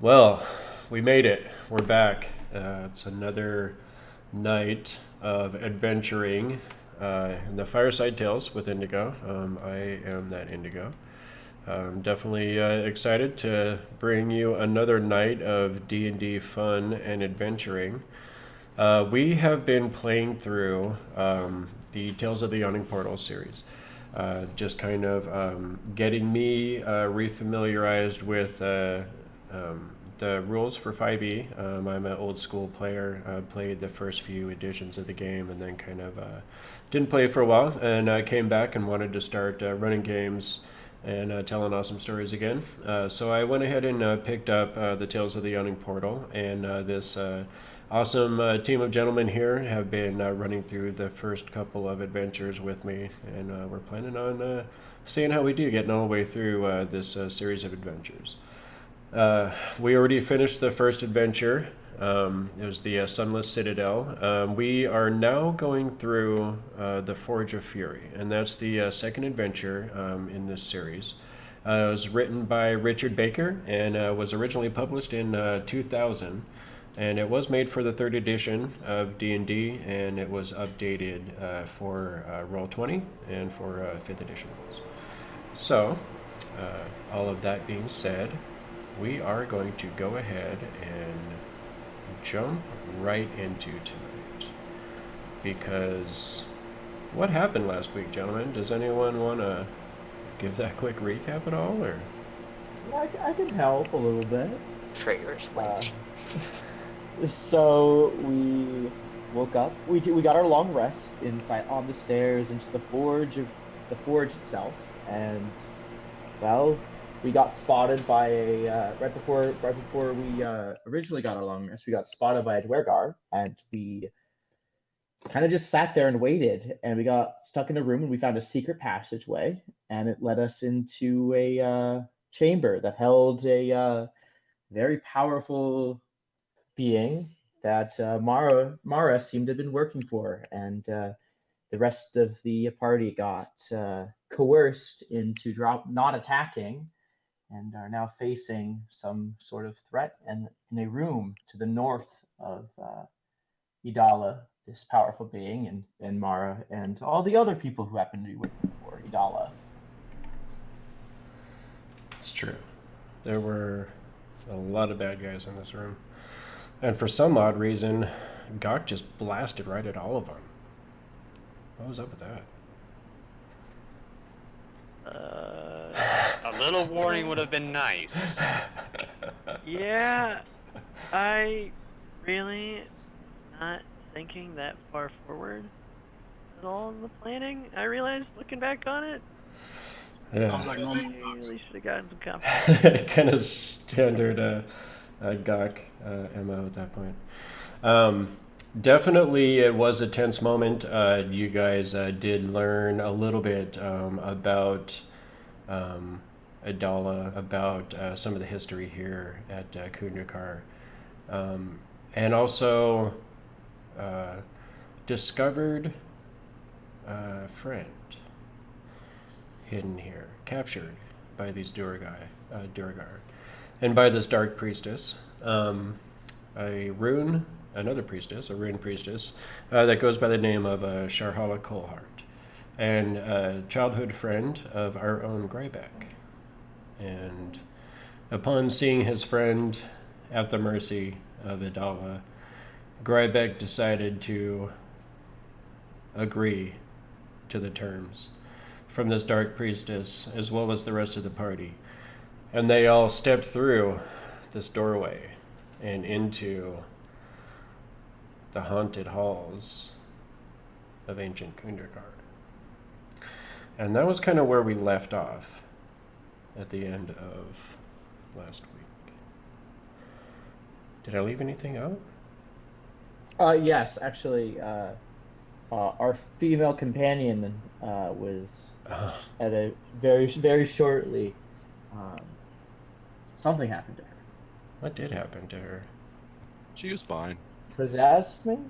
Well, we made it. We're back. It's another night of adventuring in the Fireside Tales with Indigo. I am that Indigo. I'm definitely excited to bring you another night of D&D fun and adventuring. We have been playing through the Tales of the Yawning Portal series. Just kind of getting me refamiliarized with the rules for 5e. I'm an old school player. Played the first few editions of the game and then kind of didn't play for a while. And I came back and wanted to start running games and telling awesome stories again. So I went ahead and picked up the Tales of the Yawning Portal, and this awesome team of gentlemen here have been running through the first couple of adventures with me, and we're planning on seeing how we do, getting all the way through this series of adventures. We already finished the first adventure. It was the Sunless Citadel. We are now going through the Forge of Fury, and that's the second adventure in this series. It was written by Richard Baker and was originally published in 2000, and it was made for the third edition of D&D, and it was updated for Roll20 and for 5th edition rules. So, all of that being said, we are going to go ahead and jump right into tonight. Because what happened last week, gentlemen? Does anyone want to give that quick recap at all, or? I can help a little bit. Traitors wait. So we woke up. We got our long rest inside on the stairs into the forge itself, and well, we got spotted by a right before we originally got our long rest. We got spotted by a Dwergar, and we kind of just sat there and waited. And we got stuck in a room, and we found a secret passageway, and it led us into a chamber that held a very powerful being that Mara seemed to have been working for, and the rest of the party got coerced into not attacking, and are now facing some sort of threat and in a room to the north of Idala, this powerful being, and Mara, and all the other people who happen to be working for Idala. It's true. There were a lot of bad guys in this room. And for some odd reason, Gok just blasted right at all of them. What was up with that? A little warning would have been nice. Yeah, I really not thinking that far forward at all in the planning. I realized looking back on it, Yeah. Sounds like normal. really should have gotten some confidence. Kind of standard Gok MO at that point. Definitely, it was a tense moment. You guys did learn a little bit about Idala, about some of the history here at Khundrakkar, and also discovered a friend hidden here, captured by these Durgar, and by this dark priestess, a rune priestess that goes by the name of Sharhala Colhart, and a childhood friend of our own Grybek. And upon seeing his friend at the mercy of Idala, Grybek decided to agree to the terms from this dark priestess, as well as the rest of the party. And they all stepped through this doorway and into the haunted halls of ancient Khundrakkar. And that was kind of where we left off at the end of last week. Did I leave anything out? Yes, actually, our female companion was at a very shortly. Something happened to her. What did happen to her? She was fine. Possessed, maybe?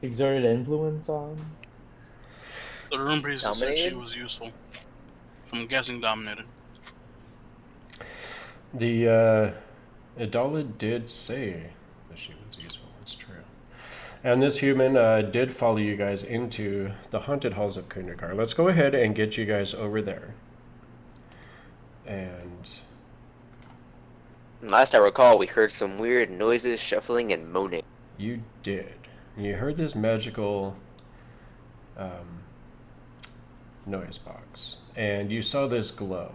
Exerted influence on? The room priestess said she Dominated? was useful. I'm guessing dominated. The Idala did say that she was useful. It's true. And this human did follow you guys into the haunted halls of Khundrakkar. Let's go ahead and get you guys over there. And Last I recall, we heard some weird noises, shuffling, and moaning. you did. You heard this magical noise box. And you saw this glow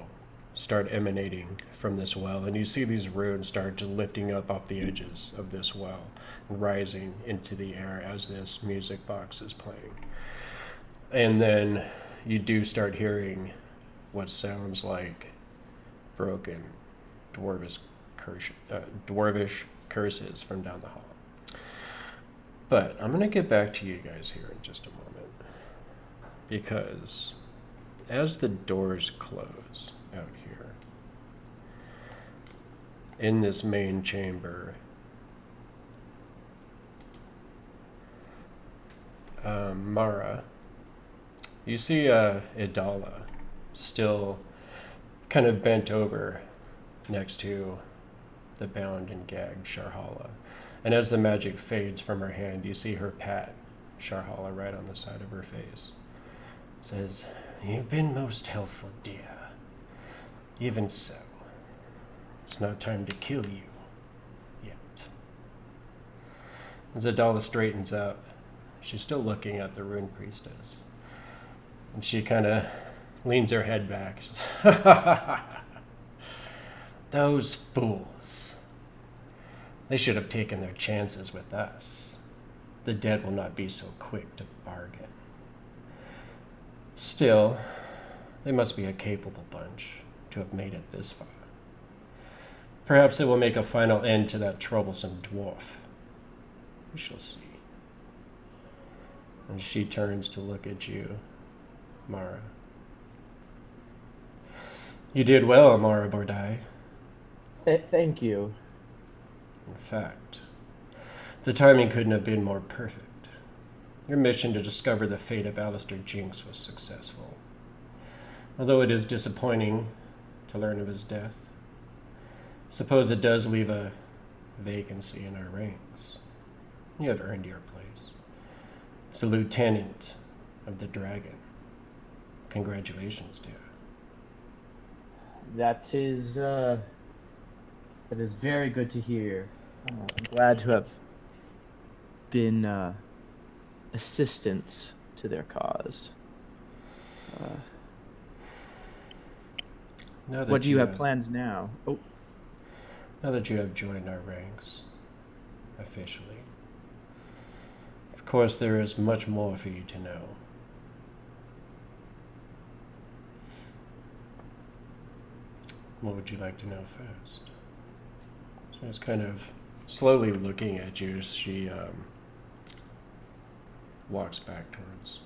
start emanating from this well. And you see these runes start to lifting up off the edges of this well, rising into the air as this music box is playing. And then you do start hearing what sounds like broken dwarvish curses from down the hall. But I'm going to get back to you guys here in just a moment. Because as the doors close out here, in this main chamber, Mara, you see Idala still kind of bent over next to the bound and gagged Sharhala. And as the magic fades from her hand, you see her pat Sharhala right on the side of her face. Says, "You've been most helpful, dear. Even so, it's not time to kill you yet." As Idala straightens up, she's still looking at the rune priestess. And she kind of leans her head back. Those fools. They should have taken their chances with us. The dead will not be so quick to bargain. Still, they must be a capable bunch to have made it this far. Perhaps it will make a final end to that troublesome dwarf. We shall see. And she turns to look at you, Mara. You did well, Mara Bordai. Thank you. In fact, the timing couldn't have been more perfect. Your mission to discover the fate of Alistair Jinx was successful. Although it is disappointing to learn of his death, suppose it does leave a vacancy in our ranks. You have earned your place. As a lieutenant of the Dragon. Congratulations, dear. That is very good to hear. I'm glad to have been assistant to their cause. What do you have planned now? Oh, Now that you have joined our ranks, officially, of course there is much more for you to know. What would you like to know first? So it's kind of slowly looking at you as she walks back towards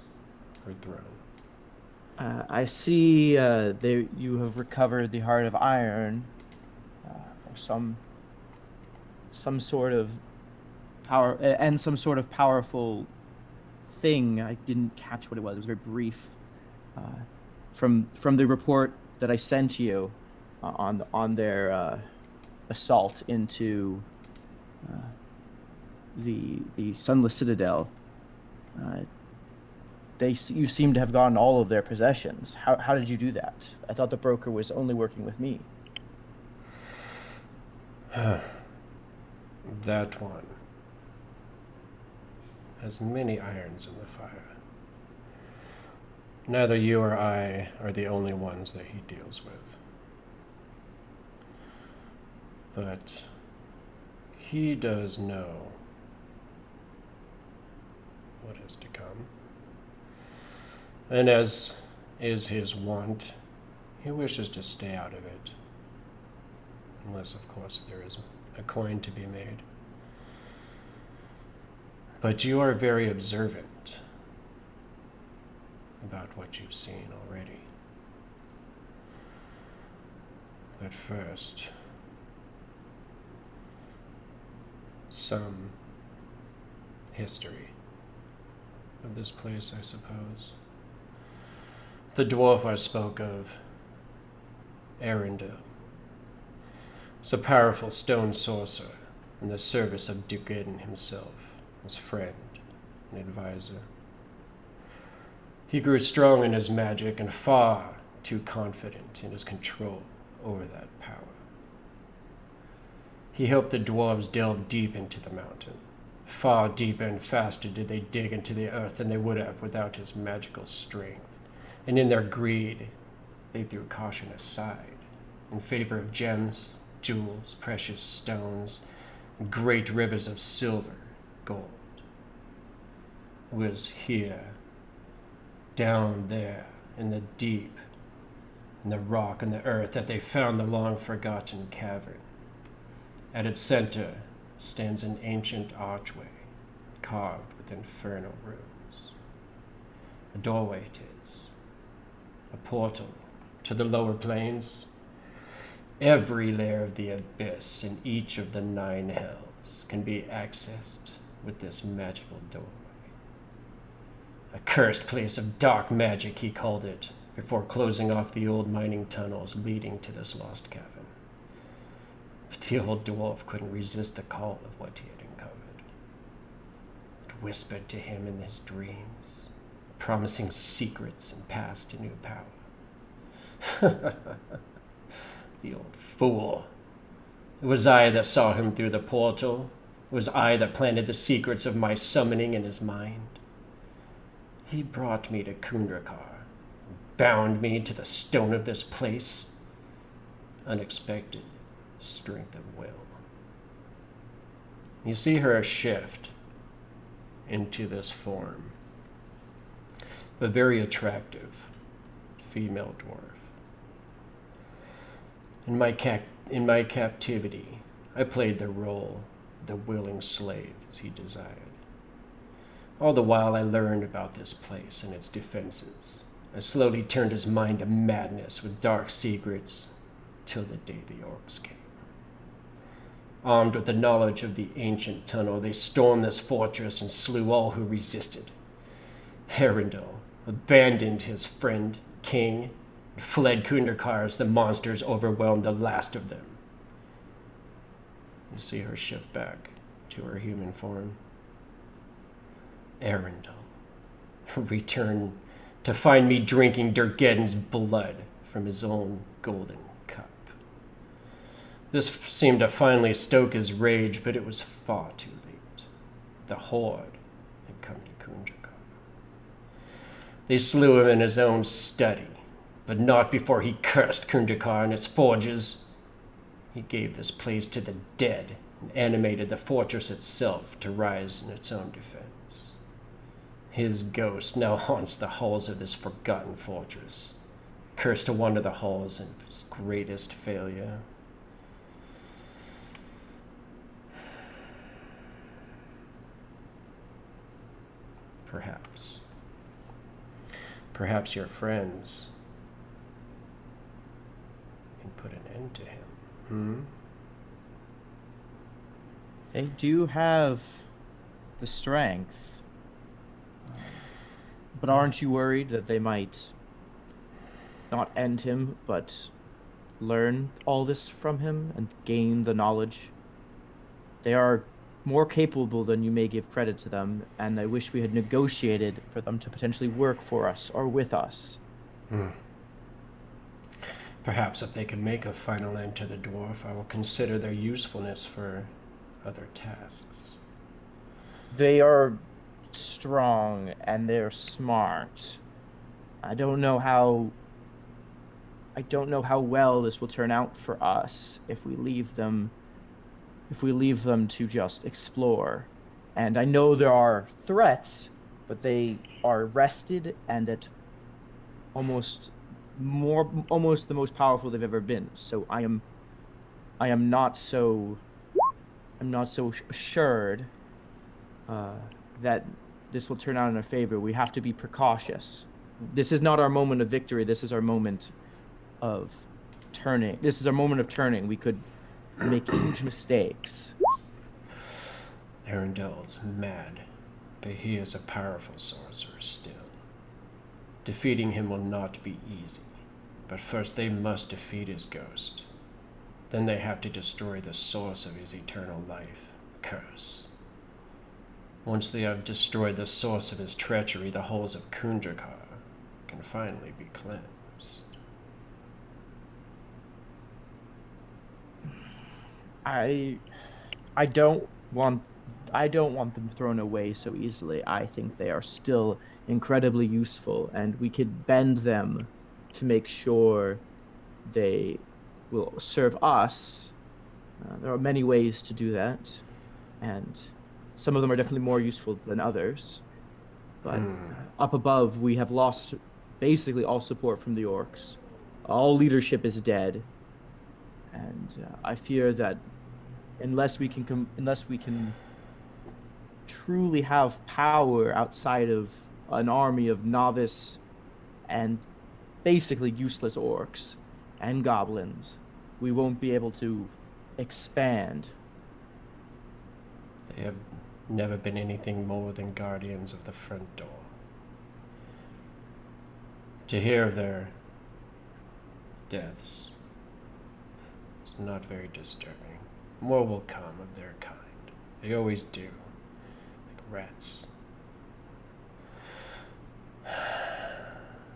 her throne. I see you have recovered the Heart of Iron, or some sort of power, and some sort of powerful thing. I didn't catch what it was. It was very brief. From the report that I sent you on their assault into the Sunless Citadel. You seem to have gotten all of their possessions. How did you do that? I thought the broker was only working with me. That one has many irons in the fire. Neither you or I are the only ones that he deals with. But he does know what is to come. And as is his wont, he wishes to stay out of it. Unless, of course, there is a coin to be made. But you are very observant about what you've seen already. But first, some history of this place, I suppose. The dwarf I spoke of, Arundel, is a powerful stone sorcerer in the service of Dugan himself, his friend and advisor. He grew strong in his magic and far too confident in his control over that power. He helped the dwarves delve deep into the mountain. Far deeper and faster did they dig into the earth than they would have without his magical strength. And in their greed, they threw caution aside in favor of gems, jewels, precious stones, and great rivers of silver, gold. It was here, down there, in the deep, in the rock and the earth, that they found the long-forgotten cavern. At its center stands an ancient archway, carved with infernal runes. A doorway it is, a portal to the lower planes. Every layer of the abyss in each of the 9 hells can be accessed with this magical doorway. A cursed place of dark magic, he called it, before closing off the old mining tunnels leading to this lost cavern. But the old dwarf couldn't resist the call of what he had uncovered. It whispered to him in his dreams, promising secrets and paths to new power. The old fool. It was I that saw him through the portal. It was I that planted the secrets of my summoning in his mind. He brought me to Khundrakkar, bound me to the stone of this place. Unexpected strength of will. You see her shift into this form. A very attractive female dwarf. In my captivity, I played the role of the willing slave as he desired. All the while I learned about this place and its defenses. I slowly turned his mind to madness with dark secrets till the day the orcs came. Armed with the knowledge of the ancient tunnel, they stormed this fortress and slew all who resisted. Arundel abandoned his friend, king, and fled Khundrakkar as the monsters overwhelmed the last of them. You see her shift back to her human form. Arundel returned to find me drinking Durgeddon's blood from his own golden cup. This seemed to finally stoke his rage, but it was far too late. The Horde had come to Khundrakkar. They slew him in his own study, but not before he cursed Khundrakkar and its forges. He gave this place to the dead and animated the fortress itself to rise in its own defense. His ghost now haunts the halls of this forgotten fortress, cursed to wander the halls of his greatest failure. Perhaps your friends can put an end to him. They do have the strength. But aren't you worried that they might not end him, but learn all this from him and gain the knowledge? They are more capable than you may give credit to them, and I wish we had negotiated for them to potentially work for us or with us. Perhaps if they can make a final end to the dwarf, I will consider their usefulness for other tasks. They are strong and they're smart. I don't know how well this will turn out for us if we leave them to just explore. And I know there are threats, but they are rested and at almost the most powerful they've ever been. So I am not so assured that this will turn out in our favor. We have to be precautious. This is not our moment of victory. This is our moment of turning. This is our moment of turning. We could make huge mistakes. Arendel's mad, but he is a powerful sorcerer still. Defeating him will not be easy, but first they must defeat his ghost. then they have to destroy the source of his eternal life, curse. Once they have destroyed the source of his treachery, the halls of Khundrakkar can finally be cleansed. I don't want them thrown away so easily. I think they are still incredibly useful, and we could bend them to make sure they will serve us. There are many ways to do that, and some of them are definitely more useful than others. But up above, we have lost basically all support from the orcs. All leadership is dead, and I fear that unless we can truly have power outside of an army of novice and basically useless orcs and goblins, we won't be able to expand. They have never been anything more than guardians of the front door. To hear of their deaths is not very disturbing. More will come of their kind. They always do. Like rats.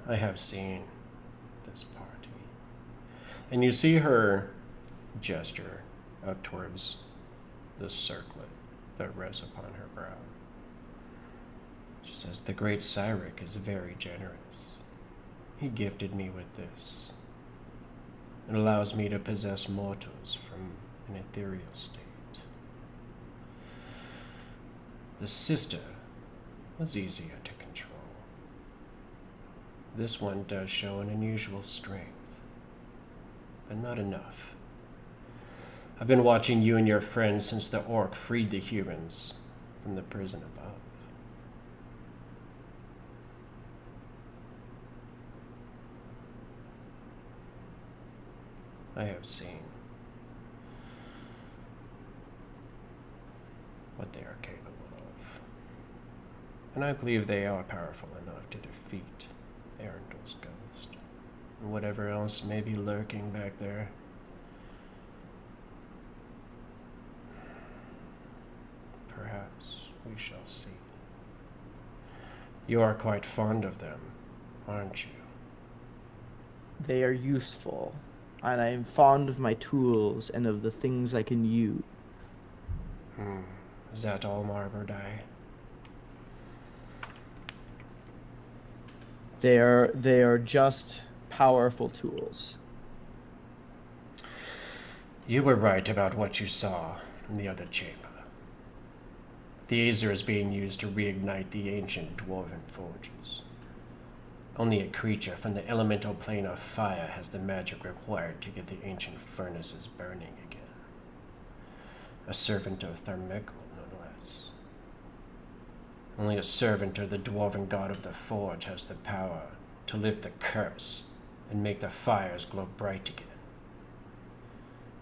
I have seen this party. And you see her gesture up towards the circlet that rests upon her brow. She says, "The great Cyric is very generous. He gifted me with this. It allows me to possess mortals from an ethereal state. The sister was easier to control. This one does show an unusual strength, but not enough. I've been watching you and your friends since the orc freed the humans from the prison above. I have seen what they are capable of, and I believe they are powerful enough to defeat Arundel's ghost and whatever else may be lurking back there. Perhaps we shall see. You are quite fond of them, aren't you?" They are useful, and I am fond of my tools and of the things I can use. Is that all, Marberdai? They are just powerful tools. You were right about what you saw in the other chamber. The Azer is being used to reignite the ancient dwarven forges. Only a creature from the elemental plane of fire has the magic required to get the ancient furnaces burning again. A servant of Khundrakkar, no less. Only a servant of the dwarven god of the forge has the power to lift the curse and make the fires glow bright again.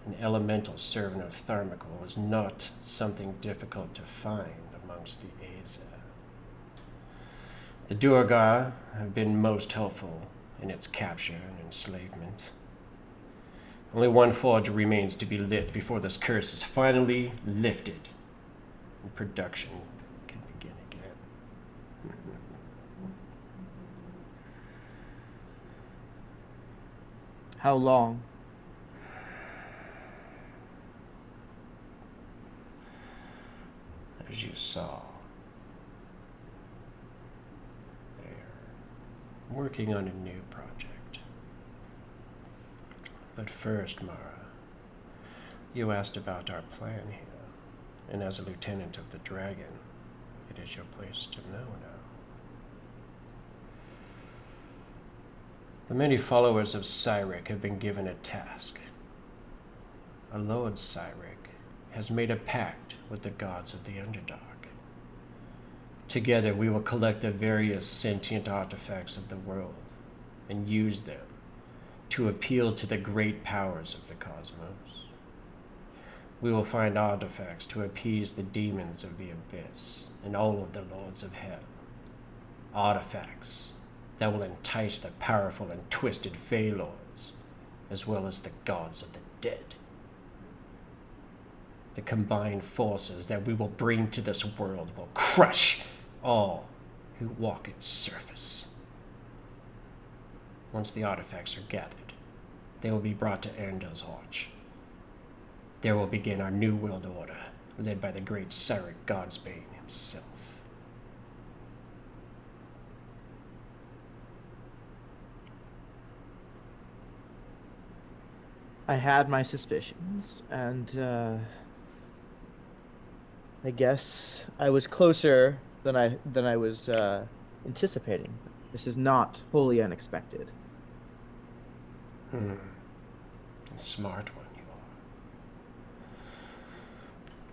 An elemental servant of Khundrakkar was not something difficult to find amongst the Azer. The Duergar have been most helpful in its capture and enslavement. Only one forge remains to be lit before this curse is finally lifted and production can begin again. How long? As you saw, they're working on a new project. But first, Mara, you asked about our plan here, and as a lieutenant of the dragon, it is your place to know now. The many followers of Cyric have been given a task. Our Lord Cyric has made a pact with the gods of the Underdark. Together we will collect the various sentient artifacts of the world and use them to appeal to the great powers of the cosmos. We will find artifacts to appease the demons of the abyss and all of the lords of hell. Artifacts that will entice the powerful and twisted Fey lords, as well as the gods of the dead. The combined forces that we will bring to this world will crush all who walk its surface. Once the artifacts are gathered, they will be brought to Erndal's Arch. There will begin our new world order, led by the great Cyril Godsbane himself. I had my suspicions, and I guess I was closer than I was anticipating. This is not wholly unexpected. A smart one you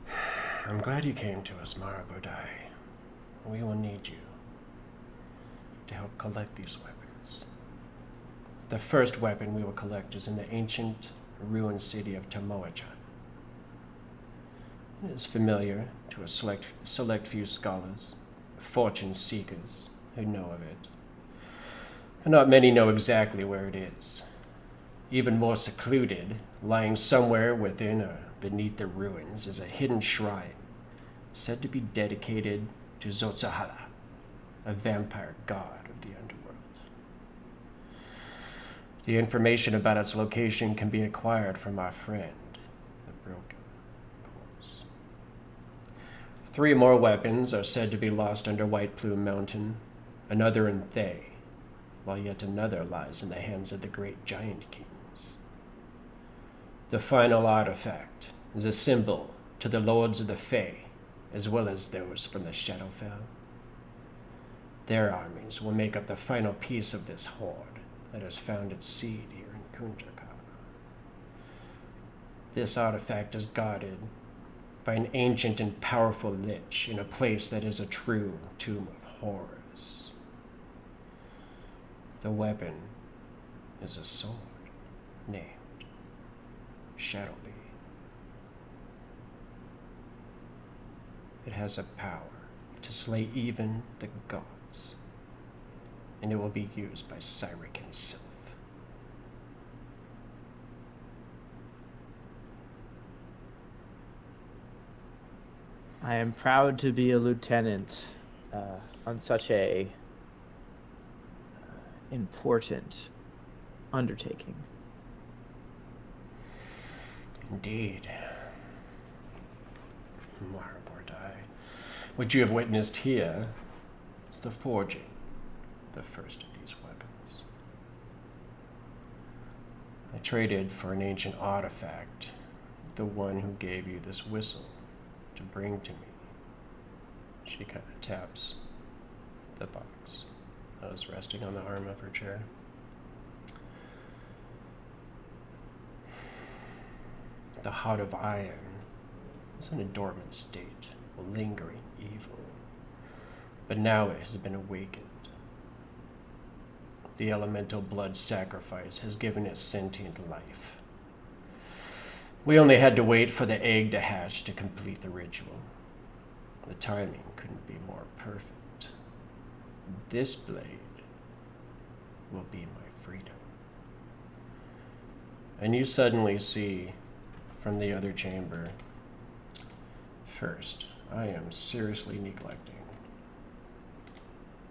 are. I'm glad you came to us, Mara Bodai. We will need you to help collect these weapons. The first weapon we will collect is in the ancient ruined city of Tamoachan. It is familiar to a select few scholars, fortune seekers who know of it. But not many know exactly where it is. Even more secluded, lying somewhere within or beneath the ruins, is a hidden shrine said to be dedicated to Zotsahala, a vampire god of the underworld. The information about its location can be acquired from our friend, the Broken, of course. 3 more weapons are said to be lost under White Plume Mountain, another in Thay, while yet another lies in the hands of the great giant kings. The final artifact is a symbol to the lords of the Fae, as well as those from the Shadowfell. Their armies will make up the final piece of this horde that has found its seed here in Khundrakkar. This artifact is guarded by an ancient and powerful lich in a place that is a true tomb of horrors. The weapon is a sword named Shadowbee. It has a power to slay even the gods, and it will be used by Cyril himself. I am proud to be a lieutenant on such a important undertaking. Indeed. Marabordai. What you have witnessed here is the forging, the first of these weapons. I traded for an ancient artifact, the one who gave you this whistle to bring to me. She kind of taps the box that was resting on the arm of her chair. The heart of iron is in a dormant state, a lingering evil. But now it has been awakened. The elemental blood sacrifice has given it sentient life. We only had to wait for the egg to hatch to complete the ritual. The timing couldn't be more perfect. This blade will be my freedom. And you suddenly see from the other chamber, first, I am seriously neglecting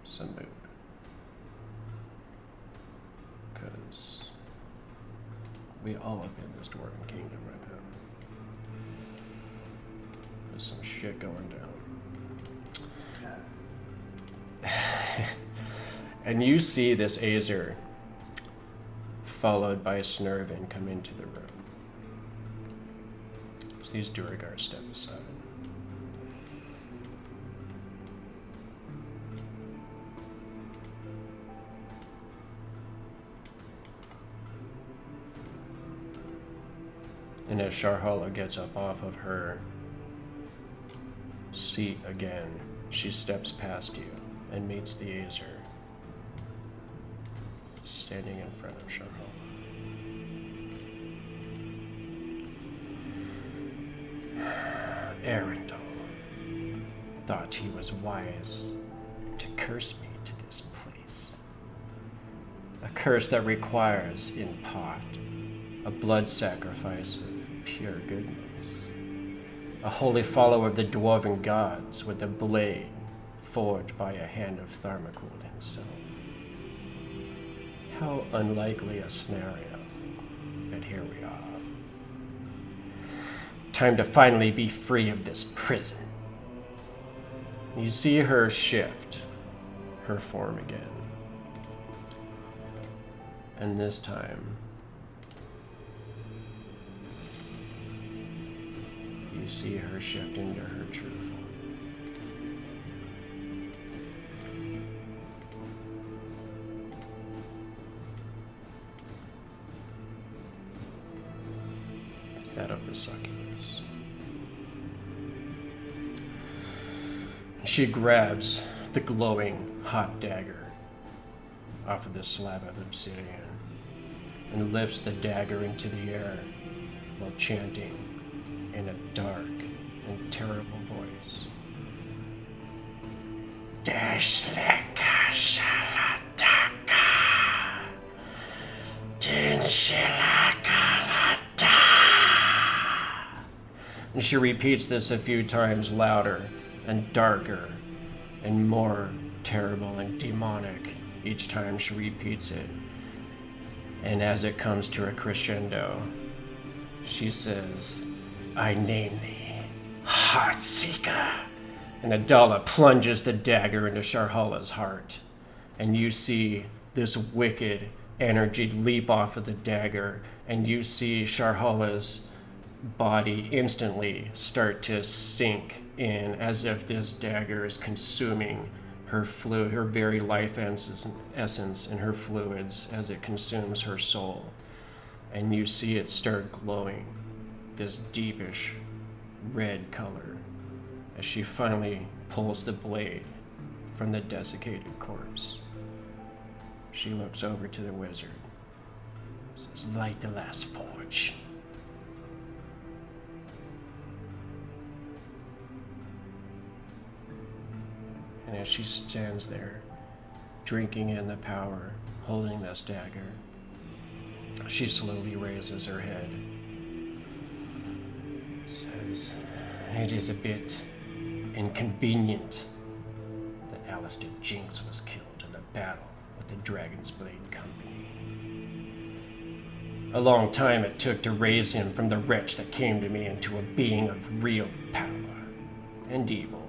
some mood. Because we all up in this Dwarven Kingdom right now. There's some shit going down. And you see this Azer, followed by Snurvin, come into the room. So these Duergar step aside. And as Sharhala gets up off of her seat again, she steps past you and meets the Azer, standing in front of Sharhala. Arundel thought he was wise to curse me to this place. A curse that requires, in part, a blood sacrifice of pure goodness. a holy follower of the dwarven gods with a blade forged by a hand of Tharmacool himself. How unlikely a scenario, but here we are. Time to finally be free of this prison. You see her shift, her form again. And this time, you see her shift into her true form. That of the succubus. She grabs the glowing hot dagger off of the slab of obsidian and lifts the dagger into the air while chanting in a dark and terrible voice. Deshleka shalataka. Dinshilakalata. And she repeats this a few times louder and darker and more terrible and demonic each time she repeats it. And as it comes to a crescendo, she says, I name thee Heartseeker. And Adala plunges the dagger into Sharhala's heart. And you see this wicked energy leap off of the dagger. And you see Sharhala's body instantly start to sink in as if this dagger is consuming her fluid, her very life essence and her fluids as it consumes her soul. And you see it start glowing this deepish red color as she finally pulls the blade from the desiccated corpse. She looks over to the wizard, says, light the last forge. And as she stands there, drinking in the power, holding this dagger, she slowly raises her head. Says, it is a bit inconvenient that Alistair Jinx was killed in a battle with the Dragon's Blade Company. A long time it took to raise him from the wretch that came to me into a being of real power and evil.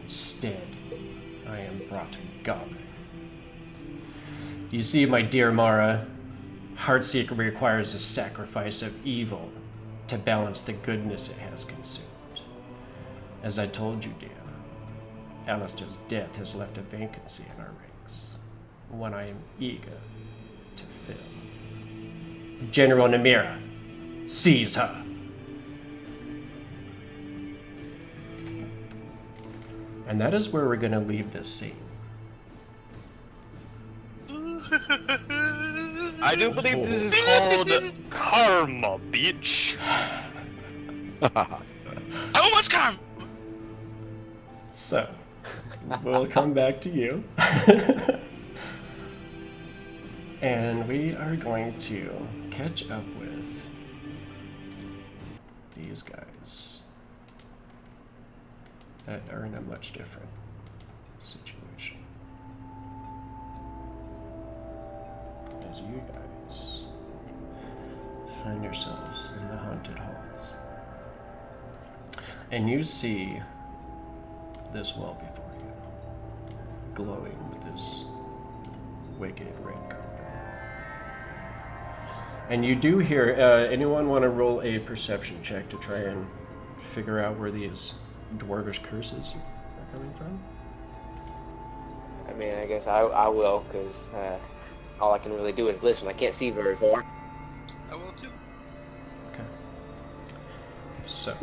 Instead, I am brought a goblin. You see, my dear Mara, Heartseeker requires a sacrifice of evil to balance the goodness it has consumed. As I told you, dear, Alistair's death has left a vacancy in our ranks, one I am eager to fill. General Namira, seize her. And that is where we're going to leave this scene. I do believe this is called karma, bitch. How much karma? So, we'll come back to you. And we are going to catch up with these guys that are in a much different situation. As you guys find yourselves in the haunted halls. And you see this wall before you, glowing with this wicked red color. And you do hear, anyone want to roll a perception check to try and figure out where these dwarvish curses are coming from? I mean, I guess I will, because all I can really do is listen. I can't see very far. I will too. Okay. So,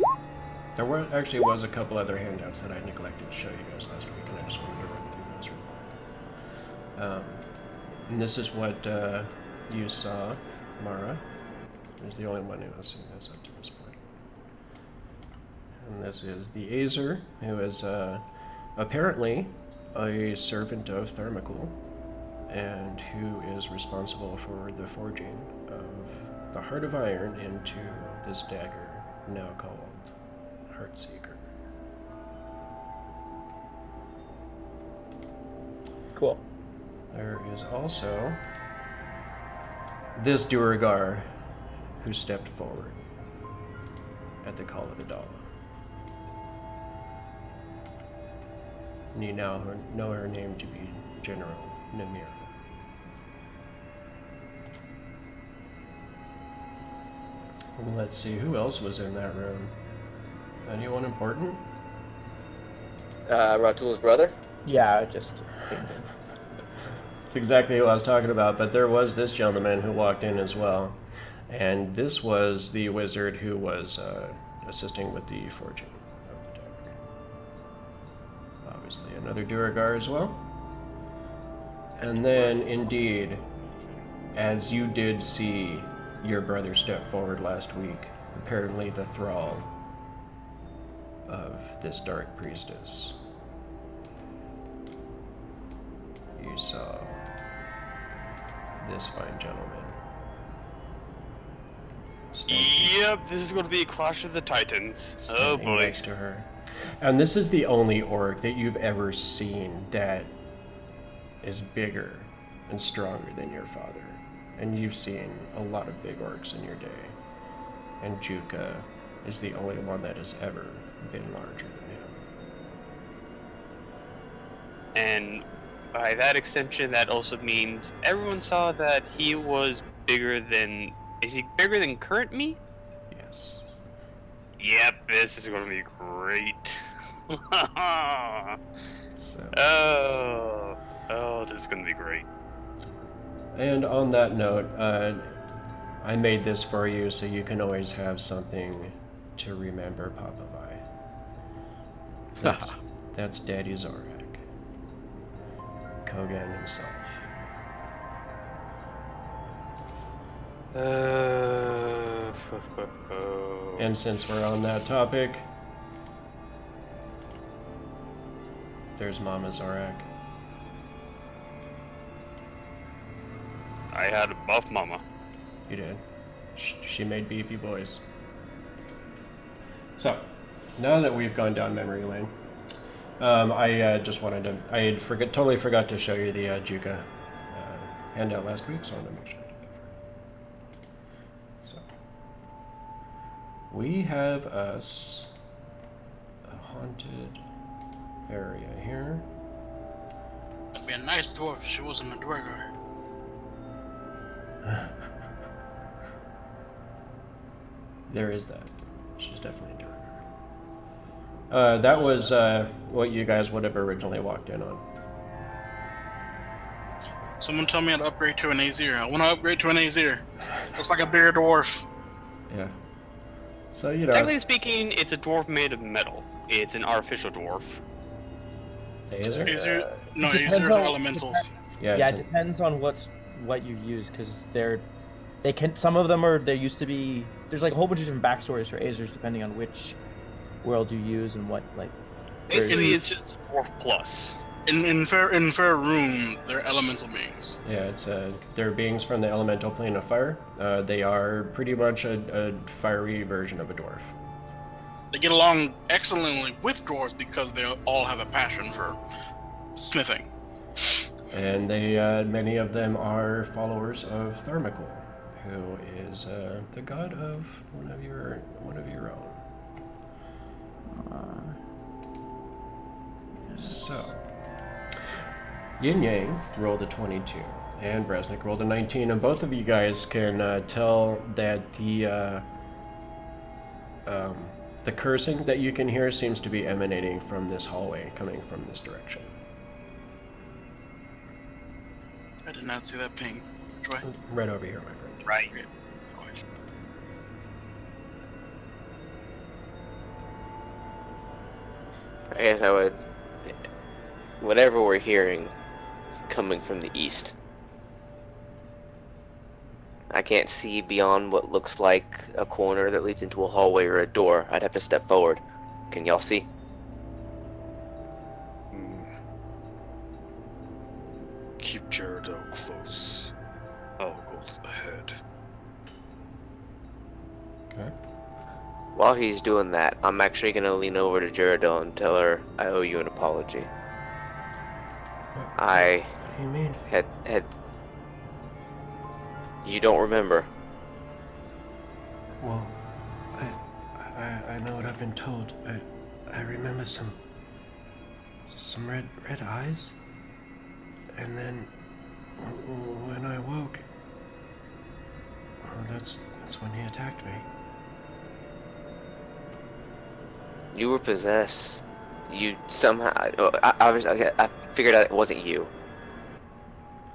there was a couple other handouts that I neglected to show you guys last week, and I just wanted to run through those real quick. And this is what you saw, Mara. Is the only one who has seen this up to this point. And this is the Azer, who is apparently a servant of Tharmacool, and who is responsible for the forging of the heart of iron into this dagger, now called Heartseeker. Cool. There is also this Duragar who stepped forward at the call of Adala. And you now know her name to be General Namira. Let's see, who else was in that room? Anyone important? Ratul's brother. Yeah, just. That's exactly who I was talking about, but there was this gentleman who walked in as well. And this was the wizard who was assisting with the forging of the dagger. Obviously, another Duragar as well. And then, indeed, as you did see your brother step forward last week, apparently the thrall of this dark priestess. You saw this fine gentleman. Yep, this is going to be a Clash of the Titans. Oh Standing boy. next to her. And this is the only orc that you've ever seen that is bigger and stronger than your father. And you've seen a lot of big orcs in your day. And Juka is the only one that has ever been larger than him. And by that extension, that also means everyone saw that he was bigger than... Is he bigger than current me? Yes. Yep, this is going to be great. So. Oh, this is going to be great. And on that note, I made this for you so you can always have something to remember Papa by. That's Daddy Zorak. Kogan himself. And since we're on that topic, there's Mama Zorak. I had a buff mama. You did. She made beefy boys. So, now that we've gone down memory lane, I just wanted to... I had totally forgot to show you the Juka handout last week, so I want to make sure I do that for you. So, we have us a haunted area here. That'd be a nice dwarf if she wasn't a dwarf. There is that. She's definitely darker. That was what you guys would have originally walked in on. Someone tell me how to upgrade to an Azir. I want to upgrade to an Azir. Looks like a bigger dwarf. Yeah. So, you know, Technically speaking, it's a dwarf made of metal. It's an artificial dwarf. Azer? Azir? No, Depends Azirs on- are elementals. Yeah, Yeah, it's it depends on what you use, because they can, some of them are, there used to be, there's like a whole bunch of different backstories for Azers depending on which world you use and what, like. Basically, it's just dwarf plus. In Faerun, they're elemental beings. yeah, it's they're beings from the elemental plane of fire. They are pretty much a fiery version of a dwarf. They get along excellently with dwarves because they all have a passion for smithing. And they many of them are followers of Thermacol, who is the god of one of your own. So, Yin Yang rolled a 22, and Brasnic rolled a 19, and both of you guys can tell that the cursing that you can hear seems to be emanating from this hallway, coming from this direction. I did not see that ping. Which way? Right over here, my friend. Right. Yeah. Oh, I guess I would. Whatever we're hearing is coming from the east. I can't see beyond what looks like a corner that leads into a hallway or a door. I'd have to step forward. Can y'all see? Keep Jaredo close. I'll go ahead. Okay. While he's doing that, I'm actually gonna lean over to Geradil and tell her I owe you an apology. I What do you mean? had you don't remember. Well, I know what I've been told. I remember some red eyes, and then when I woke, well, that's when he attacked me. You were possessed. You somehow. I figured out it wasn't you.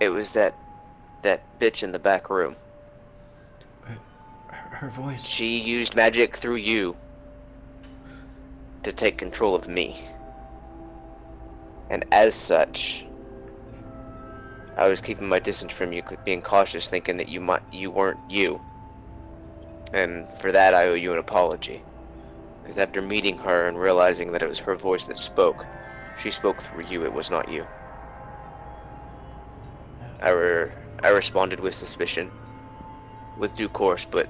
It was that bitch in the back room. Her voice. She used magic through you to take control of me. And as such, I was keeping my distance from you, being cautious, thinking that you weren't you. And for that, I owe you an apology. Because after meeting her and realizing that it was her voice that spoke, she spoke through you, it was not you. I responded with suspicion, with due course, but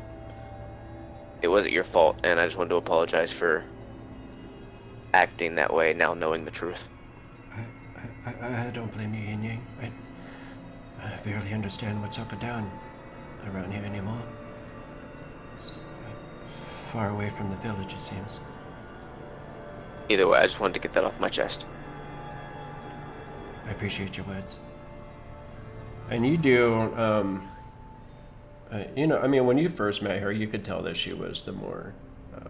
it wasn't your fault, and I just wanted to apologize for acting that way, now knowing the truth. I don't blame you, Yin Yang. I barely understand what's up and down around here anymore. It's far away from the village, it seems. Either way, I just wanted to get that off my chest. I appreciate your words. And you do, I mean, when you first met her, you could tell that she was the more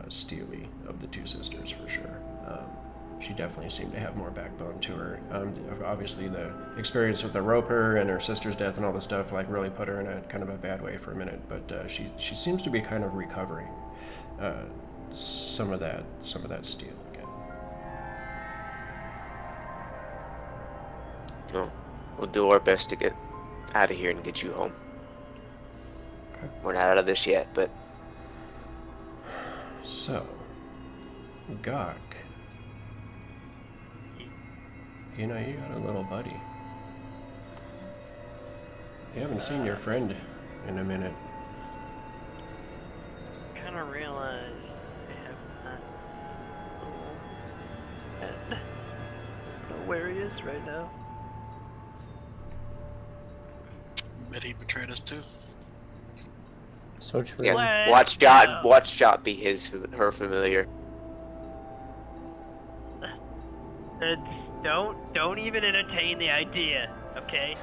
steely of the two sisters, for sure. She definitely seemed to have more backbone to her. Obviously, the experience with the roper and her sister's death and all this stuff, like, really put her in a kind of a bad way for a minute. But she seems to be kind of recovering some of that steel again. No, we'll do our best to get out of here and get you home. Okay. We're not out of this yet, but So, Gok, you know, you got a little buddy. You haven't seen your friend in a minute. Kind of realize I have not. And I don't know where he is right now. Bet he betrayed us too. Search for yeah, Let's watch Jot be her familiar. It's, don't even entertain the idea, okay?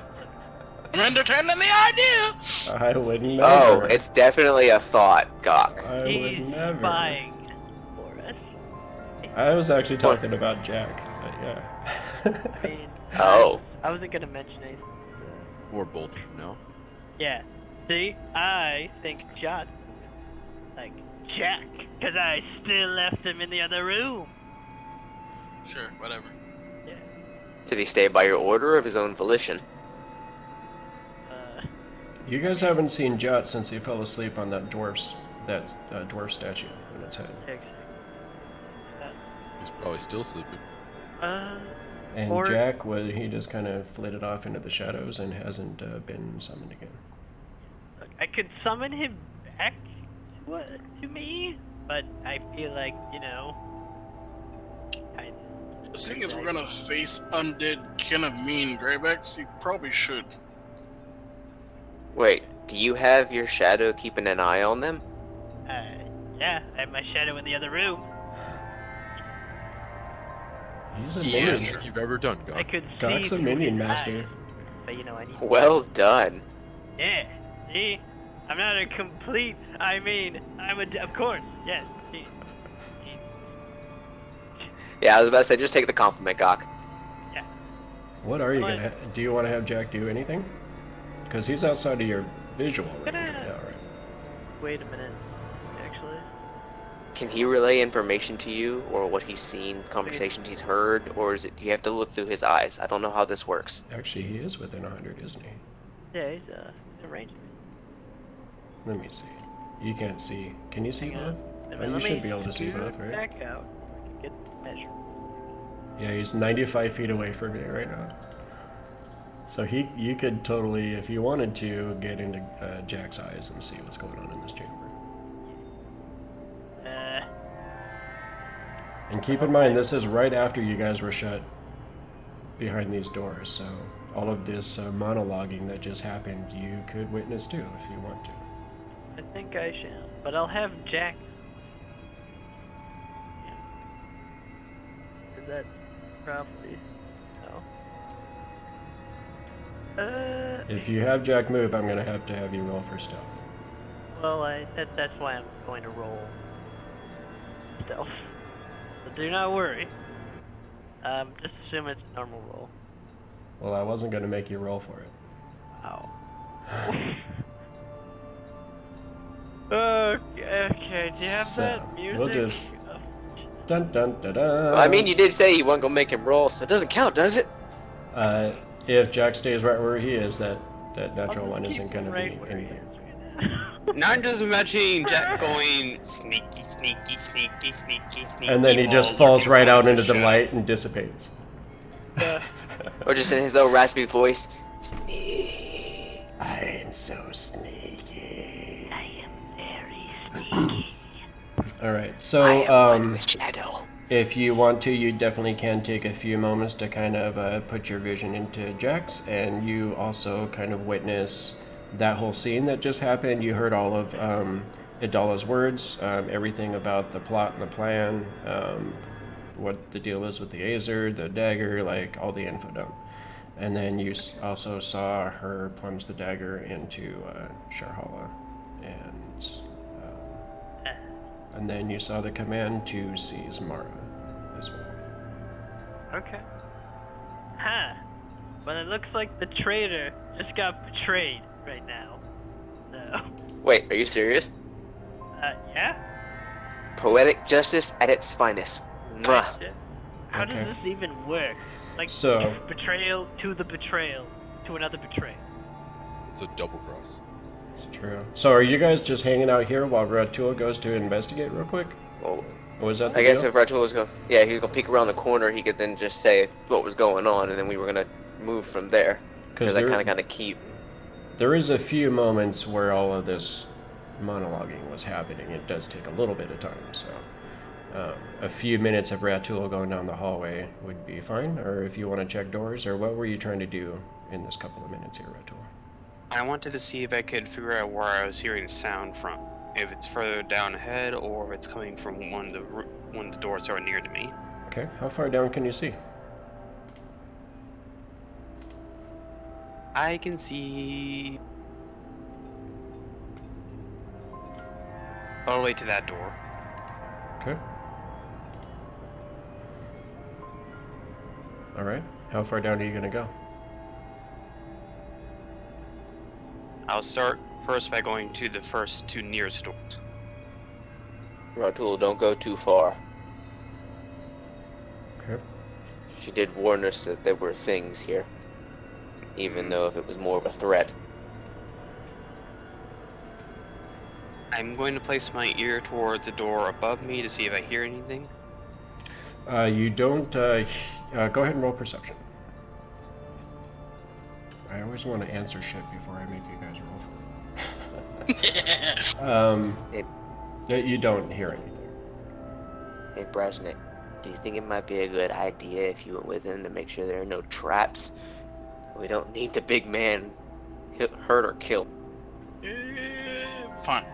I'm entertaining the idea. I would never. Oh, it's definitely a thought, Gok. I He's would never. spying for us. I was actually talking about Jack, but yeah. I mean, Oh. I wasn't gonna mention anything. Or both of them, no? Yeah. See, I think Jot like Jack, cause I still left him in the other room. Sure, whatever. Yeah. Did he stay by your order or of his own volition? You guys haven't seen Jot since he fell asleep on that dwarf statue on its head. Actually. He's probably still sleeping. And Or- Jack, he just kind of flitted off into the shadows and hasn't been summoned again. Look, I could summon him back to me, but I feel like, Seeing as we're gonna face undead kin of mean Graybecks, you probably should. Wait, do you have your shadow keeping an eye on them? yeah, I have my shadow in the other room. He's a Yeah, minion. Best thing you've ever done, I God. could see Gok's a through minion his master. eyes, but I need. Well done. Yeah, see, I'm not a complete. I mean, of course, yes. See. Yeah, I was about to say, just take the compliment, Gok. Yeah. What are you Come gonna? Do you want to have Jack do anything? Because he's outside of your visual range Gonna- right now, right? Wait a minute, actually. Can he relay information to you, or what he's seen, conversations he's heard, or is it you have to look through his eyes? I don't know how this works. Actually, he is within 100, isn't he? Yeah, he's in range. Let me see. You can't see. Can you see Hang both? on. Oh, Let you me should be able to see scoot both, right? Back out. So I can get the measure. Yeah, he's 95 feet away from you right now. So you could totally, if you wanted to, get into Jack's eyes and see what's going on in this chamber. And keep in mind, this is right after you guys were shut behind these doors, so all of this monologuing that just happened, you could witness too if you want to. I think I shall, but I'll have Jack. Is that probably no? If you have Jack move, I'm gonna have to have you roll for stealth. Well, that's why I'm going to roll stealth. So do not worry. Just assume it's a normal roll. Well, I wasn't gonna make you roll for it. Ow. Okay, do you have So, that music? we'll just- Dun dun dun dun. Well, I mean, you did say you weren't gonna make him roll, so it doesn't count, does it? If Jack stays right where he is, that natural one Keep isn't gonna right be where he anything. is right now. Now I'm just imagining Jack going sneaky, sneaky, sneaky, sneaky, sneaky. And then he just while falls looking right out towards into the shadow. light and dissipates. Or just in his little raspy voice. Sneak. I am so sneaky. I am very sneaky. Alright, I so am one with shadow. if you want to, you definitely can take a few moments to kind of put your vision into Jack's, and you also kind of witness that whole scene that just happened. You heard all of Idala's words, everything about the plot and the plan, what the deal is with the Azer, the dagger, like all the info dump. And then you also saw her plunge the dagger into Sharhala, and then you saw the command to seize Mara as well. Okay. Huh. But it looks like the traitor just got betrayed right now. So, Wait, are you serious? yeah? Poetic justice at its finest. Mwah. How Okay. does this even work? Like, So- betrayal to the betrayal to another betrayal. It's a double cross. It's true. So are you guys just hanging out here while Ratul goes to investigate real quick? Well, Or was that the I guess deal? if Rachel was going, yeah, he was gonna peek around the corner. He could then just say what was going on, and then we were gonna move from there. Because Because I kind of keep. there is a few moments where all of this monologuing was happening. It does take a little bit of time, so a few minutes of Ratul going down the hallway would be fine. Or if you want to check doors, or what were you trying to do in this couple of minutes here, Ratul? I wanted to see if I could figure out where I was hearing sound from. If it's further down ahead, or if it's coming from one of the doors that are near to me. Okay, how far down can you see? I can see all the way to that door. Okay. All right. How far down are you gonna go? I'll start first by going to the first two nearest doors. Ratul, don't go too far. Okay. She did warn us that there were things here, even though if it was more of a threat. I'm going to place my ear toward the door above me to see if I hear anything. You don't. Go ahead and roll perception. I always want to answer shit before I make you guys roll for it. You don't hear anything. Hey, Brasnic, do you think it might be a good idea if you went with him to make sure there are no traps? We don't need the big man hurt or killed. Fine.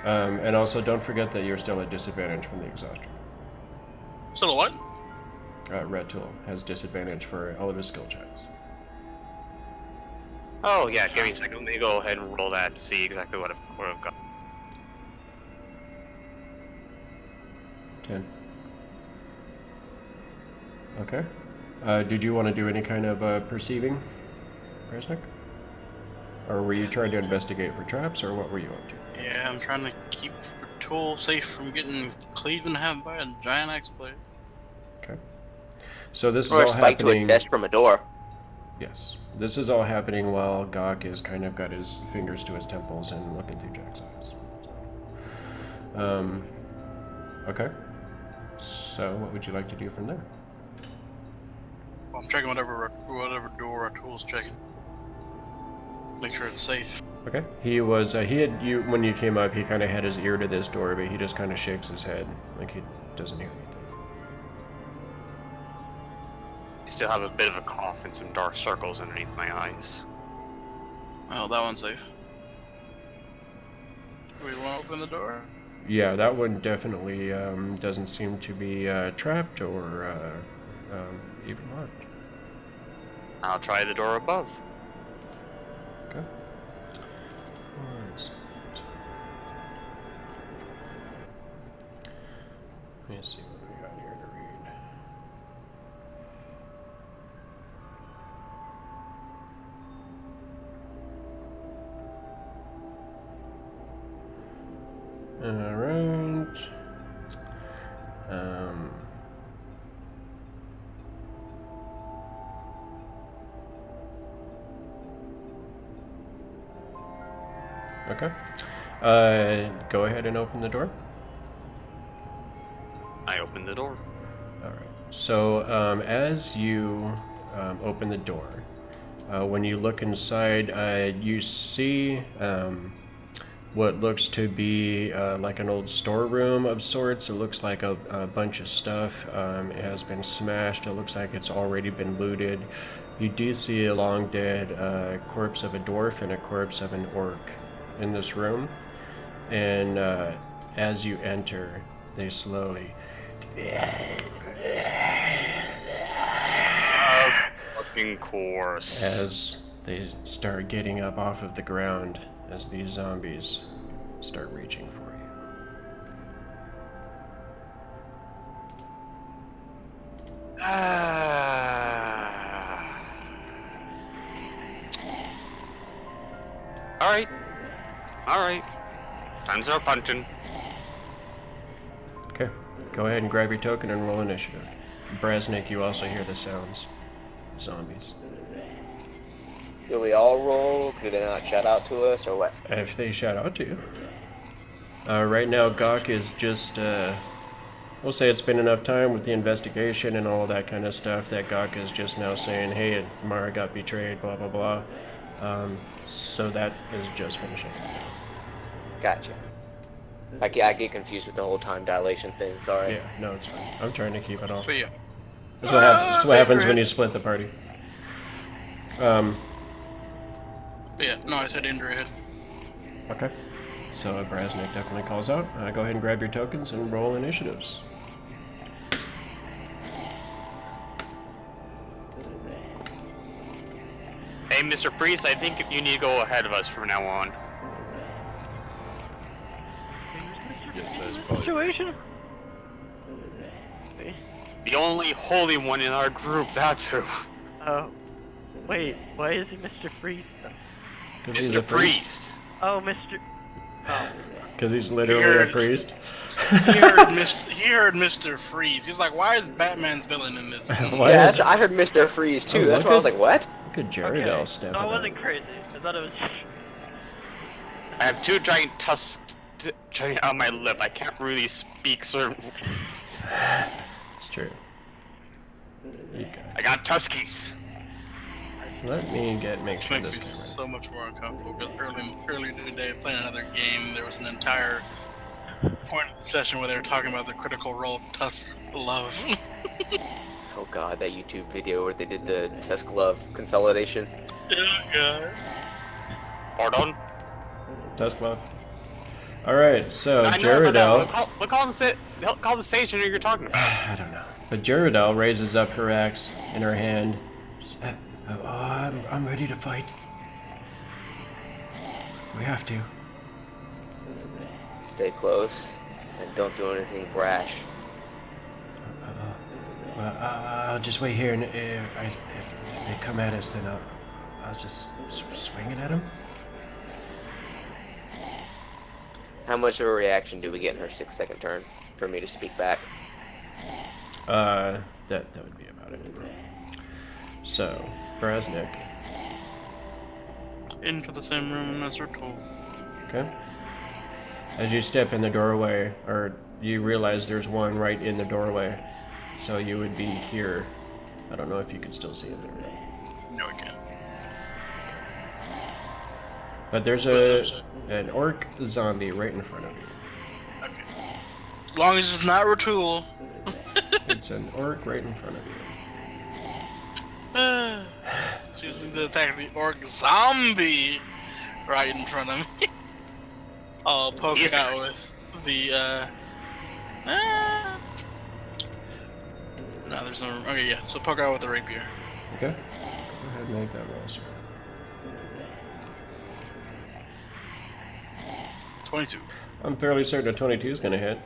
And also, don't forget that you're still at disadvantage from the exhaustion. Still a what? Red Tool has disadvantage for all of his skill checks. Oh yeah, give me a second. Let me go ahead and roll that to see exactly what I've got. 10. Okay. Did you want to do any kind of perceiving, Brasnic? Or were you trying to investigate for traps, or what were you up to? Yeah, I'm trying to keep Tool safe from getting cleaved in half by a giant axe blade. Okay. So this is Or a all spike to a happening. chest from a door. Yes. This is all happening while Gok is kind of got his fingers to his temples and looking through Jack's eyes. Okay. So what would you like to do from there? I'm checking whatever door our Tool's checking. Make sure it's safe. Okay. He was he had you when you came up. He kind of had his ear to this door, but he just kind of shakes his head like he doesn't hear anything. I still have a bit of a cough and some dark circles underneath my eyes. Well, that one's safe. We want to open the door? Yeah, that one definitely doesn't seem to be trapped or even locked. I'll try the door above. Okay. 1 second. Let me see what we got here to read. All right. Okay. Go ahead and open the door. I open the door. All right. So as you open the door, when you look inside, you see what looks to be like an old storeroom of sorts. It looks like a bunch of stuff. It has been smashed. It looks like it's already been looted. You do see a long dead corpse of a dwarf and a corpse of an orc in this room. And as you enter, they slowly... Fucking course. as they start getting up off of the ground, as these zombies start reaching for you. Alright. Time to start punching. Okay, go ahead and grab your token and roll initiative. Brasnic, you also hear the sounds. Zombies. Do we all roll? Do they not shout out to us, or what? If they shout out to you. Right now, Gok is just, we'll say it's been enough time with the investigation and all that kind of stuff that Gok is just now saying, hey, Mara got betrayed, blah, blah, blah. So that is just finishing. Gotcha. I get confused with the whole time dilation thing, sorry. Yeah, no, it's fine. I'm trying to keep it all. But yeah. That's what happens when you split the party. But yeah, no, I said Indrid. Okay. So Brasnic definitely calls out. Go ahead and grab your tokens and roll initiatives. Hey, Mr. Priest, I think you need to go ahead of us from now on. Yes, that is probably. Situation. The only holy one in our group, that's who. Oh, wait. Why is he Mr. Priest? Because he's Mr. a priest. Oh, Mr. Oh. Because he's literally a priest. He heard Mr. Freeze. He's like, why is Batman's villain in this? Why Yeah, is- I heard Mr. Freeze too. Oh, That's look why I was at- like, what? Look at Jaredel Okay. stepping No, it up. wasn't crazy. I thought it was. I have two giant tusks jutting out my lip. I can't really speak certain. It's true. I got tuskies. Let me make This sure makes me this is so much more uncomfortable because earlier today, playing another game, there was an entire point of the session where they were talking about the critical role Tusk Love. Oh god, that YouTube video where they did the Tusk Love consolidation. Oh god. Pardon? right. Tusk love. Alright, so I know about that. Jaredel... Look on the station you're talking about. I don't know. But Jaredel raises up her axe in her hand. Just, I'm ready to fight. We have to. Stay close and don't do anything brash. Well, I'll just wait here, and if they come at us, then I'll just swing it at them. How much of a reaction do we get in her 6-second turn for me to speak back? That would be about it. So, Brasnic. Into the same room as we're told. Okay. As you step in the doorway, or you realize there's one right in the doorway, so you would be here. I don't know if you can still see it there. No, we can't. But there's an orc zombie right in front of you. Okay. As long as it's not Ratul. It's an orc right in front of you. Choosing to attack the orc zombie right in front of me. I'll poke it out with the no, there's no. Okay, yeah. So poke out with the rapier. Okay. Go ahead and make that roll, sir. 22. I'm fairly certain a 22 is going to hit.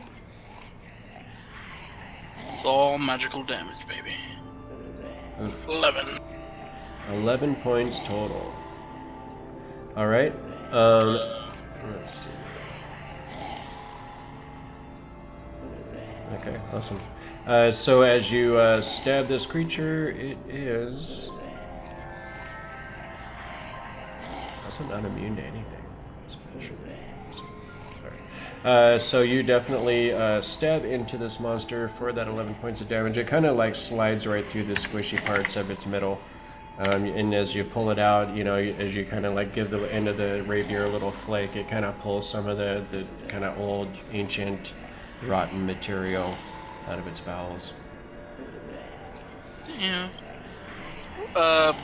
It's all magical damage, baby. 11. 11 points total. All right. Let's see. Okay, awesome. So as you stab this creature, it is also not immune to anything. Special. So you definitely stab into this monster for that 11 points of damage. It kind of like slides right through the squishy parts of its middle. And as you pull it out, you know, as you kind of like give the end of the rapier a little flake, it kind of pulls some of the kind of old, ancient, rotten material out of its bowels. Yeah.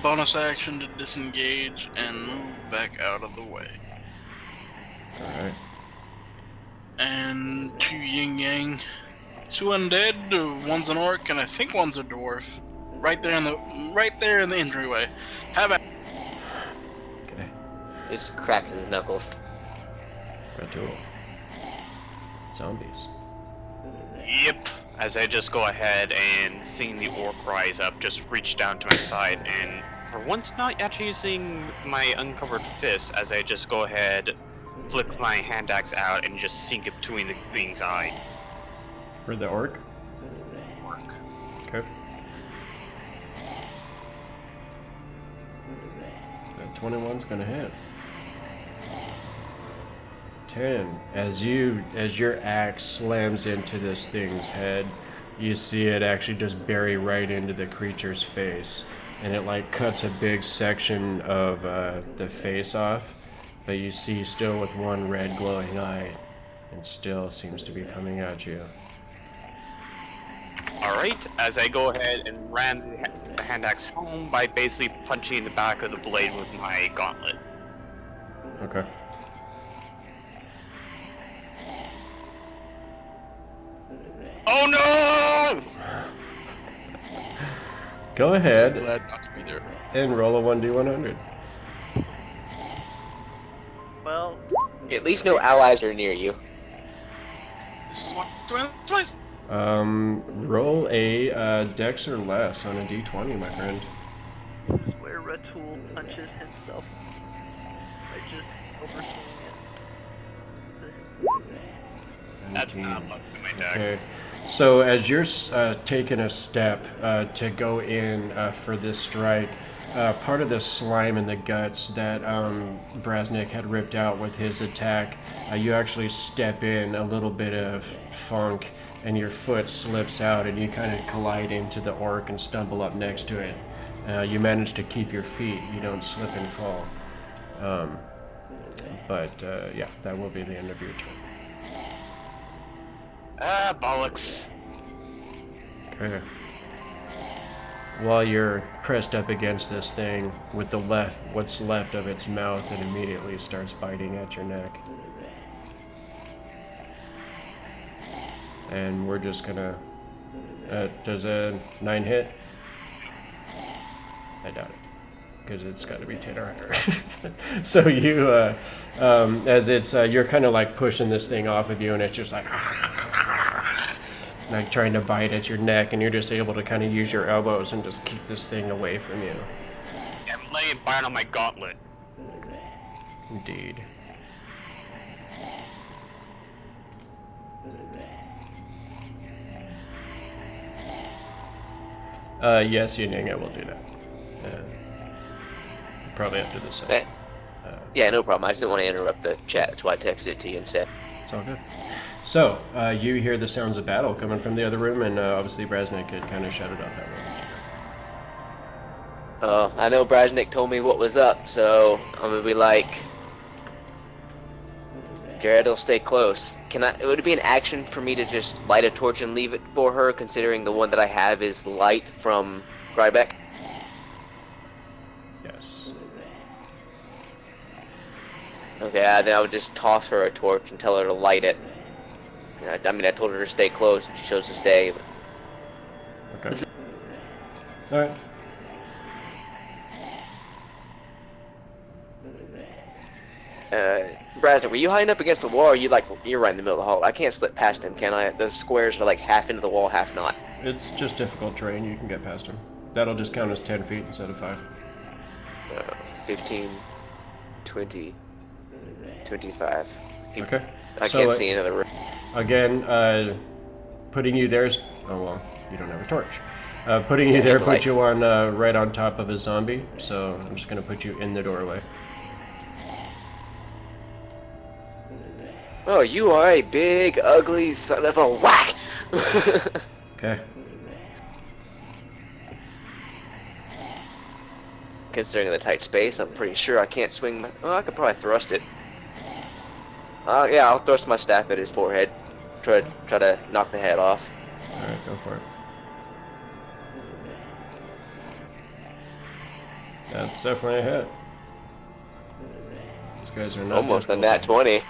Bonus action to disengage and move back out of the way. All right. And 2 Yin Yang. 2 undead, one's an orc, and I think one's a dwarf. Right there in the entryway. Have it. Okay. Just cracks his knuckles. Retool. Zombies. Yep. As I just go ahead and seeing the orc rise up, just reach down to my side and for once not actually using my uncovered fist, as I just go ahead, flick my hand axe out and just sink it between the thing's eye. For the orc? Okay. That 21's gonna hit. 10. As your axe slams into this thing's head, you see it actually just bury right into the creature's face, and it like cuts a big section of the face off, but you see still with one red glowing eye, and still seems to be coming at you. Alright, as I go ahead and ram the hand axe home by basically punching the back of the blade with my gauntlet. Okay. Oh no! Go ahead Glad not to be there. and roll a 1d100. Well, At least no allies are near you. This is what place. Roll a dex or less on a d20, my friend. this is where Ratul punches himself by just overseeing it. That's 19. not much in my dex. Okay. So as you're taking a step to go in for this strike, part of the slime in the guts that Brasnic had ripped out with his attack, you actually step in a little bit of funk, and your foot slips out, and you kind of collide into the orc and stumble up next to it. You manage to keep your feet; you don't slip and fall. Yeah, that will be the end of your turn. Ah, bollocks. Okay. While you're pressed up against this thing with what's left of its mouth, it immediately starts biting at your neck. And we're just gonna... does a 9 hit? I doubt it. Because it's got to be 10 or higher. So you, as it's, you're kind of like pushing this thing off of you, and it's just like trying to bite at your neck, and you're just able to kind of use your elbows and just keep this thing away from you. And lay it bite on my gauntlet. Indeed. Yes, Yin Yang, I will do that. Probably after this. Okay. Yeah, no problem. I just didn't want to interrupt the chat, that's why I texted it to you instead. It's all good. So, you hear the sounds of battle coming from the other room, and obviously Brasnic had kind of shouted out that room. I know Brasnic told me what was up, so I'm gonna be like, Jared will stay close. Would it be an action for me to just light a torch and leave it for her, considering the one that I have is light from Grybek? Okay, then I would just toss her a torch and tell her to light it. I mean, I told her to stay close, and she chose to stay. But... Okay. All right. Brasnic, were you hiding up against the wall, or you're right in the middle of the hall? I can't slip past him, can I? Those squares are like half into the wall, half not. It's just difficult terrain. You can get past him. That'll just count as 10 feet instead of 5. 15, 20, 25. Okay. I So, can't see another room. Again, putting you there is... Oh, well, you don't have a torch. Putting you there puts you on right on top of a zombie, so I'm just going to put you in the doorway. Oh, you are a big, ugly son of a whack! Okay. Considering the tight space, I'm pretty sure I can't swing my... Oh, I could probably thrust it. Yeah, I'll thrust my staff at his forehead. Try to knock the head off. Alright, go for it. That's definitely a hit. These guys are not Almost a difficult. nat 20.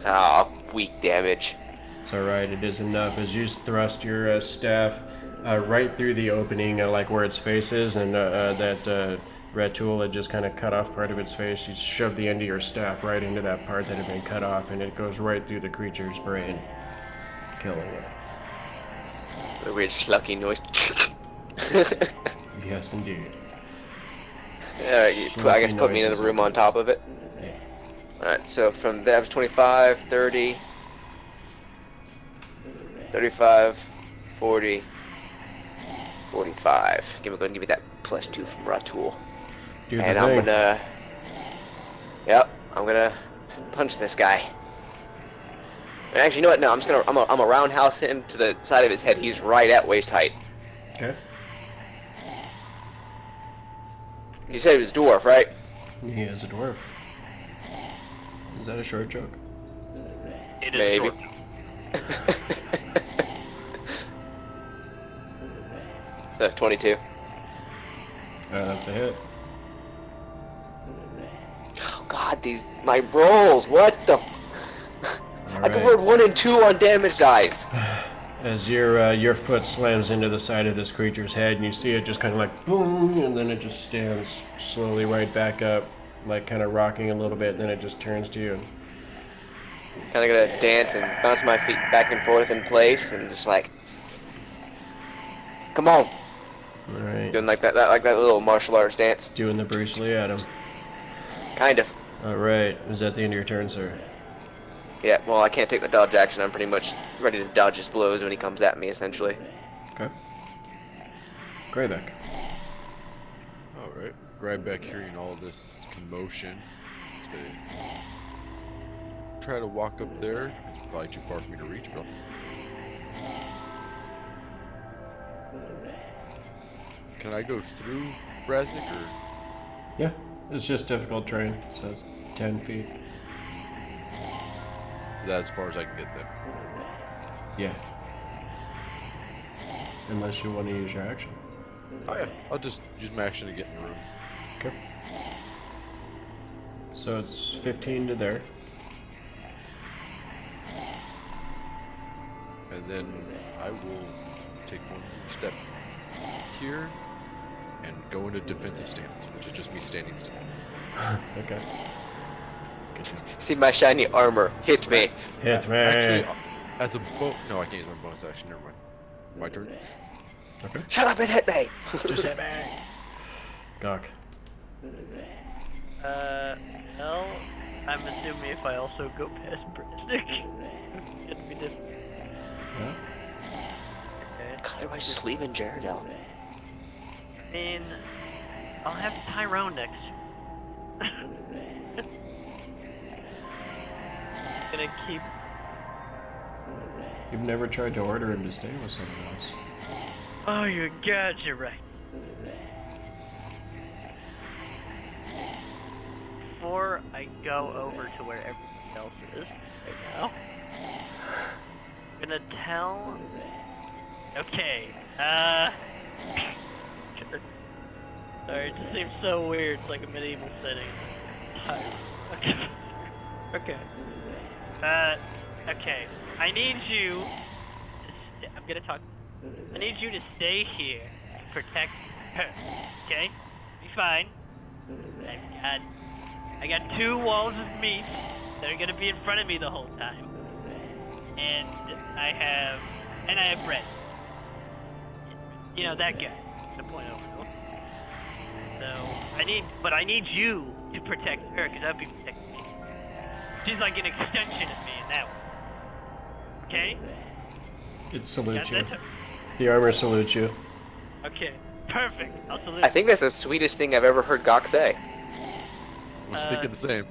Ah, weak damage. It's alright, it is enough. As you thrust your staff right through the opening, like where its face is, and that red tool had just kind of cut off part of its face. You shove the end of your staff right into that part that had been cut off, and it goes right through the creature's brain, killing it. A weird slucky noise. Yes, indeed. I guess put me in the room on top of it. Yeah. Alright, so from there, it was 25, 30, 35, 40, 45. Go ahead and give me that +2 from Ratul. Do the And thing. I'm gonna punch this guy. Actually, you know what? No, I'm gonna roundhouse him to the side of his head. He's right at waist height. Okay. You said he was a dwarf, right? He is a dwarf. Is that a short joke? It is Maybe. short. So 22. That's a hit. Oh God, my rolls. What the? I Alright. converted 1 and 2 on damage dice. As your foot slams into the side of this creature's head, and you see it just kind of like boom, and then it just stands slowly right back up, like kind of rocking a little bit, and then it just turns to you. Kind of gonna dance and bounce my feet back and forth in place, and just like, come on, All right. doing like that little martial arts dance, Doing the Bruce Lee at him. kind of. All right. Is that the end of your turn, sir? Yeah. Well, I can't take the dodge action. I'm pretty much ready to dodge his blows when he comes at me, essentially. Okay. Grybek. Alright. Grybek, hearing all this commotion, is gonna try to walk up there. It's probably too far for me to reach, but can I go through Brasnic, or Yeah. It's just difficult terrain, so it's 10 feet. so that's as far as I can get there? Yeah. Unless you want to use your action. Oh yeah, I'll just use my action to get in the room. Okay. So it's 15 to there. And then I will take one step here and go into defensive stance, which is just me standing still. Okay. Good. See my shiny armor. Hit me. Hit me. Actually, as a no, I can't use my bonus action. Never mind. My turn. Okay. Shut up and hit me. Just hit me. Gok. Well, I'm assuming if I also go past Brasnic, it'd be different. Yeah. Okay. God, everybody's just leaving Jaredell. I mean, I'll have Tyrone next. Gonna keep. You've never tried to order him to stay with someone else. Oh, you got you right. Before I go over to where everyone else is right now, I'm gonna tell. Okay. Sure. Sorry, it just seems so weird. It's like a medieval setting. Okay. Okay. Okay. I need you to I'm gonna talk. I need you to stay here to protect her. Okay? Be fine. I got 2 walls of meat that are gonna be in front of me the whole time. And I have bread. You know, that guy. The point over. So, I need you to protect her, because I'll be protecting me. She's like an extension of me in that way. Okay? It salutes you. That's The armor salutes you. okay, perfect. I'll salute I think that's the sweetest thing I've ever heard Gok say. I was thinking the same.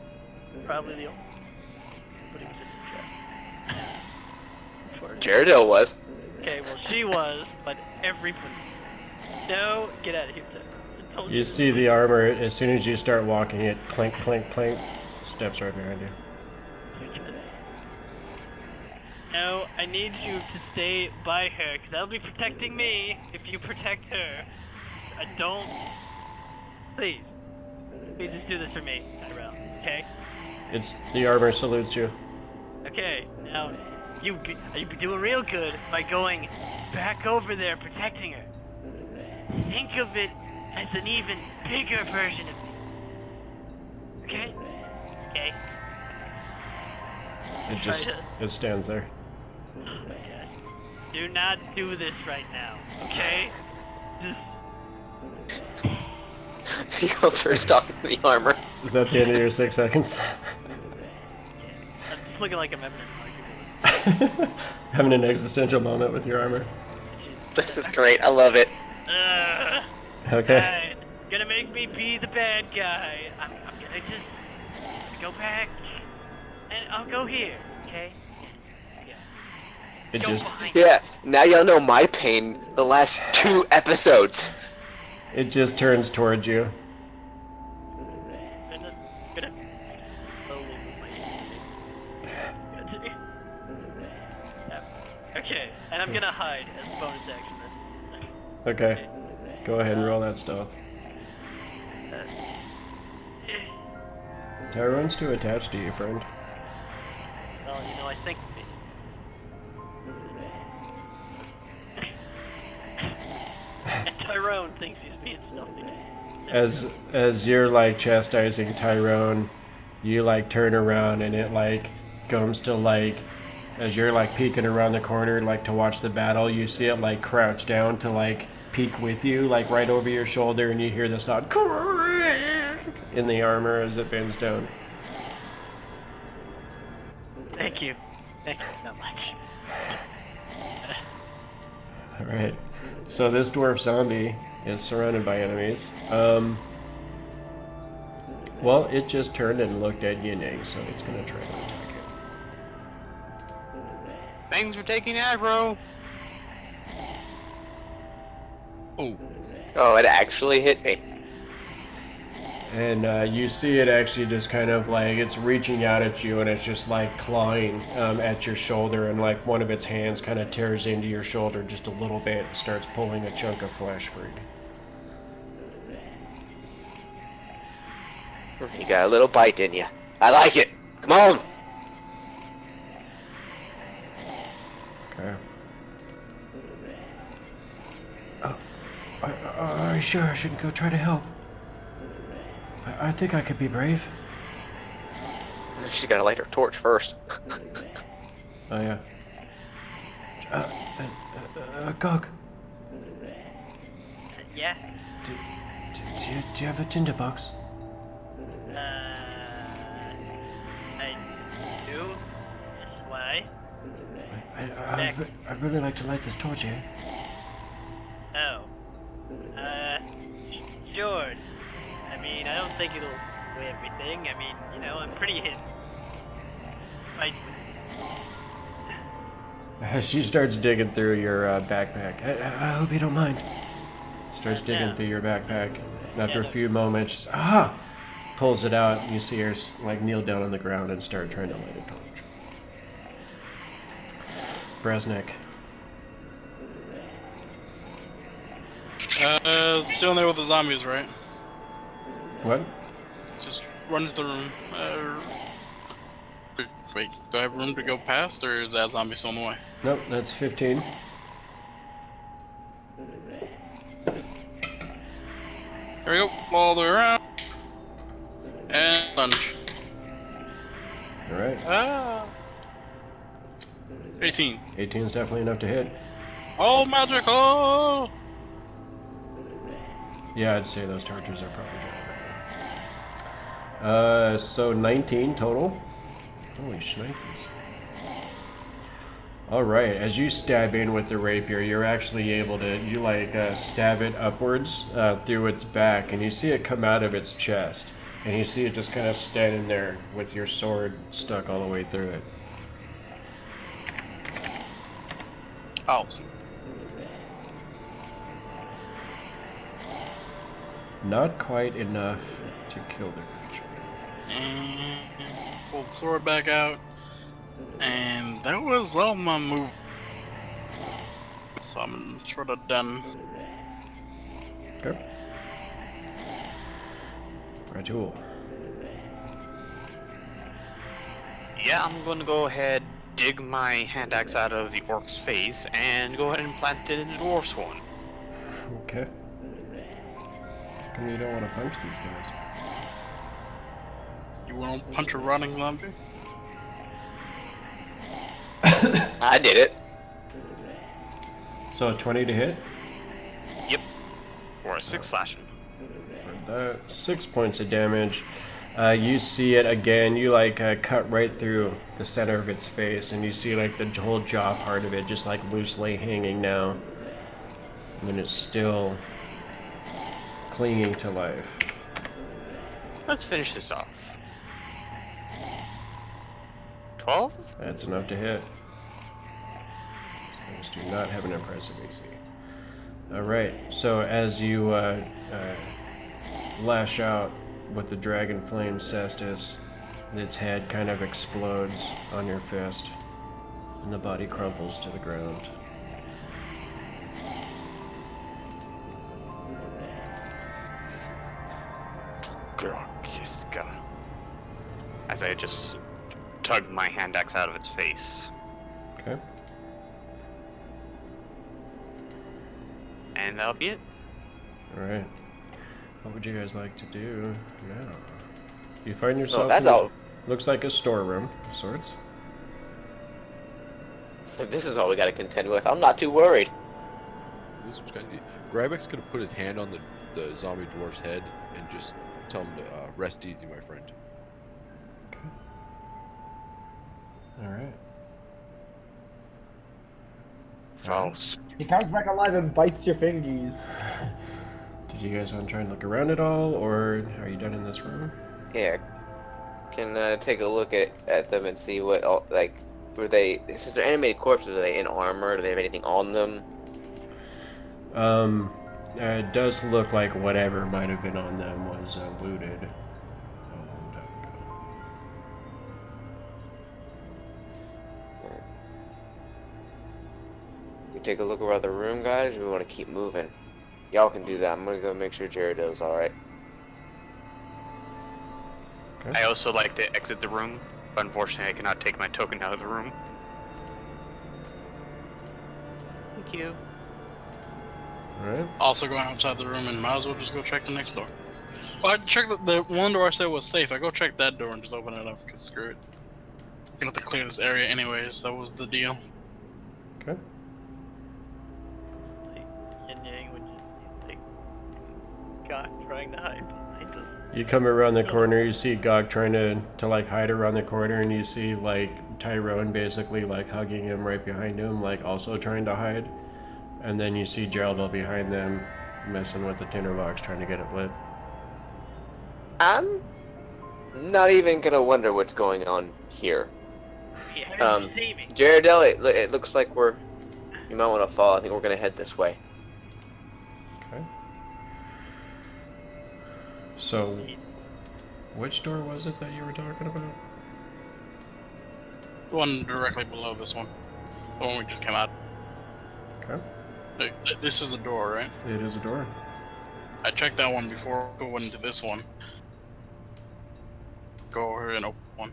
probably the only. But he was in the chat. For- Jaredale was. Okay, well, she was, but everybody. No, get out of here, Ted. I told You see the armor, as soon as you start walking, it clink, clink, clink, steps right behind you. No, I need you to stay by her, because that'll be protecting me if you protect her. I don't... Please. Please just do this for me, Tyrell, okay? It's the armor salutes you. Okay, now, you'd be doing real good by going back over there protecting her. Think of it as an even bigger version of me. Okay? Okay. It stands there. Oh my god. Do not do this right now, okay? Just... He holds her stock in the armor. Is that the end of your 6 seconds? Yeah. I'm just looking like I'm having an argument. Having an existential moment with your armor. This is great. I love it. Okay. Fine. Gonna make me be the bad guy. I'm gonna just go back, and I'll go here, okay? Yeah. It Go just behind Yeah, now y'all know my pain the last 2 episodes. turns towards you. I'm gonna slowly move my hand. Okay, and I'm gonna hide as a bonus action then. Okay. Go ahead and roll that stealth. Tyrone's too attached to you, friend. Well, you know, I think... And Tyrone thinks he's being stealthy. As you're like chastising Tyrone, you like turn around and it like comes to like, as you're like peeking around the corner like to watch the battle, you see it like crouch down to like peek with you, like right over your shoulder, and you hear the sound in the armor as it bends down. Thank you. Thank you so much. Alright. So this dwarf zombie is surrounded by enemies. Well, it just turned and looked at Yin Yang, so it's gonna try to attack it. Thanks for taking aggro. Oh, Oh, it actually hit me. And you see it actually just kind of like, it's reaching out at you and it's just like clawing at your shoulder, and like one of its hands kind of tears into your shoulder just a little bit and starts pulling a chunk of flesh free. You got a little bite, didn't you? I like it. Come on. Okay. Oh, are you sure I shouldn't go try to help? I think I could be brave. She's gotta light her torch first. Oh yeah. Gok, Yeah? do you have a tinderbox? I do? Why? I'd really like to light this torch here. Oh. Sure. I mean, I don't think it'll do everything. I mean, you know, I'm pretty hit. She starts digging through your backpack. I hope you don't mind. Starts digging through your backpack. And after a few moments, she's, pulls it out, and you see her like kneel down on the ground and start trying to light a torch. Brasnic. Still in there with the zombies, right? What? Just run to the room. Wait, do I have room to go past, or is that zombie still in the way? Nope, that's 15. Here we go, all the way around. And lunge. All right. Ah. 18. 18 is definitely enough to hit. Oh, magical! Yeah, I'd say those charges are probably good. So 19 total. Holy shnikes. Alright, as you stab in with the rapier, you're actually able to, stab it upwards through its back, and you see it come out of its chest. And you see it just kind of standing there with your sword stuck all the way through it. Oh. Not quite enough to kill the creature. And pull the sword back out. And that was all my move. So I'm sort of done. Okay. Rajul. Yeah, I'm gonna go ahead, dig my hand axe out of the orc's face, and go ahead and plant it in the dwarf's one. Okay. How come you don't want to punch these guys? You want to punch a running zombie? I did it. So 20 to hit? Yep. Or a 6 slashing. For that, 6 points of damage. You see it again. You cut right through the center of its face, and you see the whole jaw part of it just loosely hanging now. And then it's still clinging to life. Let's finish this off. 12? That's enough to hit. Those do not have an impressive AC. Alright, so as you lash out with the Dragon Flame Cestus, its head kind of explodes on your fist, and the body crumples to the ground. As I just tug my hand axe out of its face. Okay. And that'll be it. Alright. What would you guys like to do now? You find yourself that's in all. looks like a storeroom of sorts. If this is all we got to contend with, I'm not too worried. This was kind of. Grybek's gonna put his hand on the zombie dwarf's head and just tell him to rest easy, my friend. Okay. Alright. Well, He comes back alive and bites your fingies. Did you guys want to try and look around at all, or are you done in this room? Yeah. Can take a look at them and see what were they? Since they're animated corpses, are they in armor? Do they have anything on them? It does look like whatever might have been on them was looted a long time ago. We take a look around the room, guys. Or we want to keep moving. Y'all can do that. I'm gonna go make sure Jared's all right. Okay. I also like to exit the room, but unfortunately I cannot take my token out of the room. Thank you. Alright. Also going outside the room and might as well just go check the next door. Well, I checked the one door I said was safe. I go check that door and just open it up, because screw it. You have to clear this area anyways, that was the deal. Okay. Yin Yang would just Gok trying to hide behind us. You come around the corner, you see Gok trying to hide around the corner, and you see Tyrone basically hugging him right behind him, also trying to hide. And then you see Geraldine behind them, messing with the tinderbox, trying to get it lit. I'm not even gonna wonder what's going on here. Yeah, how did you see me? Jaredell, it looks like you might want to fall. I think we're gonna head this way. Okay. So, which door was it that you were talking about? The one directly below this one. The one we just came out. Okay. This is a door, right? It is a door. I checked that one before I went into this one. Go over and open one.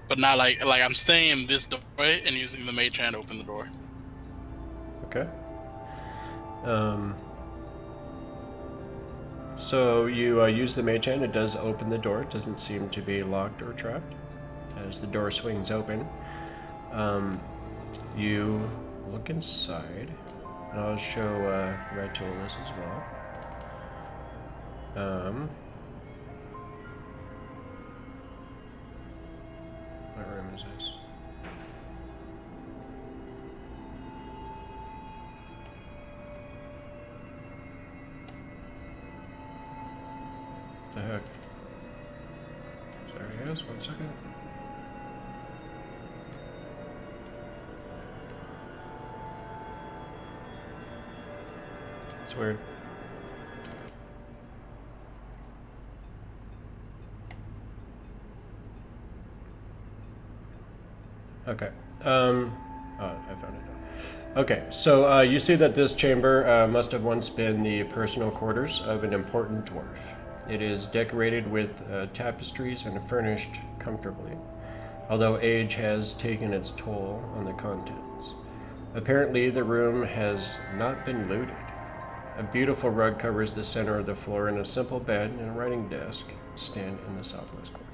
But not like I'm staying in this doorway and using the mage hand to open the door. Okay. So you use the mage hand. It does open the door. It doesn't seem to be locked or trapped. As the door swings open, you look inside. I'll show Red Tool this as well. What room is this? What the heck? Sorry guys, 1 second. It's weird. Okay. Oh, I found it. Okay, so you see that this chamber must have once been the personal quarters of an important dwarf. It is decorated with tapestries and furnished comfortably, although age has taken its toll on the contents. Apparently, the room has not been looted. A beautiful rug covers the center of the floor, and a simple bed and a writing desk stand in the southwest corner.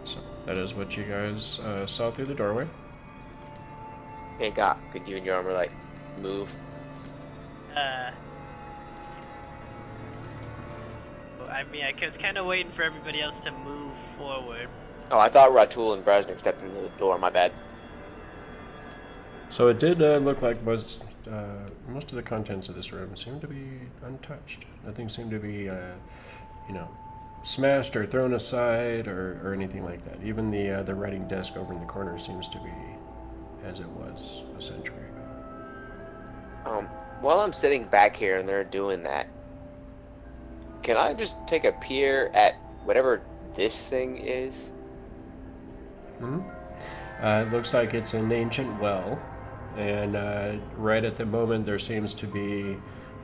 So that is what you guys saw through the doorway. Hey, Gok, could you and your armor, like, move? I mean, I was kind of waiting for everybody else to move forward. Oh, I thought Ratul and Brasnic stepped into the door. My bad. So it did look like most of the contents of this room seemed to be untouched. Nothing seemed to be, smashed or thrown aside or anything like that. Even the writing desk over in the corner seems to be as it was a century ago. While I'm sitting back here and they're doing that, can I just take a peer at whatever this thing is? It looks like it's an ancient well, and right at the moment there seems to be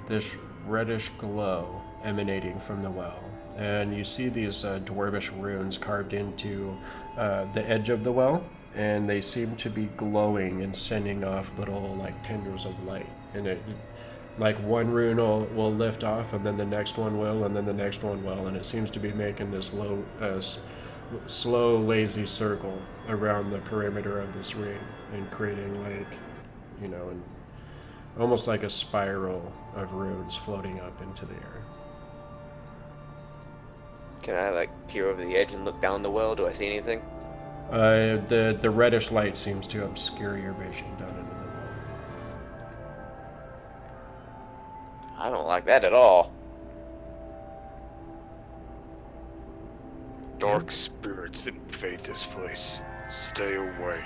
this reddish glow emanating from the well. And you see these dwarvish runes carved into the edge of the well, and they seem to be glowing and sending off little like tendrils of light. And it, like one rune will lift off, and then the next one will, and then the next one will, and it seems to be making this slow, lazy circle around the perimeter of this ring and creating like, almost like a spiral of runes floating up into the air. Can I, like, peer over the edge and look down the well? Do I see anything? The reddish light seems to obscure your vision down into the well. I don't like that at all. Dark spirits invade this place. Stay away.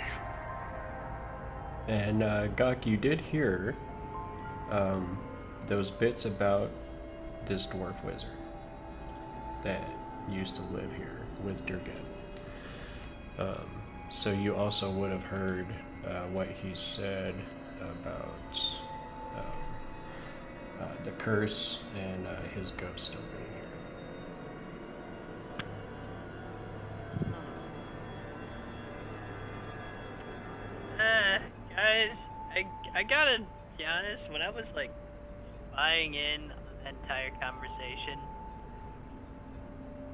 And Gok, you did hear those bits about this dwarf wizard that used to live here with Durgan. So you also would have heard what he said about the curse and his ghost still being here. Guys, I gotta be honest, when I was like buying in on the entire conversation,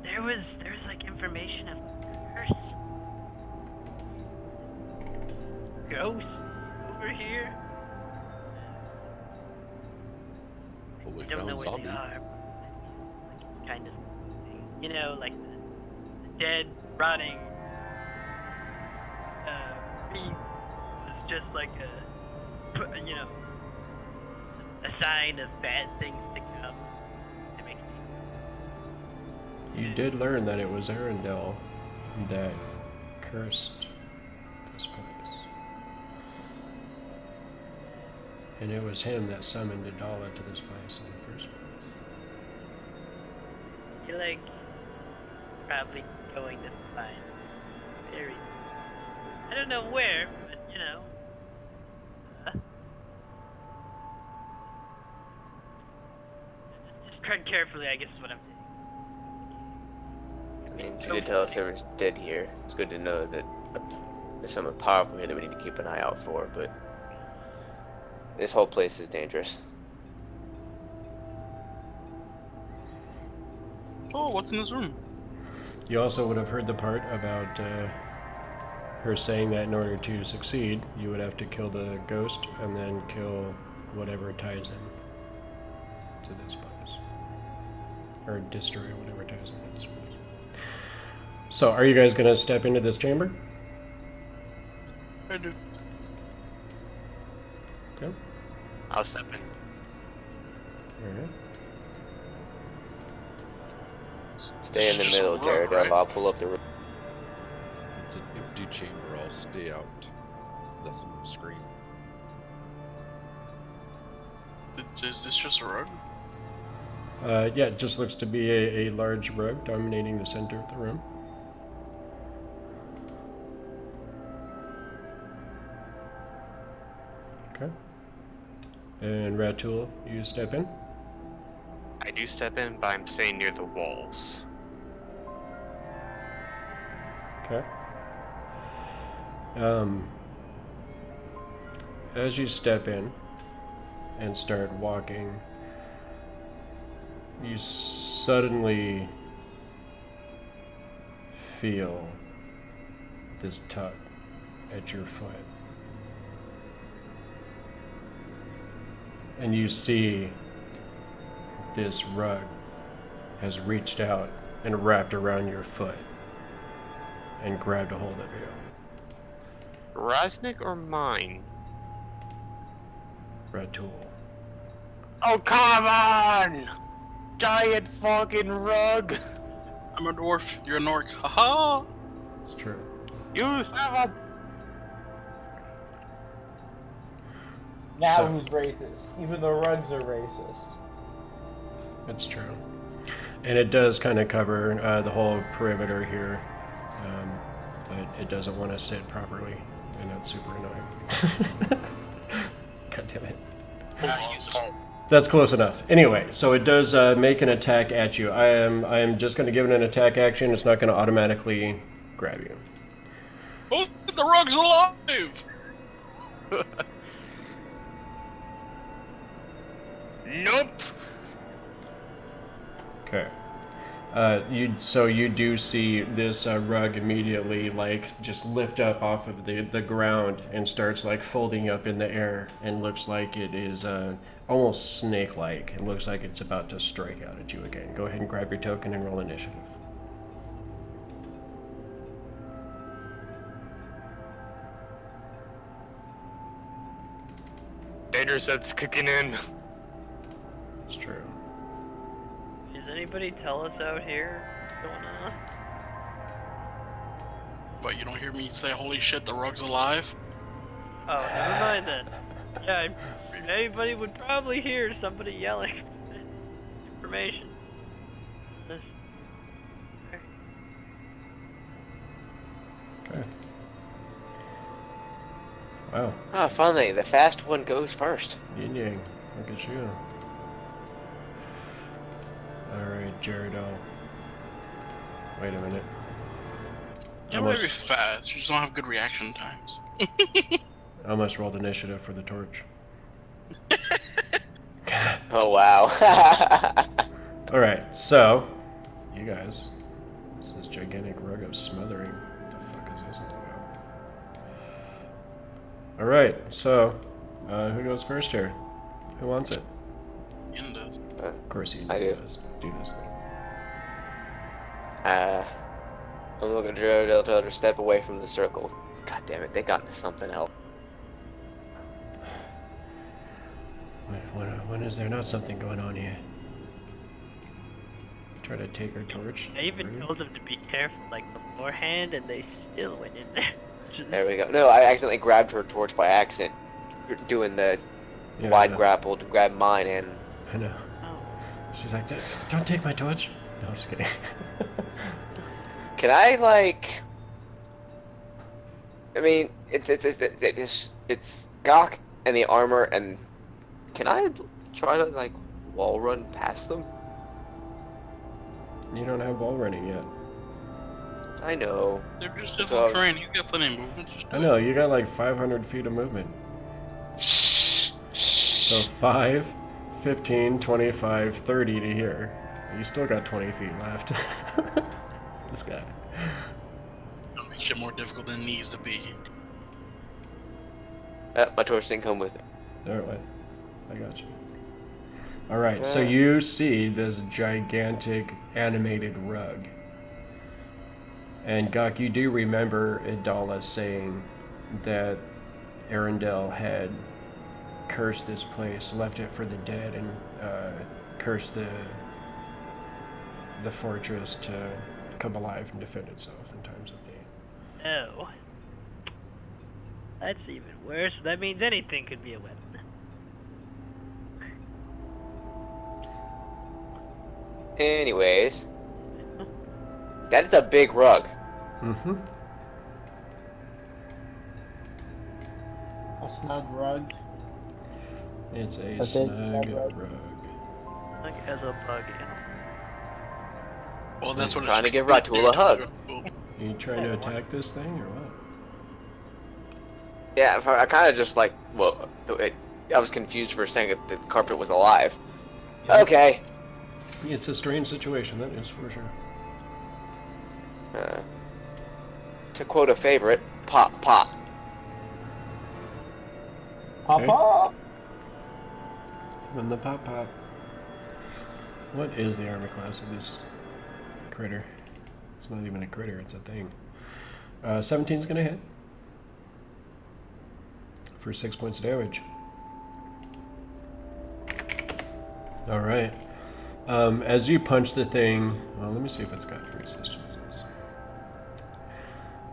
there was like information of curse. Ghosts over here. Well, we I don't know found where they zombies. are. Like, kind of, like the dead, rotting Fiend was just like a sign of bad things to come. It makes me. You did learn that it was Arendelle that cursed this place. And it was him that summoned Adala to this place in the first place. You're like probably going to find very. I don't know where, but tread carefully, I guess is what I'm saying. I mean, she did tell us there was dead here. It's good to know that there's someone powerful here that we need to keep an eye out for, but this whole place is dangerous. Oh, what's in this room? You also would have heard the part about her saying that in order to succeed, you would have to kill the ghost and then kill whatever ties in to this place. Or destroy whatever ties in to this place. So, are you guys going to step into this chamber? I do. Okay. I'll step in. Alright. Stay in the Just middle, rug, Jared. right? I'll pull up the roof. It's an empty chamber. I'll stay out. Let someone scream. Is this just a rug? Yeah, it just looks to be a large rug dominating the center of the room. Okay. And Ratul, you step in. I do step in, but I'm staying near the walls. Okay. As you step in and start walking, you suddenly feel this tug at your foot. And you see this rug has reached out and wrapped around your foot and grabbed a hold of you. Brasnic or mine? Ratul. Oh, come on! Giant fucking rug! I'm a dwarf. You're an orc. Haha! It's true. You son of a... Now So- who's racist? Even the rugs are racist. It's true. And it does kind of cover the whole perimeter here, but it doesn't want to sit properly, and that's super annoying. God damn it. That's close enough. Anyway, so it does make an attack at you. I am just going to give it an attack action. It's not going to automatically grab you. Oh, the rug's alive! Nope! Okay. You do see this rug immediately just lift up off of the ground and starts folding up in the air and looks like it is almost snake-like. It looks like it's about to strike out at you again. Go ahead and grab your token and roll initiative. Danger set's kicking in. It's true. Does anybody tell us out here what's going on? But you don't hear me say, holy shit, the rug's alive? Oh, never mind then. Yeah, anybody would probably hear somebody yelling information. This- Okay. Wow. Ah, finally, the fast one goes first. Yin Yang. Look at you. Alright, Jaredo. Wait a minute. You might be fast, you just don't have good reaction times. I almost rolled initiative for the torch. Oh, wow. Alright, so, you guys, this is gigantic rug of smothering. What the fuck is this all about? Alright, so, who goes first here? Who wants it? Yin does. Of course he I do. does. Do this thing. I'm looking at Joe, tell her to step away from the circle. God damn it, they got into something else. When is there not something going on here? Try to take her torch. I even through? told them to be careful beforehand, and they still went in there. There we go. No, I accidentally grabbed her torch by accident. Doing the Yeah, wide I know. grapple to grab mine, and I know. Oh. She's like, don't take my torch. No, I'm just kidding. can I I mean, it's Gok and the armor, and can I try to wall run past them? You don't have wall running yet. I know. They're just different So- terrain. You got plenty of movement. Just do I it. know, you got like 500 feet of movement. Shh. So Shh. 5, 15, 25, 30 to here. You still got 20 feet left. This guy. Don't make shit more difficult than it needs to be. My torch didn't come with it. Alright, I got you. Alright, so you see this gigantic animated rug. And Gok, you do remember Idala saying that Arundel had cursed this place, left it for the dead, and cursed the fortress to come alive and defend itself in times of need. Oh. That's even worse. That means anything could be a weapon. Anyways, that is a big rug. Mm-hmm. A snug rug. It's a A big snug rug. rug. Like as a bug. Well, that's what Trying it's to give Ratul a hug. Are you trying to attack this thing or what? Yeah, I kind of just like, well, I was confused for a second that the carpet was alive. Yeah. Okay. It's a strange situation, that is for sure. To quote a favorite, pop, pop. Pop Okay. pop! When the pop pop. What is the armor class of this critter? It's not even a critter, it's a thing. 17's gonna hit. For 6 points of damage. Alright. As you punch the thing, well, let me see if it's got resistances.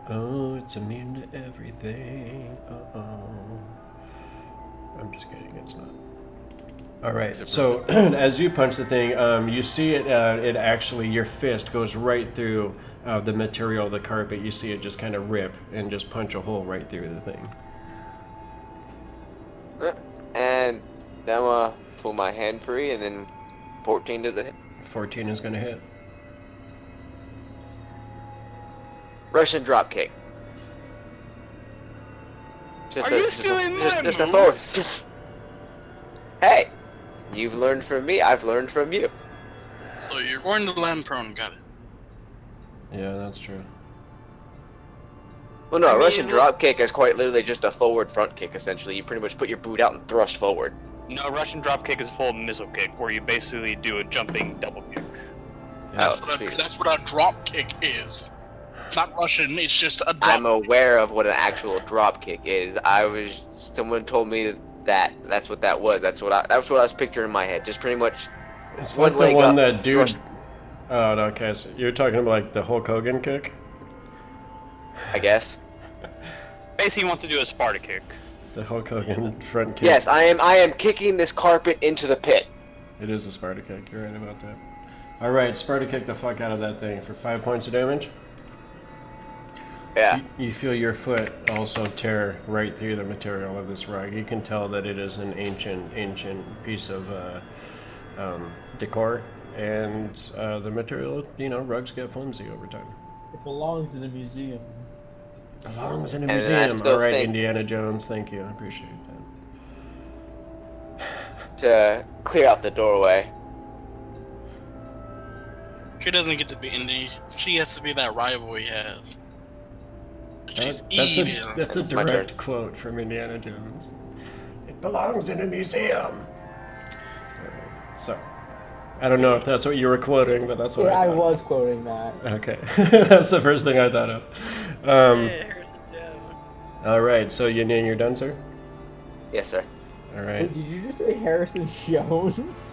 Oh, it's immune to everything. Uh-oh. I'm just kidding, it's not. Alright, so as you punch the thing, you see it actually, your fist goes right through the material of the carpet. You see it just kind of rip and just punch a hole right through the thing. And then I'm gonna pull my hand free, and then 14 does it hit. 14 is going to hit. Russian dropkick. Are you stealing my just a move? force. Hey, you've learned from me. I've learned from you. So you're going to land prone. Got it. Yeah, that's true. Well, no, I a Russian mean, dropkick is quite literally just a forward front kick. Essentially, you pretty much put your boot out and thrust forward. No, Russian dropkick is full missile kick, where you basically do a jumping double kick. Oh, But see. that's what a drop kick is. It's not Russian. It's just a drop. I'm aware of what an actual drop kick is. Someone told me that's what that was. That's what I was picturing in my head. Just pretty much. It's One like the leg one up, that dude. thrust. Oh, no, okay. So you're talking about like the Hulk Hogan kick? I guess. Basically, you want to do a Sparta kick. The Hulk Hogan front kick. Yes, I am kicking this carpet into the pit. It is a Sparta kick. You're right about that. Alright, Sparta kick the fuck out of that thing for 5 points of damage. Yeah. You feel your foot also tear right through the material of this rug. You can tell that it is an ancient piece of decor. And the material, rugs get flimsy over time. It belongs in a museum. Belongs in a And I museum. still Alright, think- Indiana Jones, thank you. I appreciate that. To clear out the doorway. She doesn't get to be Indy. She has to be that rival he has. She's evil. That's a It's my direct turn. quote from Indiana Jones. It belongs in a museum. So, I don't know if that's what you were quoting, but that's what Yeah, I thought. was quoting that. Okay, that's the first thing I thought of. All right, so Yin Yang, you're done, sir. Yes, sir. All Wait, right. did you just say Harrison Jones?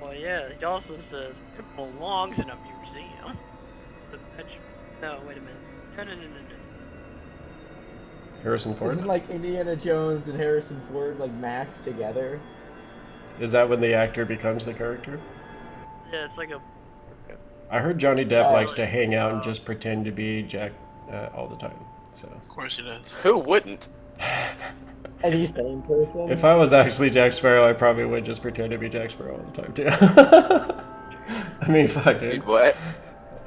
Well, yeah, he also says it belongs in a museum. No, wait a minute. No. Harrison Ford. Isn't like Indiana Jones and Harrison Ford like mashed together? Is that when the actor becomes the character? Yeah, it's like a. I heard Johnny Depp Oh. likes to hang out and just pretend to be Jack all the time. So Of course he does. Who wouldn't? Any sane person? if I was actually Jack Sparrow, I probably would just pretend to be Jack Sparrow all the time too. I mean, fuck, dude. Dude, what?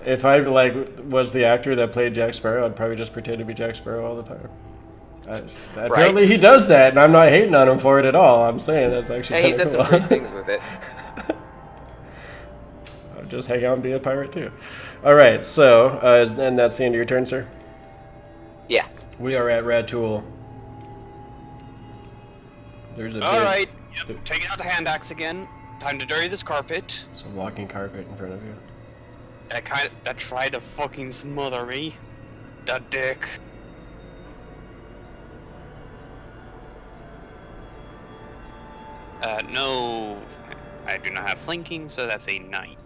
If I like was the actor that played Jack Sparrow, I'd probably just pretend to be Jack Sparrow all the time. Apparently, he does that, and I'm not hating on him for it at all. I'm saying that's actually And he kind does of some cool. great things with it. I'll just hang out and be a pirate too. All right, so and that's the end of your turn, sir. Yeah. We are at Ratul. There's a Alright, yep, taking out the hand axe again. Time to dirty this carpet. It's a walking carpet in front of you. That tried to fucking smother me. That dick. No, I do not have flanking, so that's a 9.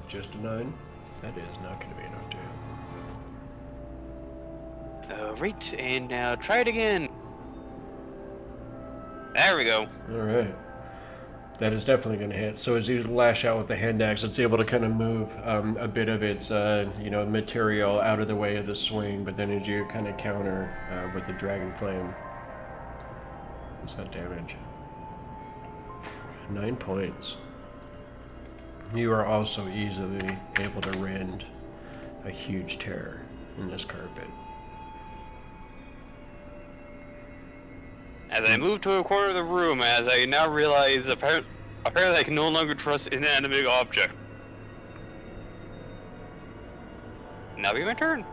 Just a 9. That is not going to be enough to hit. Alright, and now try it again. There we go. All right. That is definitely going to hit. So as you lash out with the hand axe, it's able to kind of move a bit of its, material out of the way of the swing. But then as you kind of counter with the dragon flame, what's that damage? 9 points. You are also easily able to rend a huge tear in this carpet. As I move to a corner of the room, as I now realize apparently I can no longer trust inanimate object. Now be my turn.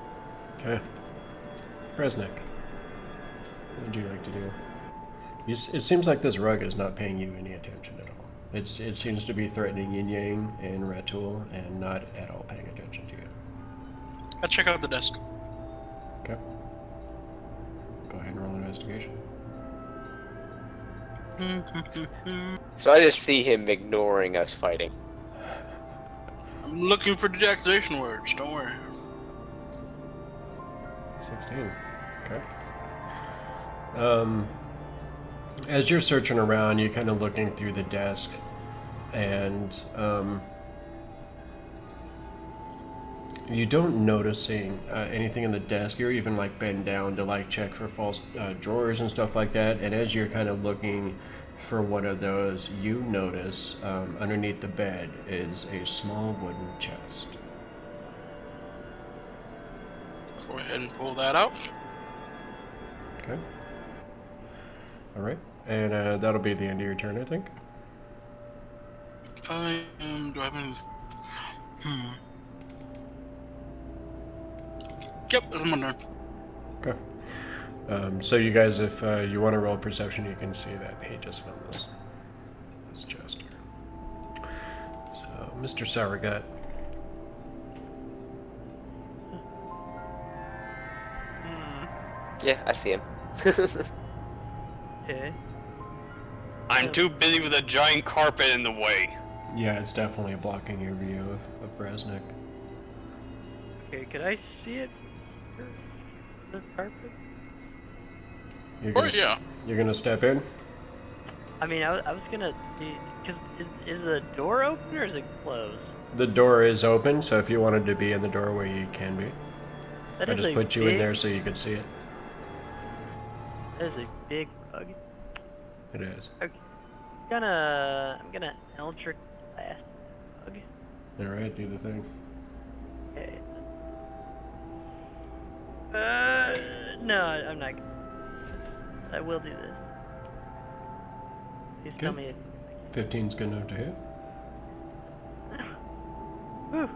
Okay. Brasnic, what would you like to do? It seems like this rug is not paying you any attention at all. It seems to be threatening Yin Yang and Ratul and not at all paying attention to you. I check out the desk. Okay. Go ahead and roll an investigation. So I just see him ignoring us fighting. I'm looking for deactivation words. Don't worry. 16. Okay. As you're searching around, you're kind of looking through the desk, and you don't noticing anything in the desk. You're even like bent down to like check for false drawers and stuff like that. And as you're kind of looking for one of those, you notice underneath the bed is a small wooden chest. Go ahead and pull that out. Okay. All right, and that'll be the end of your turn, I think. Do I have any? Yep, that's my turn. Okay. So you guys, if you want to roll perception, you can see that he just found this chest here. So, Mr. Sour Gut. Yeah, I see him. Okay. I'm too busy with a giant carpet in the way. Yeah, it's definitely blocking your view of Brasnic. Okay, could I see it? The carpet? You're gonna step in? I mean, I was gonna see, cause is the door open or is it closed? The door is open, so if you wanted to be in the doorway, you can be. That I is just a put you in big- there so you could see it. That is a big bug. It is. Okay. I'm gonna Eldritch Blast bug. All right, do the thing. Okay. No, I'm not. I will do this. Please tell Okay. me it. 15's good enough to hit. Whew.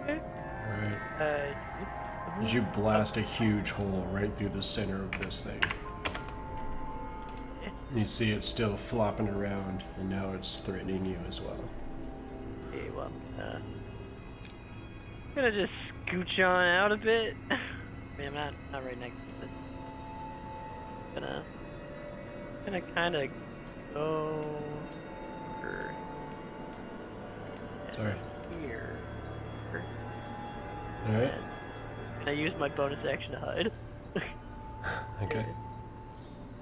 Okay. All right. As you blast a huge hole right through the center of this thing. You see it still flopping around, and now it's threatening you as well. Okay, well, I'm gonna just scooch on out a bit. I mean, I'm not right next to it. Gonna kind of go over Sorry. here. All right. And I use my bonus action to hide. Okay.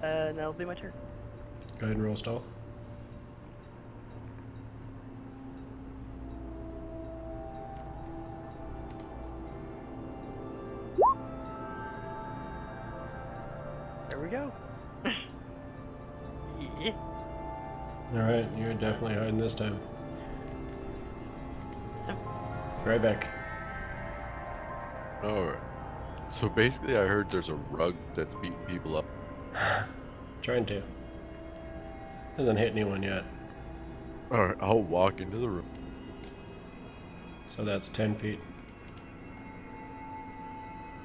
And that'll be my turn. Go ahead and roll stealth. There we go. Alright, you're definitely hiding this time. Grybek. Alright. So basically, I heard there's a rug that's beating people up. Trying to. Hasn't hit anyone yet. Alright, I'll walk into the room. So that's 10 feet.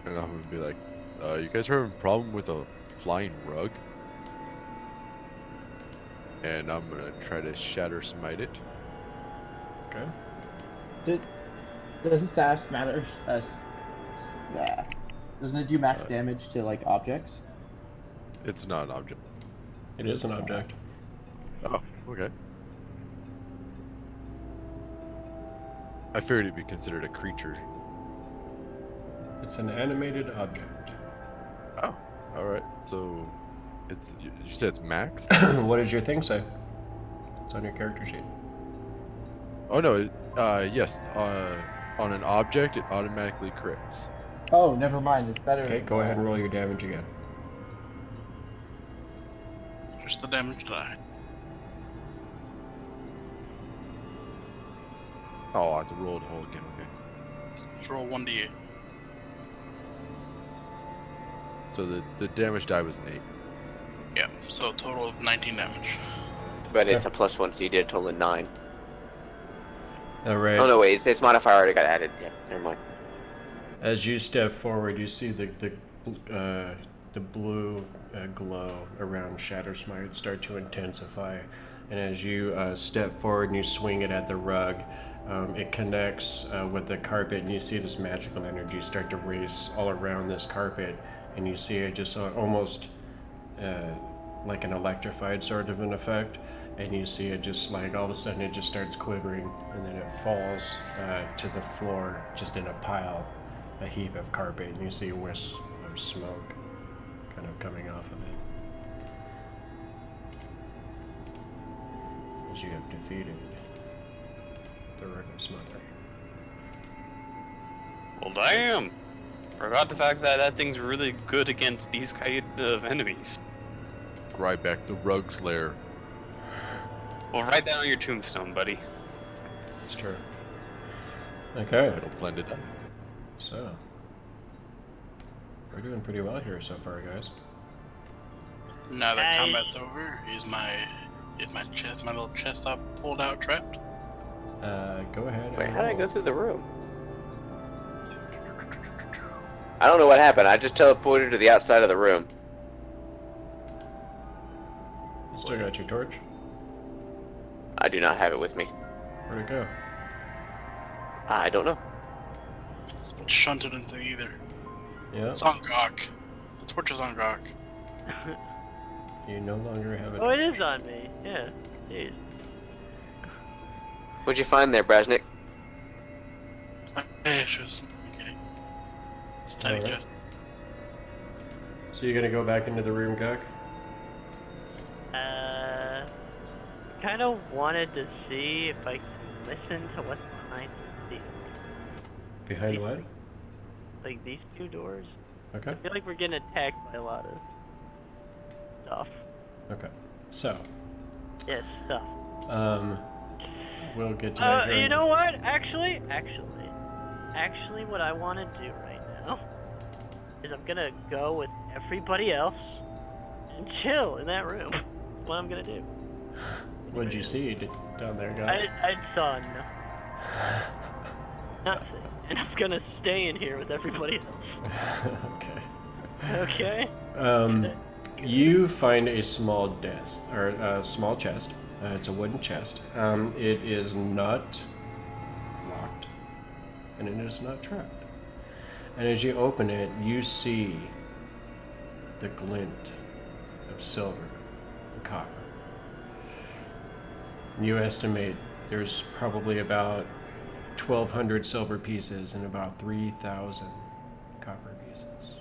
And I'm gonna be like, you guys are having a problem with a flying rug? And I'm gonna try to shatter smite it. Okay. Doesn't status matter? Yeah. Doesn't it do max damage to like objects? It's not an object. It is an object. Oh, okay. I figured it'd be considered a creature. It's an animated object. Oh, alright. So, it's you said it's max? What does your thing say? It's on your character sheet. Oh no, yes. On an object, it automatically crits. Oh, never mind. It's better. Okay, go ahead and roll your damage again. Just the damage die. Oh, I have to roll the whole again, okay. Just roll 1d8. So the damage die was an 8. Yeah, so a total of 19 damage. But it's a +1, so you did a total of 9. Alright. Oh no, wait, this modifier already got added. Yeah, never mind. As you step forward, you see the blue glow around Shatter Smite start to intensify. And as you step forward and you swing it at the rug, it connects with the carpet, and you see this magical energy start to race all around this carpet. And you see it just almost like an electrified sort of an effect. And you see it just like all of a sudden it just starts quivering, and then it falls to the floor just in a pile, a heap of carpet, and you see wisps of smoke kind of coming off of it. As you have defeated the Rook of Smother. Well, damn! Forgot the fact that that thing's really good against these kind of enemies. Grybek, the Rug Slayer. Well, write that on your tombstone, buddy. It's true. Okay, It'll blend it up. so we're doing pretty well here so far, guys. Now that Nice. combat's over, is my little chest top pulled out trapped? Go ahead. Wait, and how did I roll. go through the room? I don't know what happened. I just teleported to the outside of the room. You still got your torch? I do not have it with me. Where'd it go? I don't know. It's been shunted into either. Yeah, It's on Gok. The torch is on Gok. you no longer have a Oh, it torch. is on me. Yeah. Jeez. What'd you find there, Brasnic? Ashes. Okay. It's tiny Alright. chest. So you're gonna go back into the room, Gok? Kind of wanted to see if I can listen to what's behind these, Behind what? like these two doors. Okay. I feel like we're getting attacked by a lot of stuff. Okay. So, Yes, stuff. we'll get to that here. You know what? Actually, what I want to do right now is I'm gonna go with everybody else and chill in that room. That's what I'm gonna do. What'd you see down there, Gok? I saw nothing, and I'm gonna stay in here with everybody else. Okay. Okay? You find a small desk, or a small chest. It's a wooden chest. It is not locked, and it is not trapped. And as you open it, you see the glint of silver and copper. You estimate there's probably about 1,200 silver pieces and about 3,000 copper pieces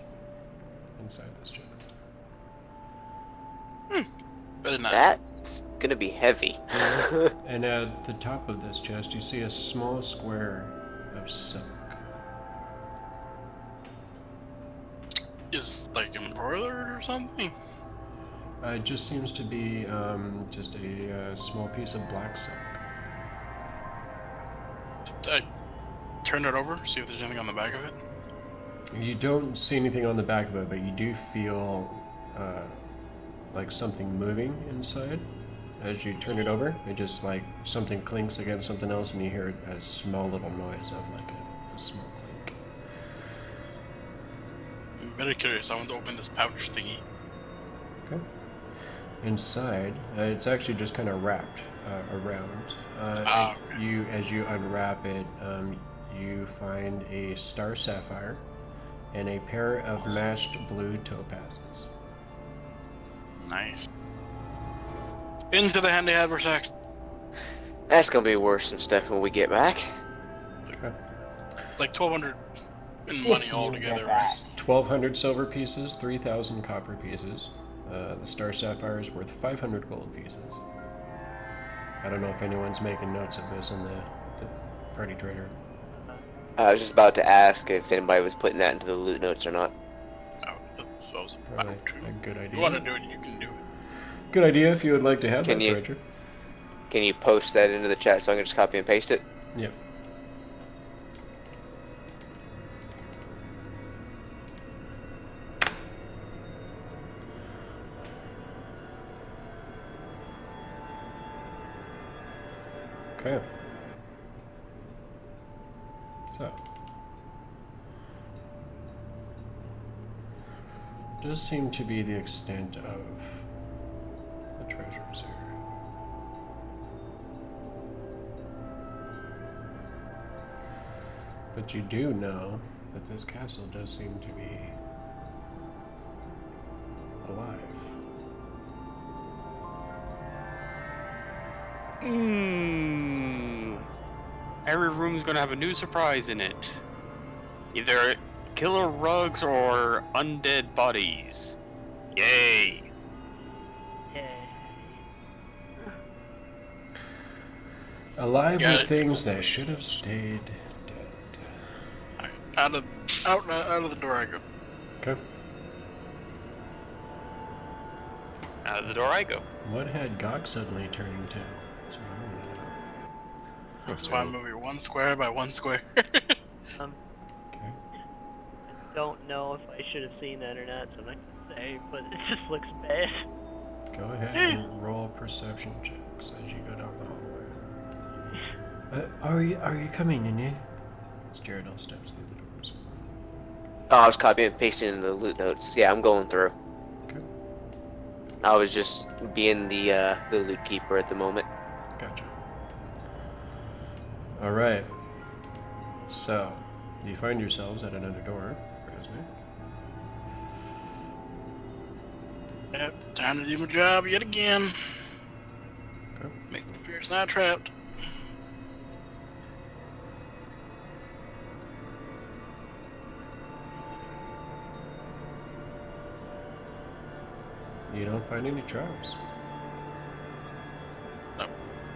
inside this chest. Better not. That's gonna be heavy. And at the top of this chest, you see a small square of silk. Is it like embroidered or something? It just seems to be just a small piece of black silk. I turn it over, see if there's anything on the back of it. You don't see anything on the back of it, but you do feel like something moving inside. As you turn it over, it just like something clinks against something else, and you hear a small little noise of like a small clink. I'm very curious. I want to open this pouch thingy. Okay. Inside, it's actually just kind of wrapped around. Okay. As you unwrap it, you find a star sapphire and a pair of matched blue topazes. Nice. Into the handy haversack. That's gonna be worse than stuff when we get back. Okay. It's like 1,200 in money altogether, right? 1,200 silver pieces, 3,000 copper pieces. The star sapphire is worth 500 gold pieces. I don't know if anyone's making notes of this in the party treasure. I was just about to ask if anybody was putting that into the loot notes or not. Oh, that's what I was Probably about to. a good If idea. you want to do it, you can do it. Good idea if you would like to have Can that you- treasure. Can you post that into the chat so I can just copy and paste it? Yep. Okay. So. Does seem to be the extent of the treasures here. But you do know that this castle does seem to be alive. Every room's gonna have a new surprise in it. Either killer rugs or undead bodies. Yay! Yeah. Alive Got with it. things that should have stayed dead. Out of the door I go. Okay. Out of the door I go. What had Gok suddenly turning tail? So I don't know. That's why I move here 1 square by 1 square. Okay. Don't know if I should have seen that or not, so I'm not gonna say, but it just looks bad. Go ahead and roll perception checks as you go down the hallway. Are you coming in here? It's Jared all steps through the doors. Oh, I was copying and pasting in the loot notes. Yeah, I'm going through. Okay. I was just being the loot keeper at the moment. Gotcha. Alright. So, you find yourselves at another door, Brasnic. Yep, time to do my job yet again. Okay. Make sure it's not trapped. You don't find any traps.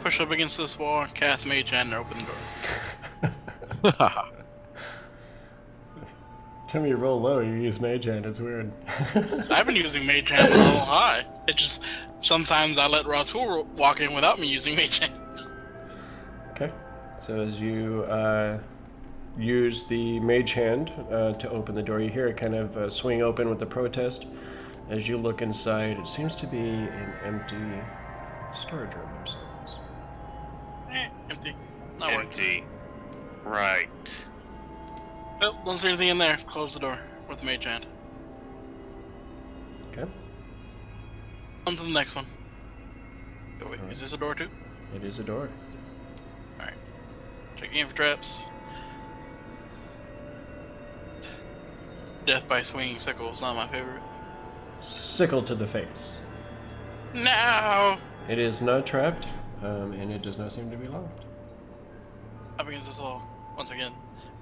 Push up against this wall, cast Mage Hand, and open the door. Tell me you roll low, you use Mage Hand, it's weird. I've been using Mage Hand a little high. It just, sometimes I let Ratul walk in without me using Mage Hand. Okay. So as you use the Mage Hand to open the door, you hear it kind of swing open with the protest. As you look inside, it seems to be an empty storage room of sorts. Empty. Not working. Empty. Right. Nope, don't see anything in there. Close the door with the Mage Hand. Okay. On to the next one. Oh, wait, is this a door too? It is a door. Alright. Checking in for traps. Death by swinging sickle is not my favorite. Sickle to the face. No! It is not trapped, and it does not seem to be locked. Up against this wall. Once again.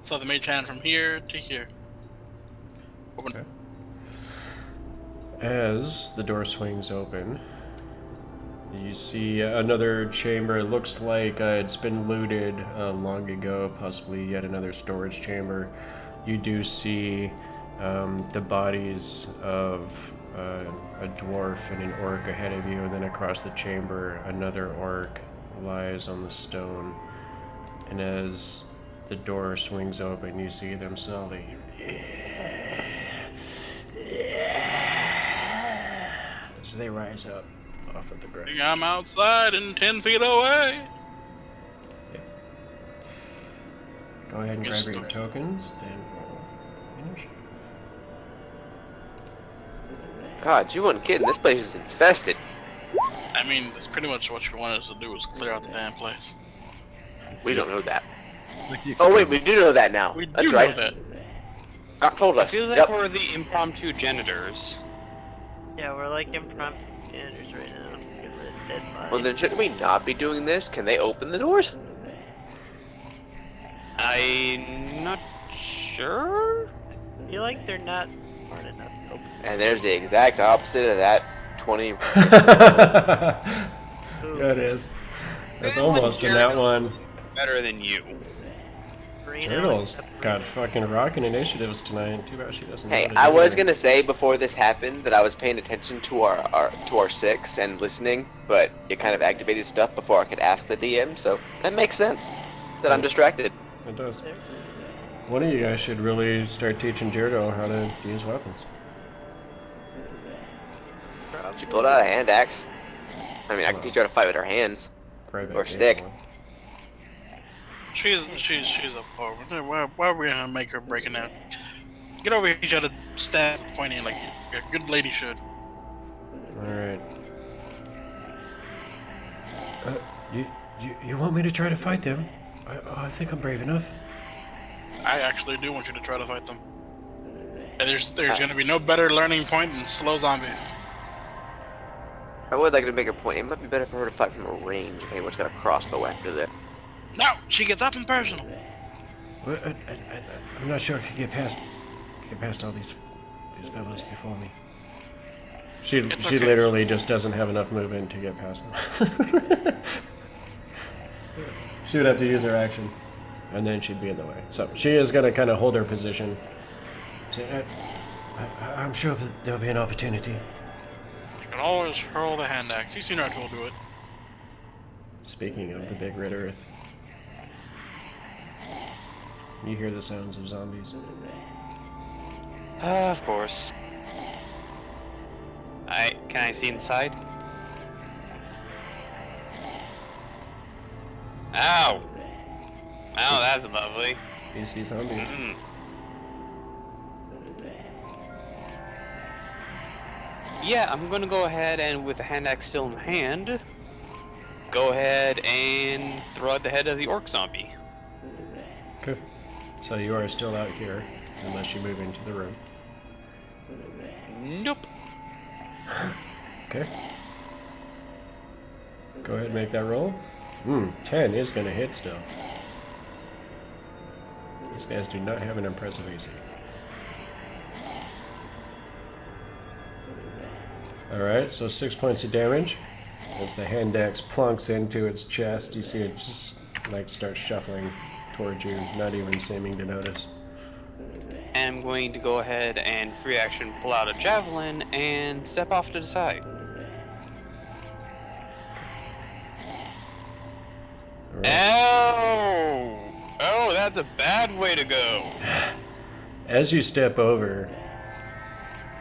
So the Mage Hand from here to here. Open. Okay. As the door swings open, you see another chamber. It looks like it's been looted long ago, possibly yet another storage chamber. You do see the bodies of a dwarf and an orc ahead of you, and then across the chamber, another orc lies on the stone. And as the door swings open, you see them slowly. As they rise up off of the ground. I'm outside and 10 feet away. Go ahead and Yes, grab your sir. tokens and roll initiative. God, you weren't kidding. This place is infested. I mean, that's pretty much what you wanted us to do was clear out the damn place. We don't know that. Like the Oh wait, we do know that now. We do That's know right. that. Gok told It us. feels like Yep. we're the impromptu janitors. Yeah, we're like impromptu janitors right now. Get rid of dead bodies. Well, then shouldn't we not be doing this? Can they open the doors? I'm not sure. I feel like they're not smart enough to open. And there's the exact opposite of that 20. Yeah, it is. That's Finland almost in that one. Better than you. Turtle's got fucking rocking initiatives tonight. Too bad she doesn't. know Hey, how to I do was it. gonna say before this happened that I was paying attention to our six and listening, but it kind of activated stuff before I could ask the DM, so that makes sense. That I'm distracted. It does. One of you guys should really start teaching Jirdo how to use weapons. She pulled out a hand axe. I mean, I can teach her how to fight with her hands. Grybek Or gave stick. one. She's a poor. Why are we gonna make her break it down? Get over here, each other, stab pointing like a good lady should. All right. You want me to try to fight them? I think I'm brave enough. I actually do want you to try to fight them. And there's gonna be no better learning point than slow zombies. I would like to make a point. It might be better for her to fight from a range if anyone's got a crossbow after that. No, she gets up and personal. Well, I'm not sure I can get past all these fellows before me. She okay. literally just doesn't have enough movement to get past them. She would have to use her action, and then she'd be in the way. So she is going to kind of hold her position. So, I'm sure that there'll be an opportunity. You can always hurl the hand axe. You seen her tool do it. Speaking of the big red earth, you hear the sounds of zombies. Of course. Can I see inside? Ow! Oh, that's lovely. You see zombies. Mm. Yeah, I'm gonna go ahead and, with the hand axe still in hand, go ahead and throw at the head of the orc zombie. Okay. So you are still out here, unless you move into the room. Nope. Okay. Go ahead and make that roll. 10 is going to hit still. These guys do not have an impressive AC. Alright, so 6 points of damage. As the hand axe plunks into its chest, you see it just like start shuffling towards you, not even seeming to notice. And I'm going to go ahead and free action pull out a javelin and step off to the side. All right. Ow! Oh, that's a bad way to go. As you step over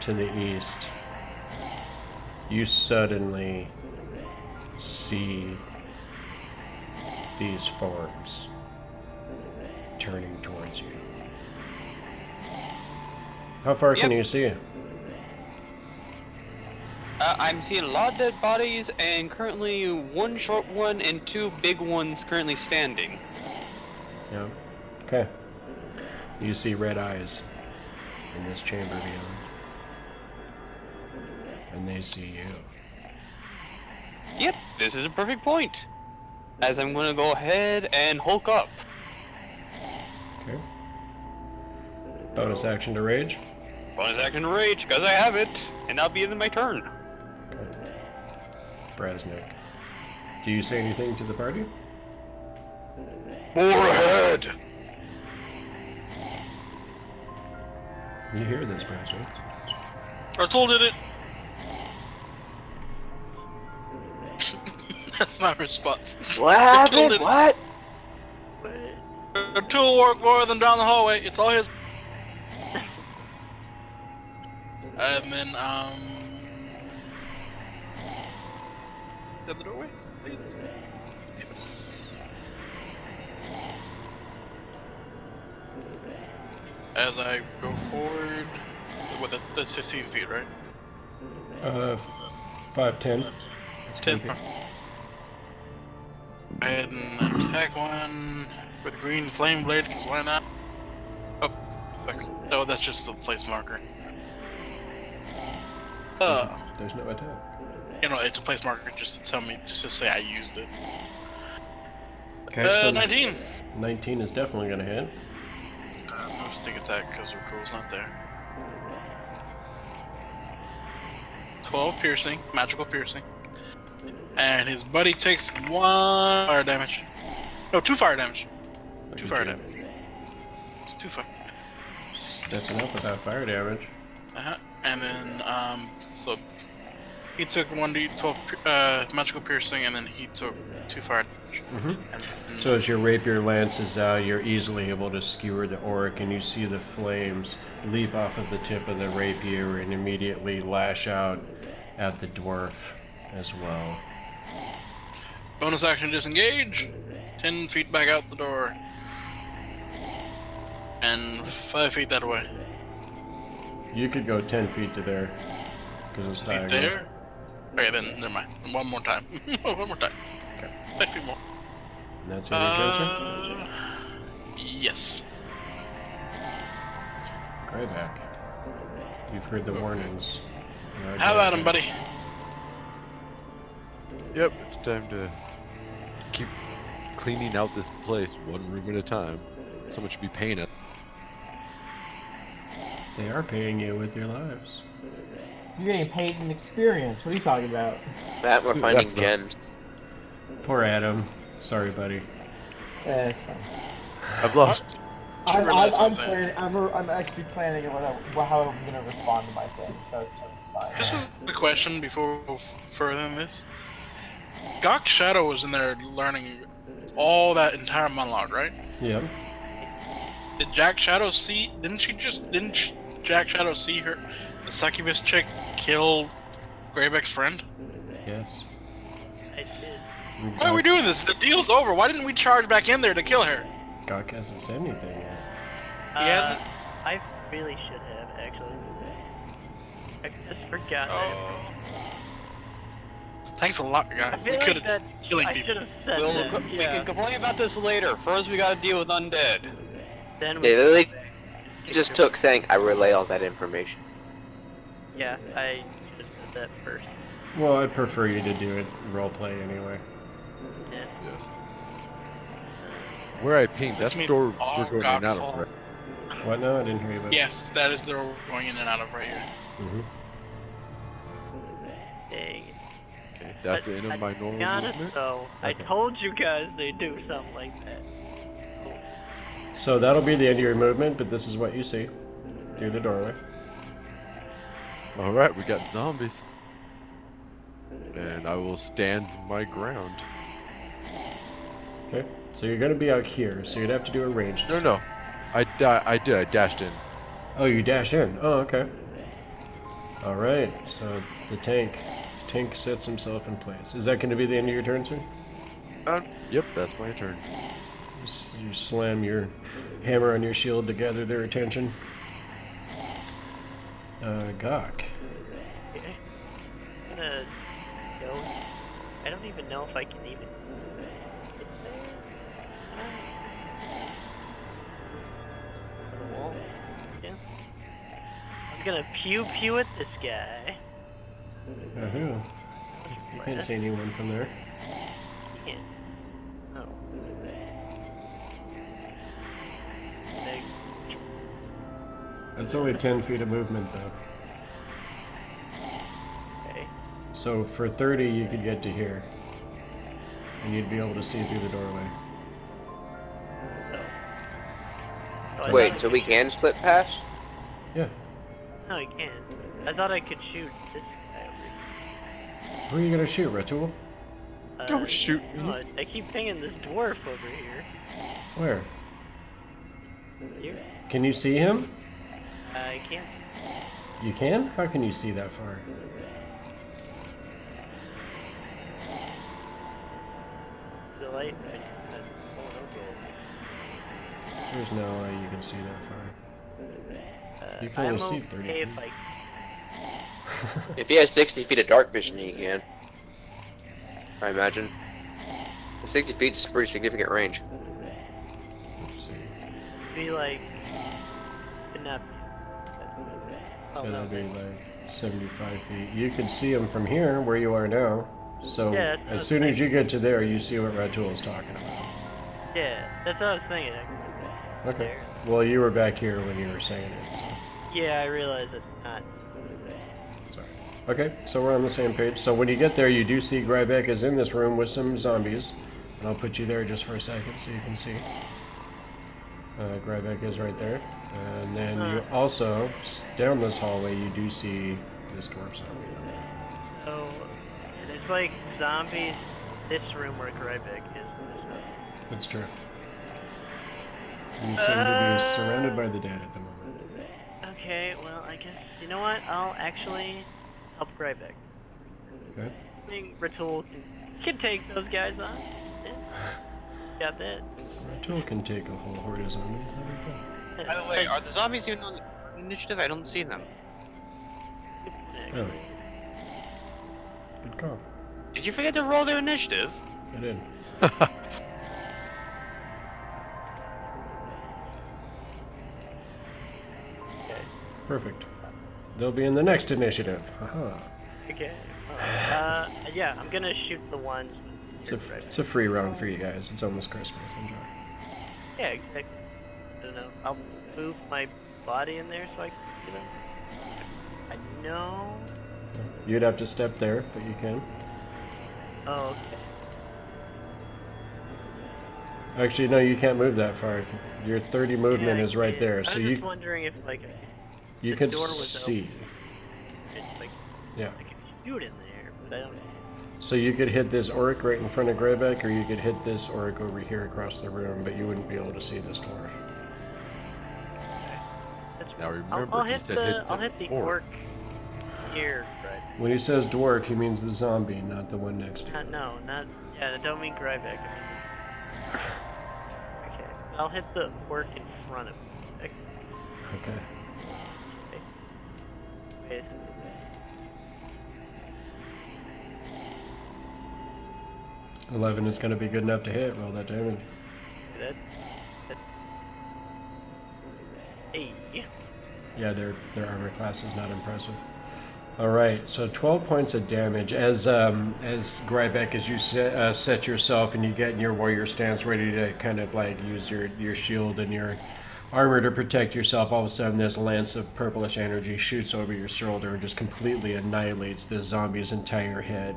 to the east, you suddenly see these forms turning towards you. How far can Yep. you see? I'm seeing a lot of dead bodies, and currently one short one and two big ones currently standing. Yeah. Okay. You see red eyes in this chamber beyond. And they see you. Yep, this is a perfect point. As I'm going to go ahead and hulk up. Okay. Bonus action to rage. Bonus action to rage, because I have it, and that'll be in my turn. Okay. Brasnic. Do you say anything to the party? More ahead! You hear this, Brasnic. I told it. That's my response. What killed happened? it. What? The tool work more than down the hallway. It's all his. And then, the other doorway, please. As I go forward, that's 15 feet, right? 5, 10. 10. Go ahead and attack one with green flame blade, because why not? Oh, fuck. Oh, that's just the place marker. There's no attack. You know, it's a place marker just to tell me, just to say I used it. Okay, so 19. 19 is definitely going to hit. No stick attack because Rico's not there. 12 piercing, magical piercing. And his buddy takes 1 fire damage. No, 2 fire damage. 2 fire damage. It's 2 fire. Stepping up with that fire damage. And then, so he took 1d12 magical piercing, and then he took 2 fire damage. Mm-hmm. So as your rapier lances out, you're easily able to skewer the orc, and you see the flames leap off of the tip of the rapier and immediately lash out at the dwarf as well. Bonus action disengage. 10 feet back out the door. And 5 feet that way. You could go 10 feet to there. Because it's Feet diagonal. there? Okay, then never mind. One more time. One more time. Okay. 5 feet more. And that's your turn? Yes. Grybek. You've heard the warnings. How about him, buddy? Yep, it's time to keep cleaning out this place one room at a time. Someone should be paying it. They are paying you with your lives. You're getting paid in experience. What are you talking about? That we're finding That's not- gems. Poor Adam. Sorry, buddy. It's fine. I've lost. I'm actually planning how I'm gonna respond to my thing, so it's totally fine. This is the question before we go further than this. Gok Shadow was in there learning all that entire monologue, right? Yep. Did Jack Shadow see? Didn't Jack Shadow see her, the succubus chick, kill Grybek's friend? Yes. I did. Why are we doing this? The deal's over. Why didn't we charge back in there to kill her? Gok hasn't said anything yet. He hasn't? I really should have, actually. I just forgot. Thanks a lot, guy. I feel We like could have that killing I people. should have said We'll, that. we can complain about this later. First, we gotta deal with undead. Then They we, literally just took saying, I relay all that information. yeah, I should have said that first. Well, I'd prefer you to do it roleplay anyway. Yeah. Yes. Where I ping, that's the means door all we're going in Gok and out Sour- of, right? What now? I didn't hear you. About Yes, that is the door we're going in and out of right here. Mm-hmm. Dang. Okay, that's But the end of my normal To be honest, movement. though, I Okay. told you guys they do something like that. So that'll be the end of your movement, but this is what you see through the doorway. Alright, we got zombies. And I will stand my ground. Okay. So you're going to be out here, so you'd have to do a range. No. I dashed in. Oh, you dash in. Oh, okay. All right. So the tank sets himself in place. Is that going to be the end of your turn, sir? Yep, that's my turn. You slam your hammer on your shield to gather their attention. Gok. Okay. I'm gonna go. I don't even know if I can even get there. The wall. Yeah. I'm gonna pew at this guy. Who? You can't see anyone from there. Can't. Oh. Big. That's only 10 feet of movement, though. Okay. So for 30, you could get to here. And you'd be able to see through the doorway. Oh, I Wait, thought so I we could can split pass? Yeah. No, you can't. I thought I could shoot this guy over Who are you going to shoot, Ratul? here. Don't shoot me. No, I keep pinging this dwarf over here. Where? Here? Can you see him? I can't. You can? How can you see that far? The light. There's no way you can see that far. You can I'm only see 30 okay feet. if I. If he has 60 feet of dark vision, he can. I imagine. The 60 feet is a pretty significant range. Let's see. Be like. Kidnap. Oh, no. That'll be like 75 feet. You can see him from here, where you are now. So Yeah, as soon as you get to there, you see what Ratul is talking about. Yeah, that's what I was thinking. Okay. Well, you were back here when you were saying it. So. Yeah, I realize it's not. Sorry. Okay, so we're on the same page. So when you get there, you do see Grybek is in this room with some zombies. And I'll put you there just for a second so you can see. Grybek is right there. And then you also, down this hallway, you do see this dwarf zombie. So, there's like zombies in this room where Grybek is. That's true. You seem to be surrounded by the dead at the moment. Okay, well, I guess, you know what? I'll actually help Grybek. Okay. I think Ratul can take those guys on. Yeah. Got that. Ratul can take a whole horde of zombies. That'd be By the way, are the zombies even on initiative? I don't see them. cool. Really? Good call. Did you forget to roll their initiative? I did. Perfect. They'll be in the next initiative. Haha. Okay. Yeah, I'm gonna shoot the ones. It's a free round for you guys. It's almost Christmas. Enjoy. Yeah, exactly. I don't know. I'll move my body in there so I can see them. I know. You'd have to step there, but you can. Oh, okay. Actually, no, you can't move that far. Your 30 movement Yeah, is right there, I so was you just wondering if like you the can door was see. it's like Yeah. I could shoot in there, but I don't. So you could hit this orc right in front of Grybek, or you could hit this orc over here across the room, but you wouldn't be able to see this dwarf. That's Now I'll remember, he hit said the hit I'll hit the orc here, right? When he says dwarf, he means the zombie, not the one next to you. Not yeah. I don't mean Grybek. Okay, I'll hit the orc in front of me. Okay. Wait. 11 is going to be good enough to hit. Roll that damage. That. Hey. Yeah, their armor class is not impressive. All right, so 12 points of damage as Grybek, as you set yourself and you get in your warrior stance, ready to kind of like use your shield and your armor to protect yourself. All of a sudden, this lance of purplish energy shoots over your shoulder and just completely annihilates the zombie's entire head,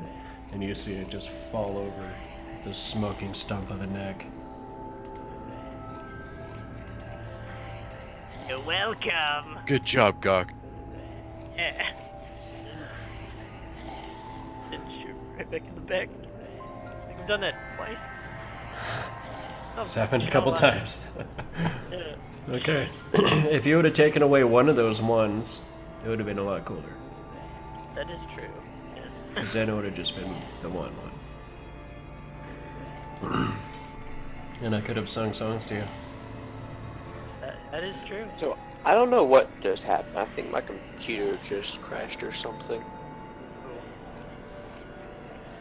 and you see it just fall over the smoking stump of a neck. You're welcome. Good job, Gok. Yeah. Didn't shoot right back in the back. I think I've done that twice. It's happened a you couple know, times. Yeah. Okay. If you would have taken away one of those ones, it would have been a lot cooler. That is true. Yeah. Because then it would have just been the one. And I could have sung songs to you. That is true. So, I don't know what just happened. I think my computer just crashed or something.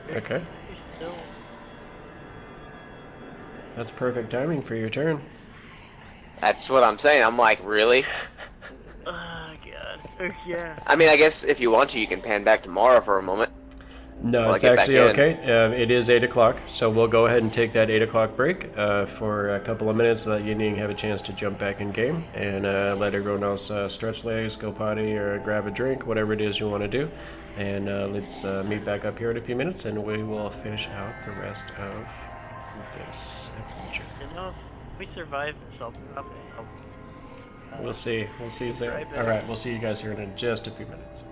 Okay. You're still. That's perfect timing for your turn. That's what I'm saying. I'm like, really? Oh god. Yeah. I mean, I guess if you want to, you can pan back tomorrow for a moment. No, Well, I it's get back actually in. okay. It is 8 o'clock, so we'll go ahead and take that 8 o'clock break for a couple of minutes, let Yin Yang have a chance to jump back in game, and let everyone else stretch legs, go potty, or grab a drink, whatever it is you want to do. And let's meet back up here in a few minutes, and we will finish out the rest of this adventure. You know, if we survive this, I'll probably help. We'll see. We'll see soon. Right back. All right, we'll see you guys here in just a few minutes.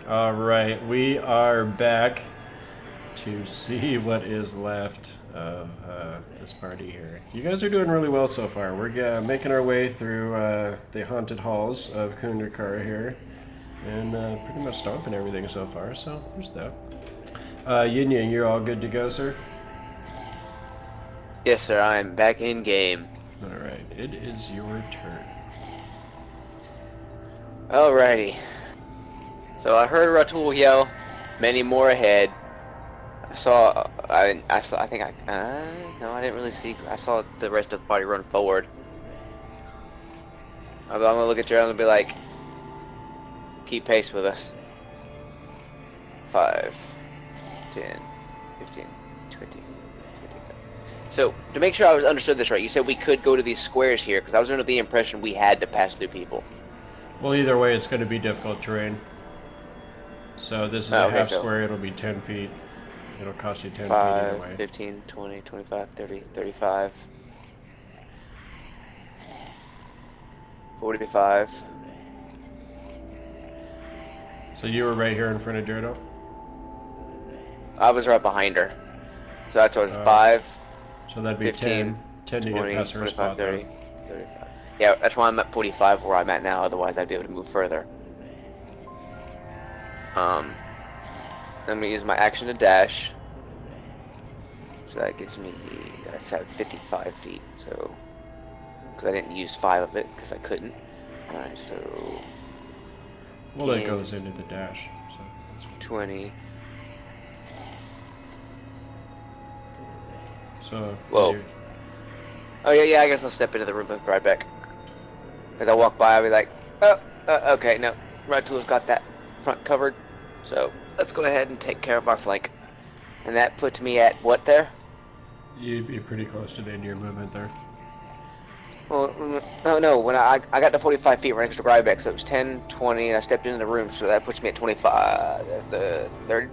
All right, we are back to see what is left of this party here. You guys are doing really well so far. We're making our way through the haunted halls of Khundrakkar here, and pretty much stomping everything so far. So there's that. Yin Yang, you're all good to go, sir? Yes, sir. I'm back in game. All right, it is your turn. Alrighty. So I heard Ratul yell, "Many more ahead." No, I didn't really see. I saw the rest of the party run forward. I'm gonna look at Gerald and be like, keep pace with us. 5, 10, 15, 20, 25. So, to make sure I understood this right, you said we could go to these squares here, because I was under the impression we had to pass through people. Well, either way, it's going to be difficult terrain. So this is a half square, it'll be 10 feet. It'll cost you 10 feet either way. 15, 20, 25, 30, 35. 45. So you were right here in front of Jodo? I was right behind her. So that's what it was 5, So that'd be 15, 10 to 20, get past her 25, spot. 30, Though. 35. Yeah, that's why I'm at 45 where I'm at now, otherwise I'd be able to move further. I'm gonna use my action to dash. So that gives me, that's at 55 feet, so, because I didn't use 5 of it, because I couldn't. Alright, so, Well, that 10, goes into the dash. So that's 20. So. Whoa. you- Oh yeah, I guess I'll step into the room with Grybek. As I walk by, I'll be like, oh, okay, no, Ratul's got that front covered, so let's go ahead and take care of our flank. And that puts me at what there? You'd be pretty close to the end of your movement there. Well, no, when I got to 45 feet right next to Grybek, so it was 10, 20, and I stepped into the room, so that puts me at 25. That's the 30,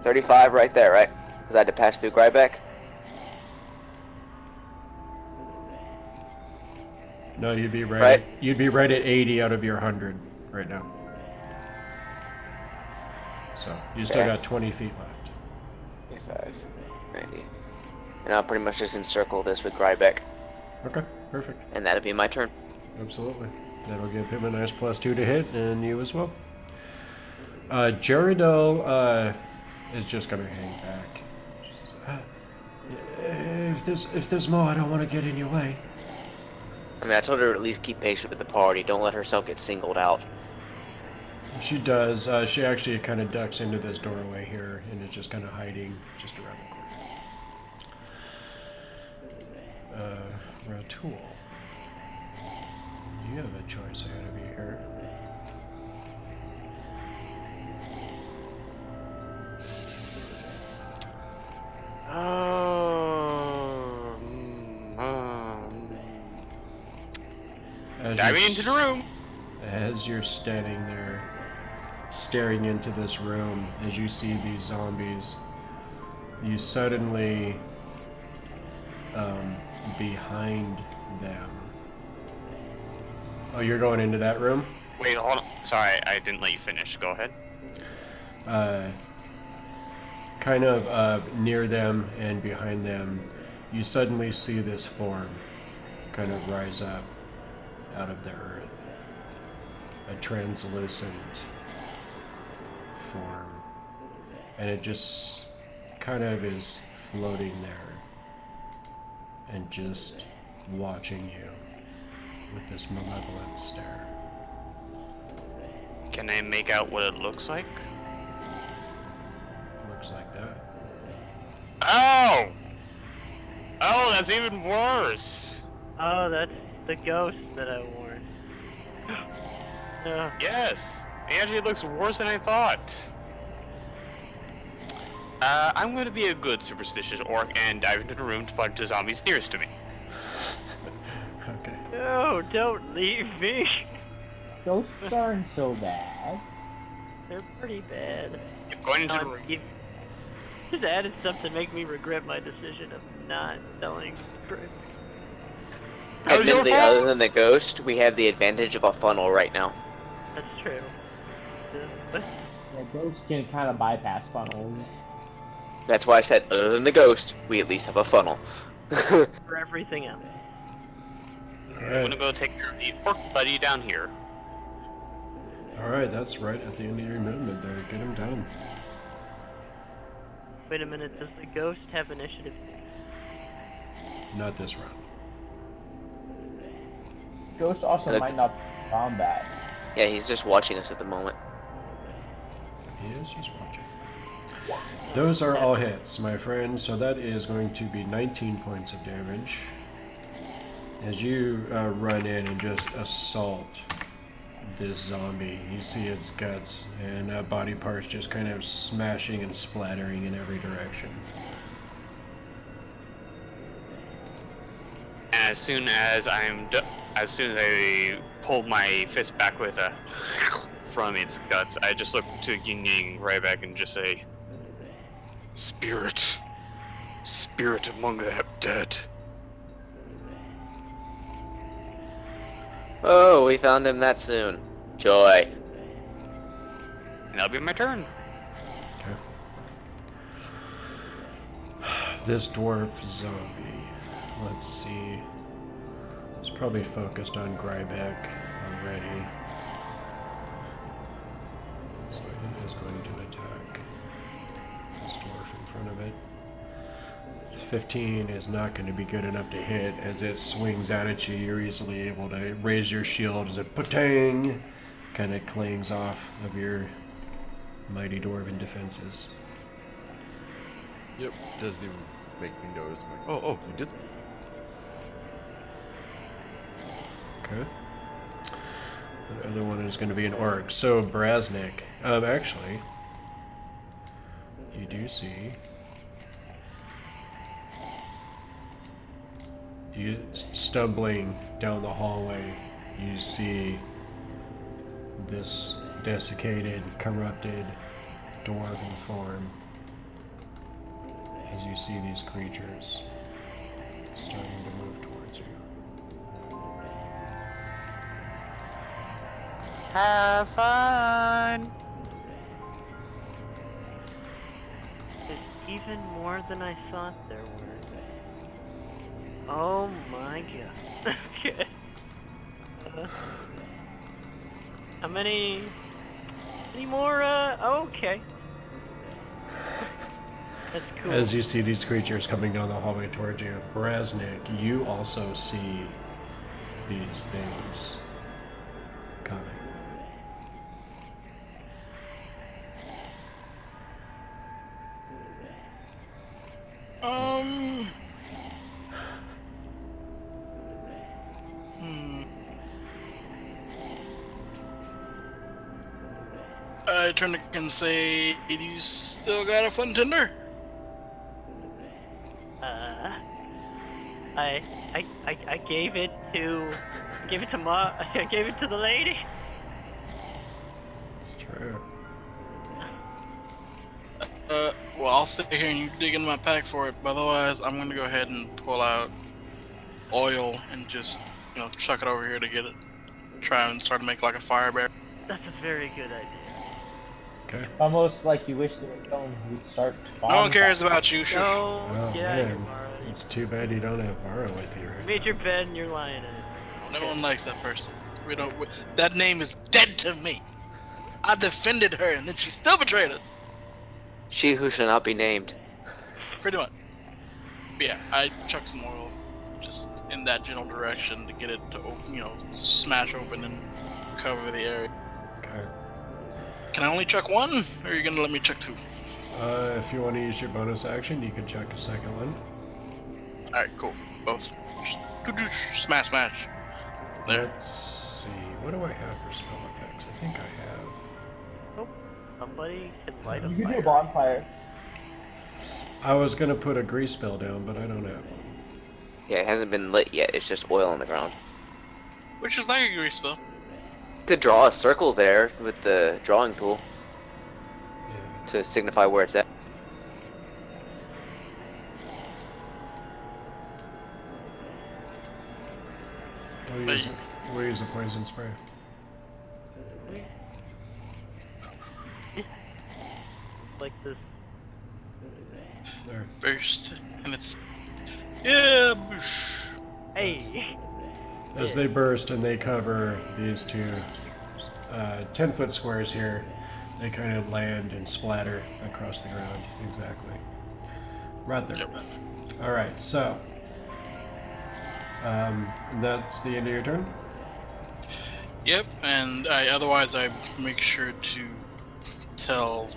35 right there, right? Because I had to pass through Grybek. No, you'd be right. Right. You'd be right at 80 out of your 100 right now. So you still Okay. got 20 feet left. 85, 90. And I'll pretty much just encircle this with Grybek, Okay, perfect. and that'll be my turn. Absolutely. That'll give him a nice +2 to hit, and you as well. Jaredel is just gonna hang back. If there's more, I don't want to get in your way. I mean, I told her to at least keep patient with the party. Don't let herself get singled out. She does. She actually kind of ducks into this doorway here, and is just kind of hiding just around the corner. Ratul. You have a choice ahead of you here. Diving into the room. As you're standing there, staring into this room, as you see these zombies, you suddenly, behind them. Oh, you're going into that room? Wait, hold on. Sorry, I didn't let you finish. Go ahead. Kind of near them and behind them, you suddenly see this form kind of rise up out of the earth. A translucent form. And it just kind of is floating there and just watching you with this malevolent stare. Can I make out what it looks like? Looks like that. Oh! Oh, that's even worse. Oh, that's the ghost that I warned. No. Yes, it actually looks worse than I thought. I'm going to be a good superstitious orc and dive into the room to find the zombies nearest to me. Okay. No, don't leave me. Ghosts aren't so bad. They're pretty bad. Going into the room. You've just added stuff to make me regret my decision of not telling Chris. That was your Admittedly, fault. other than the ghost, we have the advantage of a funnel right now. That's true. But Yeah, ghosts can kind of bypass funnels. That's why I said, other than the ghost, we at least have a funnel. For everything else. I'm gonna go take care of the orc buddy down here. Alright, that's right at the end of your movement there. Get him down. Wait a minute, does the ghost have initiative? Not this round. Ghost also might not be in combat. Yeah, he's just watching us at the moment. He is just watching. Those are all hits, my friend. So that is going to be 19 points of damage. As you run in and just assault this zombie, you see its guts and body parts just kind of smashing and splattering in every direction. And as soon as I pull my fist back with a from its guts, I just look to Yin Yang and Grybek and just say, Spirit. Spirit among the dead. Oh, we found him that soon. Joy. and that'll be my turn. Okay. This dwarf zombie. Let's see. It's probably focused on Grybek already. So it is going to attack this dwarf in front of it. 15 is not going to be good enough to hit. As it swings out at you, you're easily able to raise your shield as it patang kind of clings off of your mighty dwarven defenses. Yep, doesn't even make me notice. I'm like, oh, you did. Okay. The other one is going to be an orc. So Brasnic. Actually, you do see. You stumbling down the hallway. You see this desiccated, corrupted dwarven form. As you see these creatures starting to move towards you. Have fun! There's even more than I thought there were. Oh my god. Okay. How many more, okay. That's cool. As you see these creatures coming down the hallway towards you, Brasnic, you also see these things coming. I turn to and say, you still got a fun tender? I gave it to I gave it to the lady. It's true. Well, I'll stay here and you dig in my pack for it, but otherwise I'm gonna go ahead and pull out oil and just, chuck it over here to get it. Try and start to make like a fire bear. That's a very good idea. Okay. Almost like you wish there was someone who'd start. No one cares about you, sure. No, Oh, get out of here, man. Mara. It's too bad you don't have Mara with you You right made your bed and you're lying in it. No one likes that person. That name is dead to me. I defended her and then she still betrayed us. She who shall not be named. Pretty much. But yeah, I chuck some oil just in that general direction to get it to, smash open and cover the area. Okay. Can I only chuck one, or are you gonna let me chuck two? If you want to use your bonus action, you can check a second one. Alright, cool. Both. Smash, smash. There. Let's see. What do I have for spell effects? I think I have. Oh, somebody can light a You can do a fire. bonfire. I was going to put a grease spell down, but I don't have one. Yeah, it hasn't been lit yet. It's just oil on the ground. Which is like a grease spell. Could draw a circle there with the drawing tool Yeah. to signify where it's at. We'll use a poison spray. like this. There. Burst, and it's yeah. Boosh. Hey. As they burst and they cover these two 10-foot squares here, they kind of land and splatter across the ground. Exactly. Right there. Yep. All right, so that's the end of your turn. Yep, and otherwise I make sure to tell,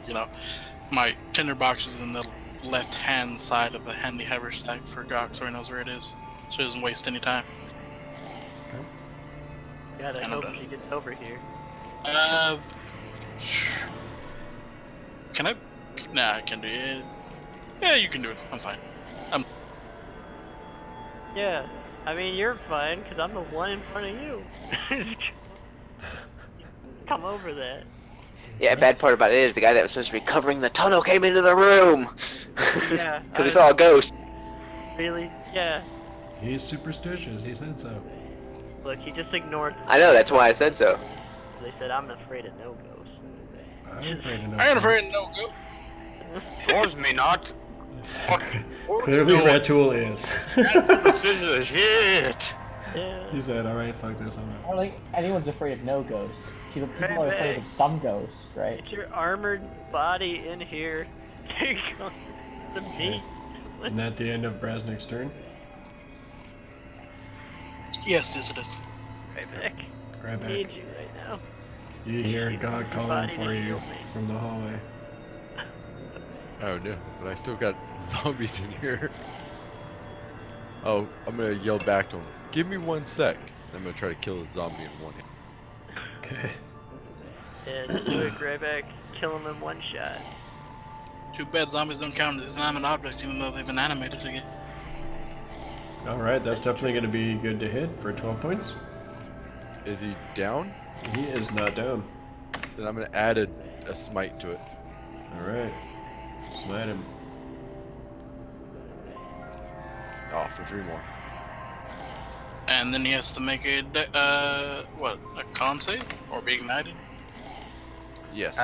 my tinder box is in the left-hand side of the handy haversack for Gok, so he knows where it is, so he doesn't waste any time. God, I And I'm hope done. she gets over here. Can I? Nah, I can do it. Yeah, you can do it. I'm fine. Yeah, I mean, you're fine, because I'm the one in front of you. Come over that. Yeah, bad part about it is the guy that was supposed to be covering the tunnel came into the room. Yeah, Because we saw a ghost. Really? Yeah. He's superstitious. He said so. Look, he just ignored. I know, that's why I said so. They said, I'm afraid of no ghosts. I'm afraid of no I ain't afraid ghosts. of no go. Dwarves may not. Clearly, Ratul is. This is the shit. Yeah. He said, "All right, fuck this." I don't think anyone's afraid of no ghosts. People are afraid of some ghosts, right? Get your armored body in here. Take on the meat. Isn't that the end of Brasnic's turn? Yes, it is. Grybek. Right I back. need you right now. You hear Use God your calling body for to you heal me. from the hallway. Oh no, but I still got zombies in here. Oh, I'm gonna yell back to him. Give me 1 sec. I'm gonna try to kill a zombie in one hit. Okay. Yeah, just do it, Grybek. Kill him in one shot. Too bad zombies don't count as inanimate objects, even though they've been animated again. All right, that's definitely going to be good to hit for 12 points. Is he down? He is not down. Then I'm gonna add a smite to it. All right. Smite him. Oh, for 3 more. And then he has to make a con save or be ignited? Yes.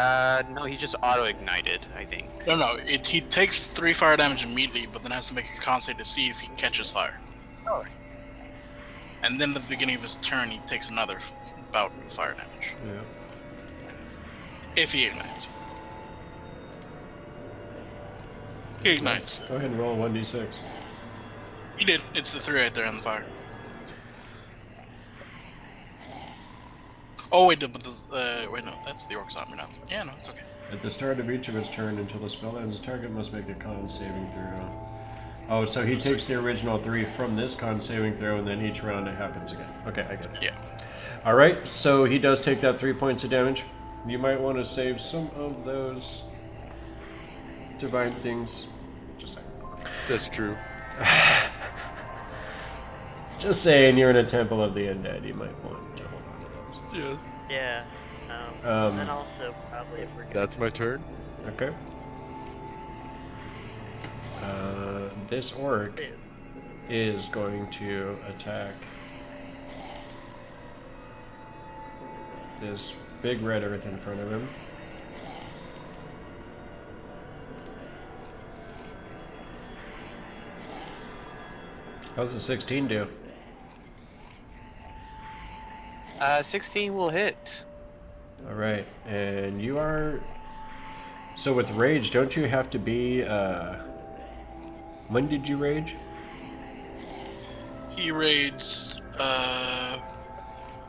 No, he just auto-ignited, I think. No, he takes 3 fire damage immediately, but then has to make a con save to see if he catches fire. Oh. And then at the beginning of his turn, he takes another bout of fire damage. Yeah. If he ignites. He ignites. Go ahead and roll 1d6. He did. It's the 3 right there on the fire. Oh wait, but wait, no, that's the orc zombie now. Yeah, no, it's okay. At the start of each of his turn until the spell ends, the target must make a con saving throw. Oh, so he takes the original 3 from this con saving throw, and then each round it happens again. Okay, I get it. Yeah. All right, so he does take that 3 points of damage. You might want to save some of those divine things. Just saying. That's true. Just saying, you're in a temple of the undead. You might want to hold on to those. Yes. Yeah. Um, and also probably if we're gonna That's my turn. Okay. This orc is going to attack this big red earth in front of him. How's the 16 do? 16 will hit. All right, and you are. So with rage, don't you have to be? When did you rage? He raids.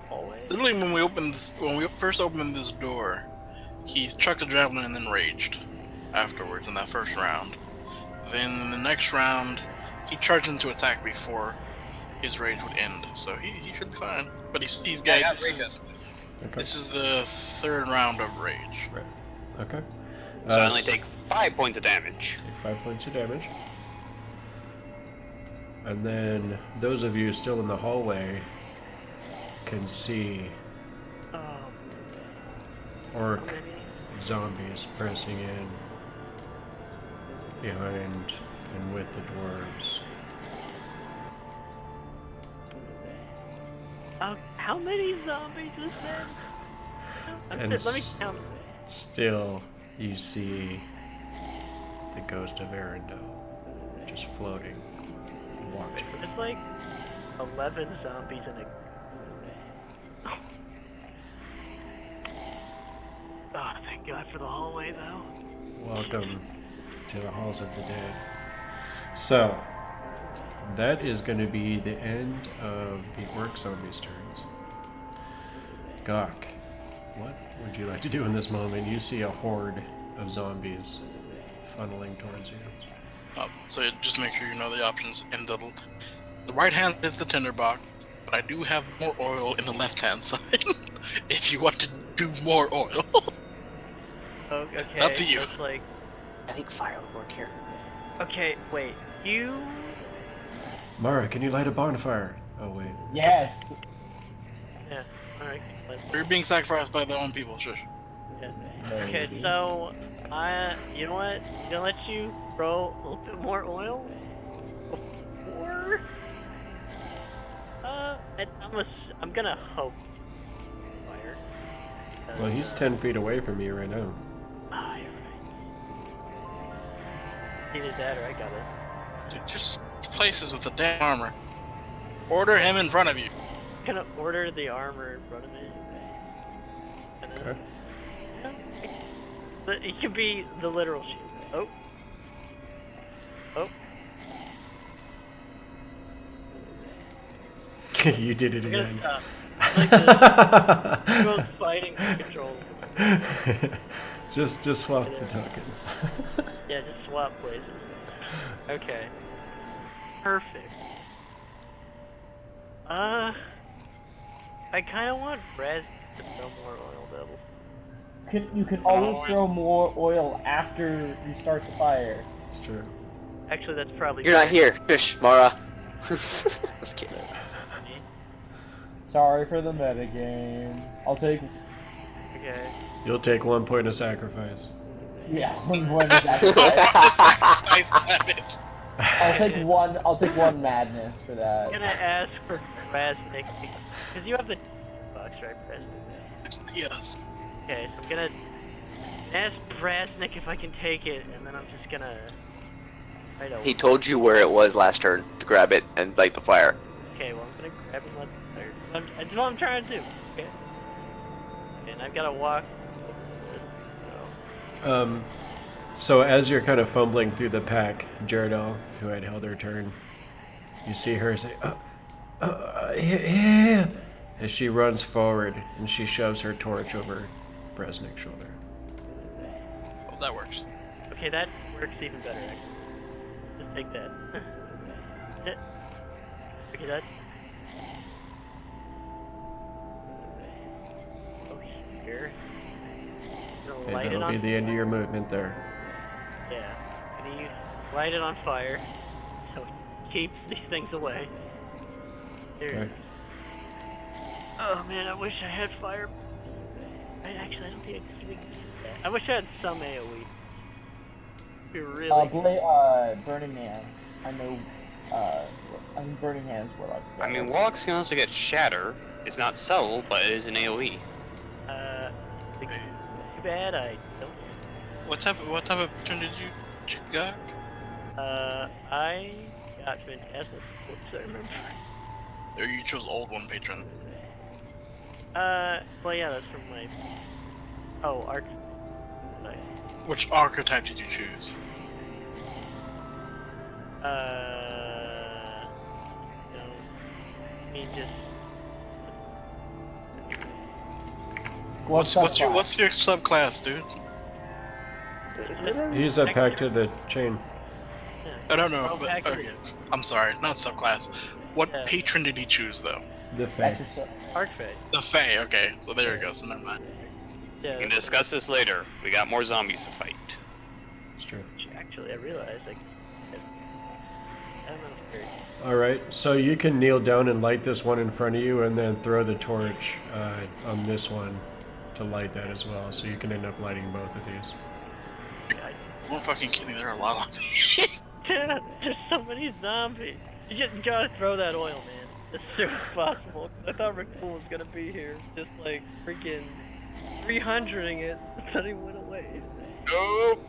always. Literally, when we first opened this door, he chucked a javelin and then raged. Afterwards, in that first round, then in the next round, he charged into attack before his rage would end. So he should be fine. But he's got. Yeah, Okay. This is the 3rd round of rage. Right. Okay. So I only take 5 points of damage. Take 5 points of damage. And then those of you still in the hallway can see orc zombies pressing in behind and with the dwarves. How many zombies is there? And Let me count. still you see the ghost of Arendelle, just floating, watching. There's like 11 zombies in a. Oh, thank God for the hallway, though. Welcome to the halls of the dead. So, that is going to be the end of the orc zombies' turns. Gok, what would you like to do in this moment? You see a horde of zombies funneling towards you. So just make sure you know the options. In the right hand is the tinderbox, but I do have more oil in the left hand side. If you want to do more oil. Oh, okay. It's up to you. So it's like, I think fire would work here. okay, wait, you. Mara, can you light a bonfire? Oh, wait. Yes. Yeah. All right. You're being sacrificed by their own people, shush. Yeah. Okay, so you know what? I'm gonna let you throw a little bit more oil before. I'm gonna hope fire. Well, he's 10 feet away from you right now. Ah, you're right. Either that or I got it. Dude, just places with the damn armor. Order him in front of you. I'm gonna order the armor in front of me. And then, Okay. yeah, but it could be the literal shield. Oh. You did it I'm gonna again. stop. I like to go fighting control. Just swap the tokens. Yeah, just swap places. Okay. Perfect. I kind of want Brad to throw more oil double. You can always throw more oil after you start the fire. It's true. Actually, that's probably. You're not here. Shush, Mara. Just kidding. Sorry for the metagame. I'll take. Okay. You'll take 1 point of sacrifice. Yeah, 1 point of sacrifice. Nice damage. I'll take one madness for that. I'm gonna ask for Brasnic because you have the box, right, Brasnic? Yes. Okay, so I'm gonna ask Brasnic if I can take it, and then I'm just gonna. I don't. He told you where it was last turn to grab it and light the fire. Okay, well I'm gonna grab it. That's what I'm trying to do. Okay. And I've gotta walk. So as you're kind of fumbling through the pack, Jaredel, who had held her turn, you see her say, yeah, as she runs forward and she shoves her torch over Brasnic's shoulder. Well, that works. Okay, that works even better. Actually. Just take that. Okay, that. Oh, here. Gonna Okay, light it that'll on. be the end of your movement there. Yeah. Gonna light it on fire, so it keeps these things away. There. Okay. Oh man, I wish I had fire. I don't think I can even get that. I wish I had some AoE. It'd be really. Burning Hands. I know. I mean, Burning Hands Warlock's I mean, Warlock's can also get Shatter. It's not subtle, but it is an AoE. Too bad I don't. What type of turn did you got? I got Fantastic. Whoops, I remember. Or you chose old one patron? Well, yeah, that's from my. Oh, Arc. Which archetype did you choose? No. I mean, just. What's your subclass, dude? He's a pack to the chain. I don't know. Oh, But, pack to okay. I'm sorry, not subclass. What patron did he choose though? The That's Fae. your Arcfey. The Fae. Okay, so there you go. So never mind. Yeah. We can discuss this later. We got more zombies to fight. It's true. Actually, I realized I don't know. Alright, so you can kneel down and light this one in front of you and then throw the torch on this one to light that as well. So you can end up lighting both of these. I'm fucking kidding. There are a lot of these. There's so many zombies. You just gotta throw that oil, man. As soon as possible. I thought Rickpool was gonna be here. Just like freaking 300ing it. Then he went away. Nope.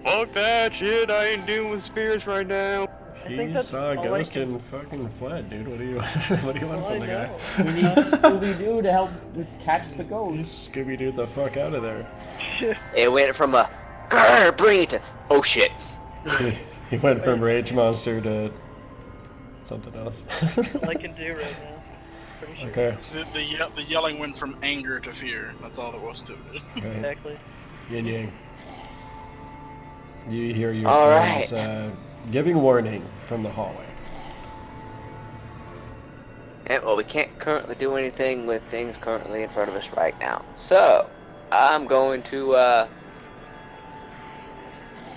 Fuck that shit. I ain't dealing with spirits right now. I He think that's saw a all I ghost can- and fucking fled, dude. What do you what do you want all from I the guy? know. We need Scooby-Doo to help just catch the ghost. Scooby Doo the fuck out of there. It went from a grr, bring it to oh shit. He went from rage monster to something else. all I can do right now. Pretty sure. Okay. The yelling went from anger to fear. That's all there was to it. Okay. Exactly. Yin Yang. You hear your All friends giving warning from the hallway. Yeah, well, we can't currently do anything with things currently in front of us right now. So, I'm going to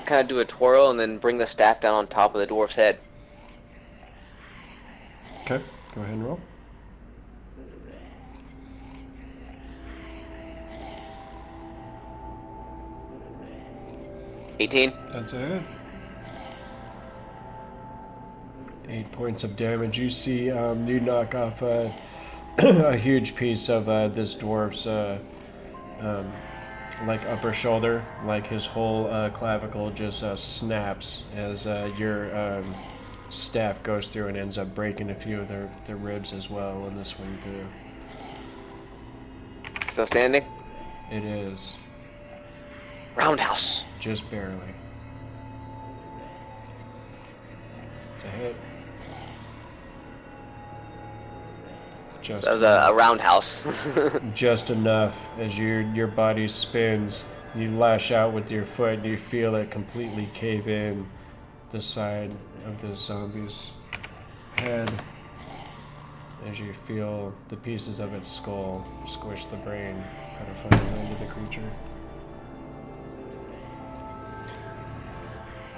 kind of do a twirl and then bring the staff down on top of the dwarf's head. Okay, go ahead and roll. $18. That's a hit. 8 points of damage. You see, you knock off a huge piece of this dwarf's like upper shoulder, like his whole clavicle just snaps as your staff goes through and ends up breaking a few of their ribs as well when they swing through. Still standing? It is Roundhouse. just barely. It's a hit. Just That was a roundhouse. just enough as your body spins. You lash out with your foot and you feel it completely cave in the side of this zombie's head as you feel the pieces of its skull squish the brain kind of finally into the creature.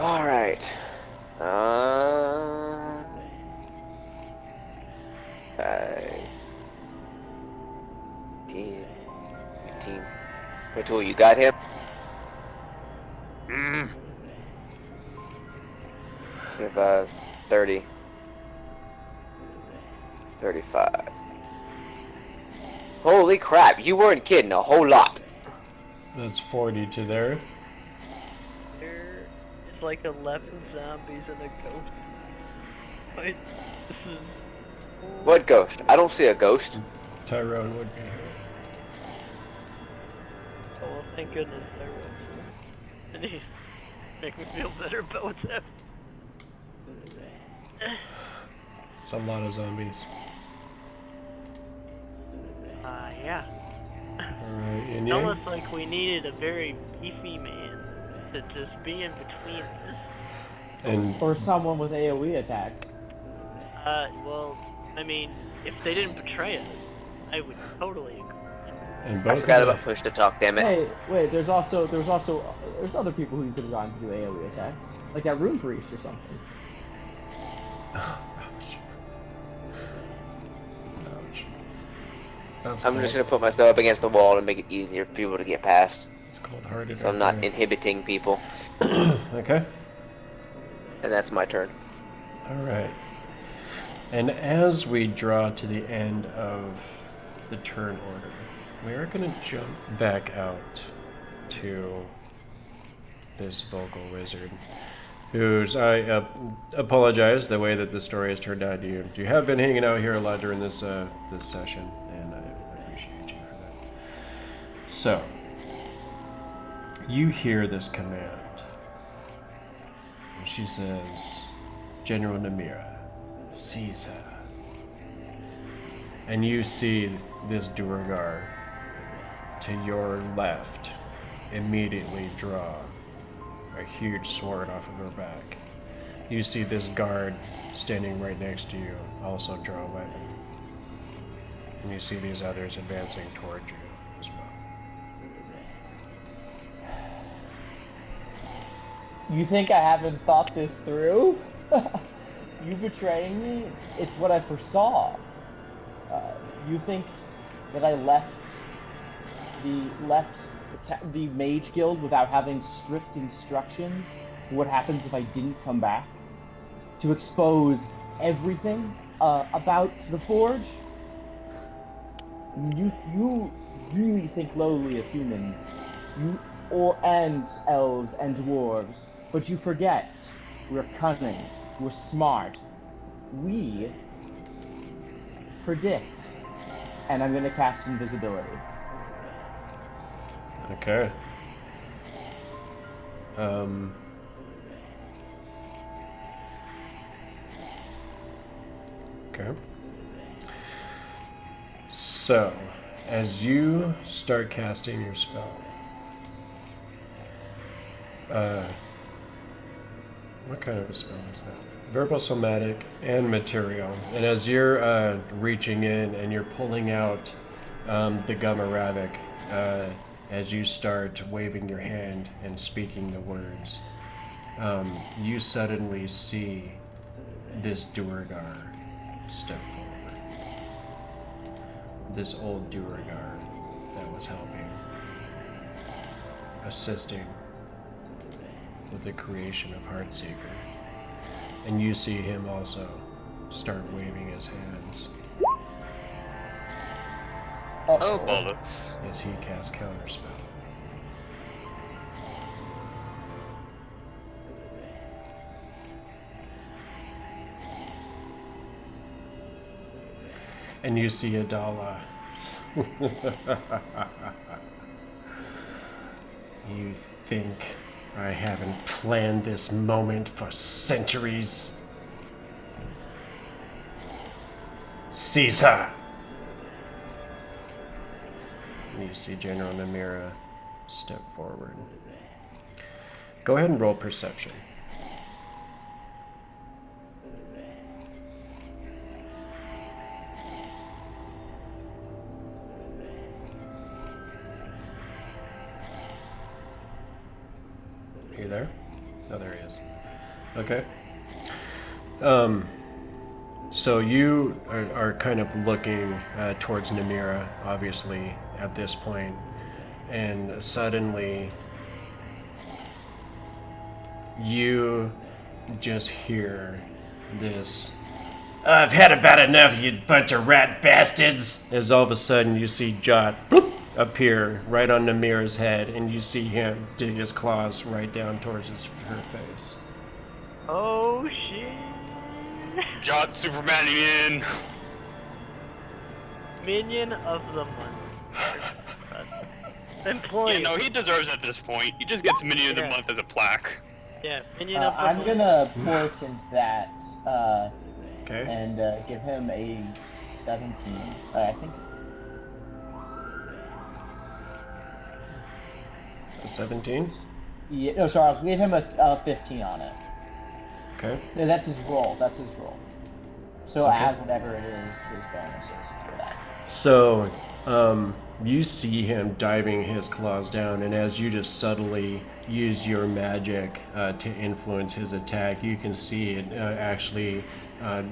Alright. 5, 10, 15. Which you got him? Mm. 25, 30, 35. Holy crap, you weren't kidding, a whole lot. That's 40 to there. There is like 11 zombies and a ghost. Wait, this is... What ghost? I don't see a ghost. Tyrone would be here. Oh, well, thank goodness there was. And he make me feel better about what's happening. It's a lot of zombies. Yeah. Alright, Yin It's Yang? almost like we needed a very beefy man to just be in between us. And Or someone with AoE attacks. Well, I mean, if they didn't betray us, I would totally agree. and I both forgot of about push to talk, damn it. Hey, wait, there's other people who you could have gotten to do AoE attacks. Like that Rune Priest or something. Ouch. That's I'm just gonna put myself up against the wall and make it easier for people to get past. It's cold-hearted. So I'm not inhibiting people. Okay. And that's my turn. Alright. And as we draw to the end of the turn order, we are going to jump back out to this vocal wizard, who's, I apologize the way that the story has turned out. You have been hanging out here a lot during this this session, and I appreciate you for that. So, you hear this command, and she says, General Namira, Caesar. And you see this Duergar to your left immediately draw a huge sword off of her back. You see this guard standing right next to you also draw a weapon. And you see these others advancing toward you as well. You think I haven't thought this through? You betraying me? It's what I foresaw. You think that I left the Mage Guild without having strict instructions for what happens if I didn't come back? To expose everything about the Forge? You really think lowly of humans. and elves and dwarves, but you forget we're cunning, we're smart. We predict, and I'm gonna cast invisibility. Okay. Okay. So, as you start casting your spell, what kind of a spell is that? Verbal, somatic, and material. And as you're reaching in and you're pulling out the Gum Arabic, as you start waving your hand and speaking the words, you suddenly see this Duergar step forward. This old Duergar that was helping, assisting with the creation of Heartseeker. And you see him also start waving his hands Oh, bollocks. as he casts Counterspell. And you see Adala. You think I haven't planned this moment for centuries? Seize her! And you see General Namira step forward. Go ahead and roll perception. Are you there? Oh, there he is. Okay. So you are kind of looking towards Namira, obviously, at this point, and suddenly you just hear this, "I've had about enough, you bunch of rat bastards," as all of a sudden you see Jot bloop, appear right on Namira's head, and you see him dig his claws right down towards her face. Oh shit. Jot Superman in. Minion of the month. Employee. You know, he deserves it at this point. He just gets Minion of the Yeah. Month as a plaque. Yeah, minion of the I'm month. gonna port into that Okay? and give him a 17. I think. A 17? Yeah, no, sorry. I'll give him a 15 on it. Okay. No, that's his roll. That's his roll. So Okay. add whatever it is, his bonuses for that. So, you see him diving his claws down, and as you just subtly use your magic to influence his attack, you can see it actually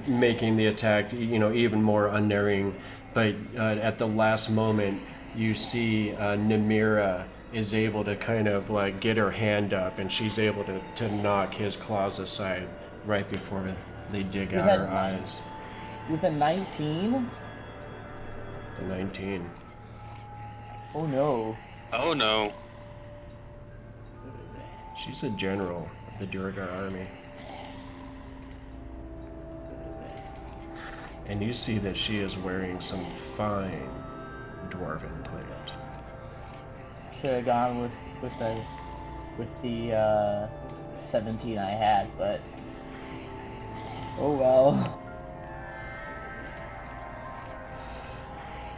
making the attack, even more unerring. But at the last moment, you see Namira is able to kind of like get her hand up, and she's able to knock his claws aside right before they dig out her eyes. With a 19? The 19. Oh no. Oh no. She's a general of the Duergar army. And you see that she is wearing some fine dwarven plate. Should have gone with the 17 I had, but oh well.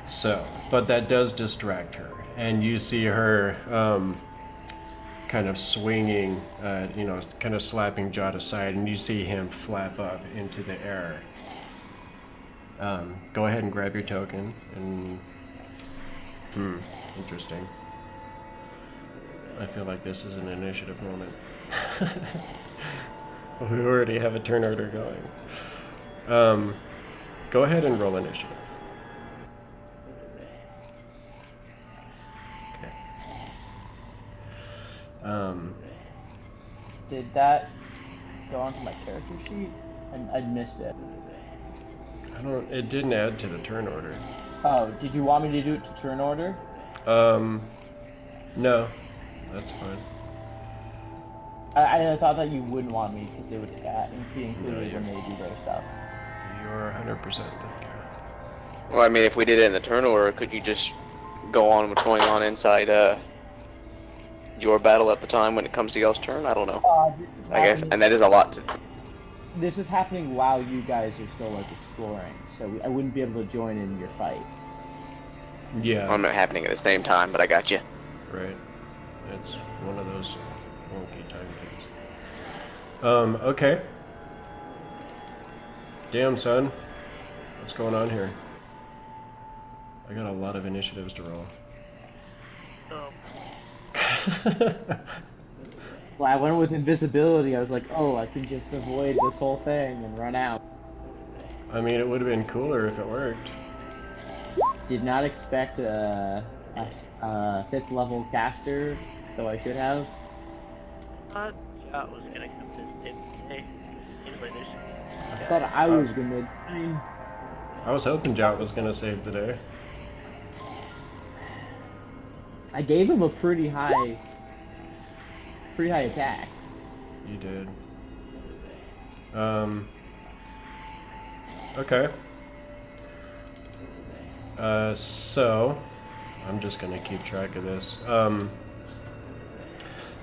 So, but that does distract her, and you see her kind of swinging, kind of slapping Jot aside, and you see him flap up into the air. Go ahead and grab your token, and interesting. I feel like this is an initiative moment. We already have a turn order going. Go ahead and roll initiative. Did that go onto my character sheet? I missed it. It didn't add to the turn order. Oh, did you want me to do it to turn order? No. That's fine. I thought that you wouldn't want me because it would be included you- when they do their stuff. You're 100% thank you. Well, I mean, if we did it in the turn order, could you just go on what's going on inside your battle at the time when it comes to y'all's turn? I don't know. This is I guess, happening- and that is a lot to. This is happening while you guys are still like exploring, so I wouldn't be able to join in your fight. Yeah. I'm not happening at the same time, but I got you. Right. It's one of those wonky time things. Okay. Damn, son. What's going on here? I got a lot of initiatives to roll. So, Well, I went with invisibility. I was like, oh, I can just avoid this whole thing and run out. I mean, it would have been cooler if it worked. Did not expect a 5th level caster, so I should have. Jot was gonna come visit today. Anyway, there's. I thought I was gonna. I was hoping Jot was gonna save the day. I gave him a pretty high attack. You did. Okay. So I'm just gonna keep track of this.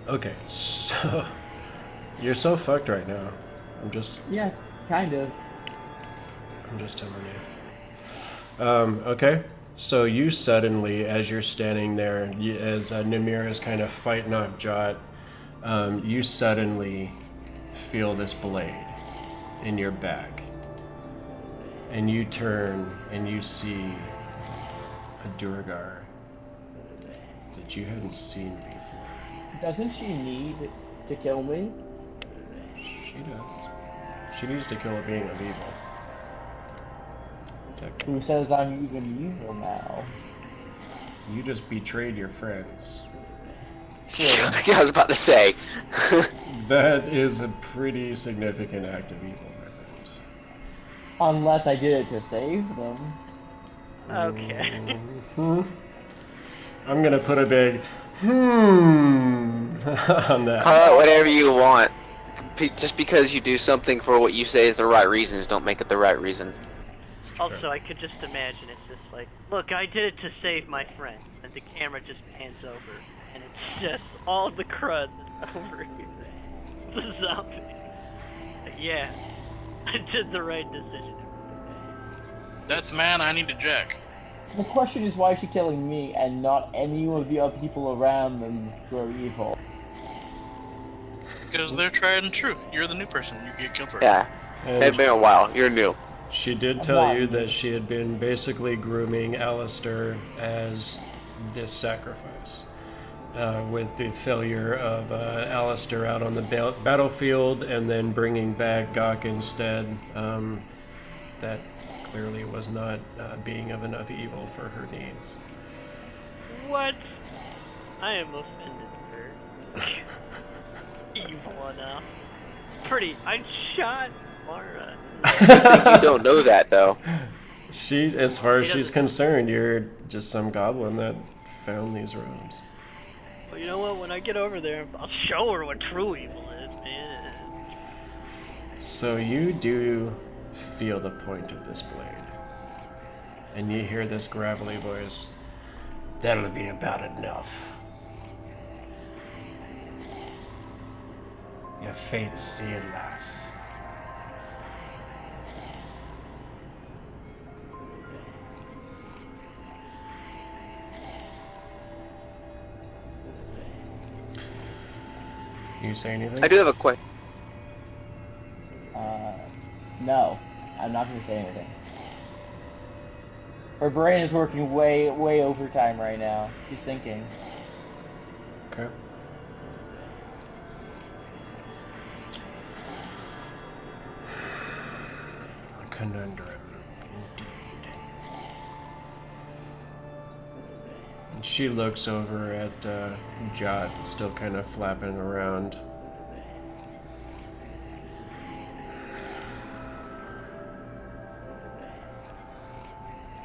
Okay, so you're so fucked right now. Yeah, kind of. I'm just telling you. Okay. So you suddenly, as you're standing there, as Namir is kind of fighting off Jot, you suddenly feel this blade in your back. And you turn and you see a Durgar that you hadn't seen before. Doesn't she need to kill me? She does. She needs to kill a being of evil. Technically. Who says I'm even evil now? You just betrayed your friends. I was about to say. That is a pretty significant act of evil, my friend. Unless I did it to save them. Okay. I'm gonna put a big on that. Call it whatever you want. Just because you do something for what you say is the right reasons, don't make it the right reasons. Also, I could just imagine it's just like, look, I did it to save my friend, and the camera just pans over, and it's just all the crud over here. The zombie. Like, yeah, I did the right decision. That's man I need to jack. The question is, why is she killing me and not any of the other people around them who are evil? Because they're tried and true. You're the new person. You get killed for it. Yeah. And It's been a while. You're new. she did tell you that she had been basically grooming Alistair as this sacrifice. With the failure of Alistair out on the battlefield and then bringing back Gok instead, that clearly was not being of enough evil for her needs. What? I am offended for evil enough. I shot Mara. You don't know that, though. She, as far as He she's doesn't- concerned, you're just some goblin that found these rooms. Well, you know what? When I get over there, I'll show her what true evil is, man. So you do feel the point of this blade. And you hear this gravelly voice. That'll be about enough. Your fate's sealed, lass. You say anything? I do have a question. No, I'm not going to say anything. Her brain is working way overtime right now. She's thinking. Okay. A conundrum, indeed. And she looks over at Jot, still kind of flapping around.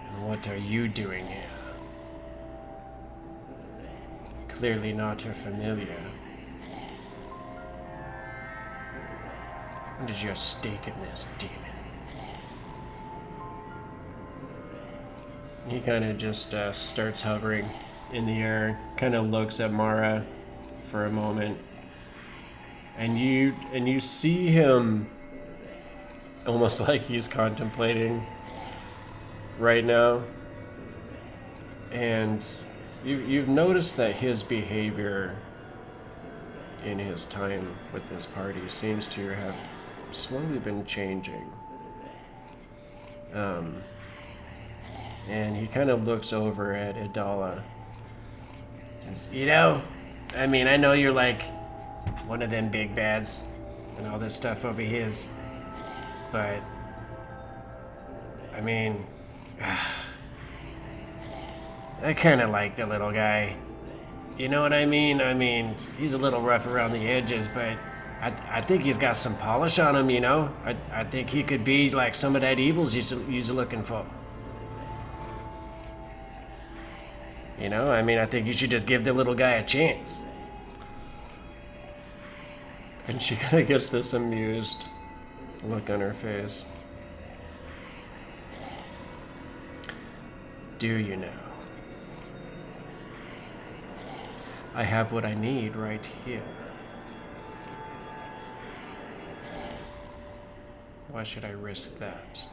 And what are you doing here? clearly not your familiar. What is your stake in this, demon? He kind of just starts hovering in the air, kind of looks at Mara for a moment, and you see him almost like he's contemplating right now, and you've noticed that his behavior in his time with this party seems to have slowly been changing. And he kind of looks over at Idala. Says, you know, I mean, I know you're like one of them big bads and all this stuff over his, but I mean, I kind of like the little guy. You know what I mean? I mean, he's a little rough around the edges, but I think he's got some polish on him, you know? I think he could be like some of that evils you're looking for. You know, I mean, I think you should just give the little guy a chance. And she kind of gets this amused look on her face. Do you know? I have what I need right here. Why should I risk that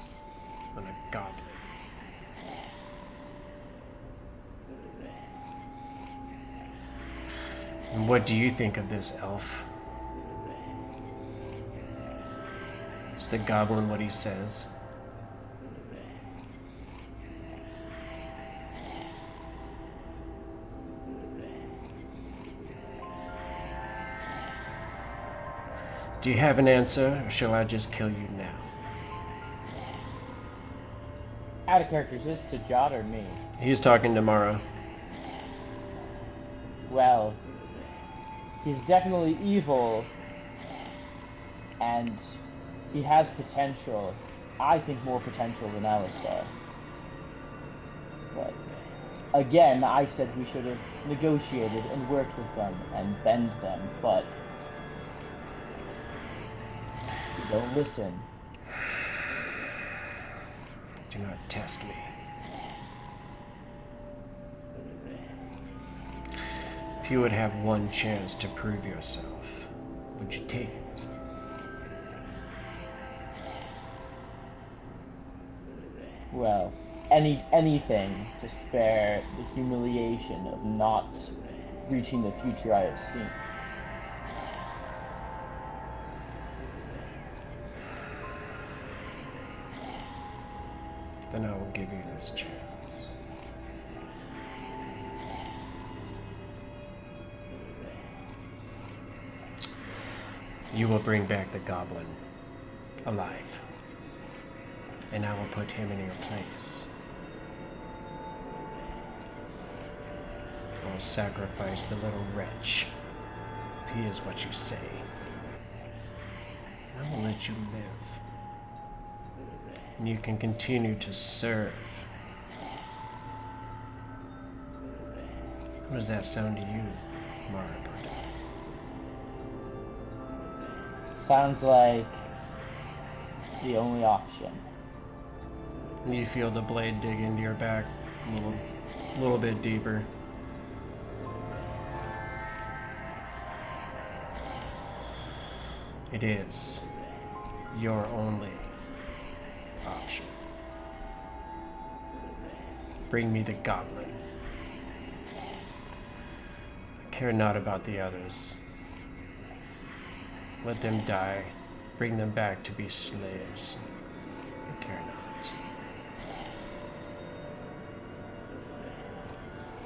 on a goblin? And what do you think of this elf? Is the goblin what he says? Do you have an answer, or shall I just kill you now? Out of character, is this to Jot or me? He's talking to Mara. Well, he's definitely evil, and he has potential. I think more potential than Alistar. But again, I said we should have negotiated and worked with them and bend them, but you don't listen. Do not test me. If you would have one chance to prove yourself, would you take it? Well, anything to spare the humiliation of not reaching the future I have seen. Then I will give you this chance. You will bring back the goblin alive, and I will put him in your place. I will sacrifice the little wretch, if he is what you say. I will let you live. And you can continue to serve. How does that sound to you, Maribud? Sounds like the only option. And you feel the blade dig into your back a little bit deeper. It is your only option. Bring me the goblin. I care not about the others. Let them die. Bring them back to be slaves. I care not.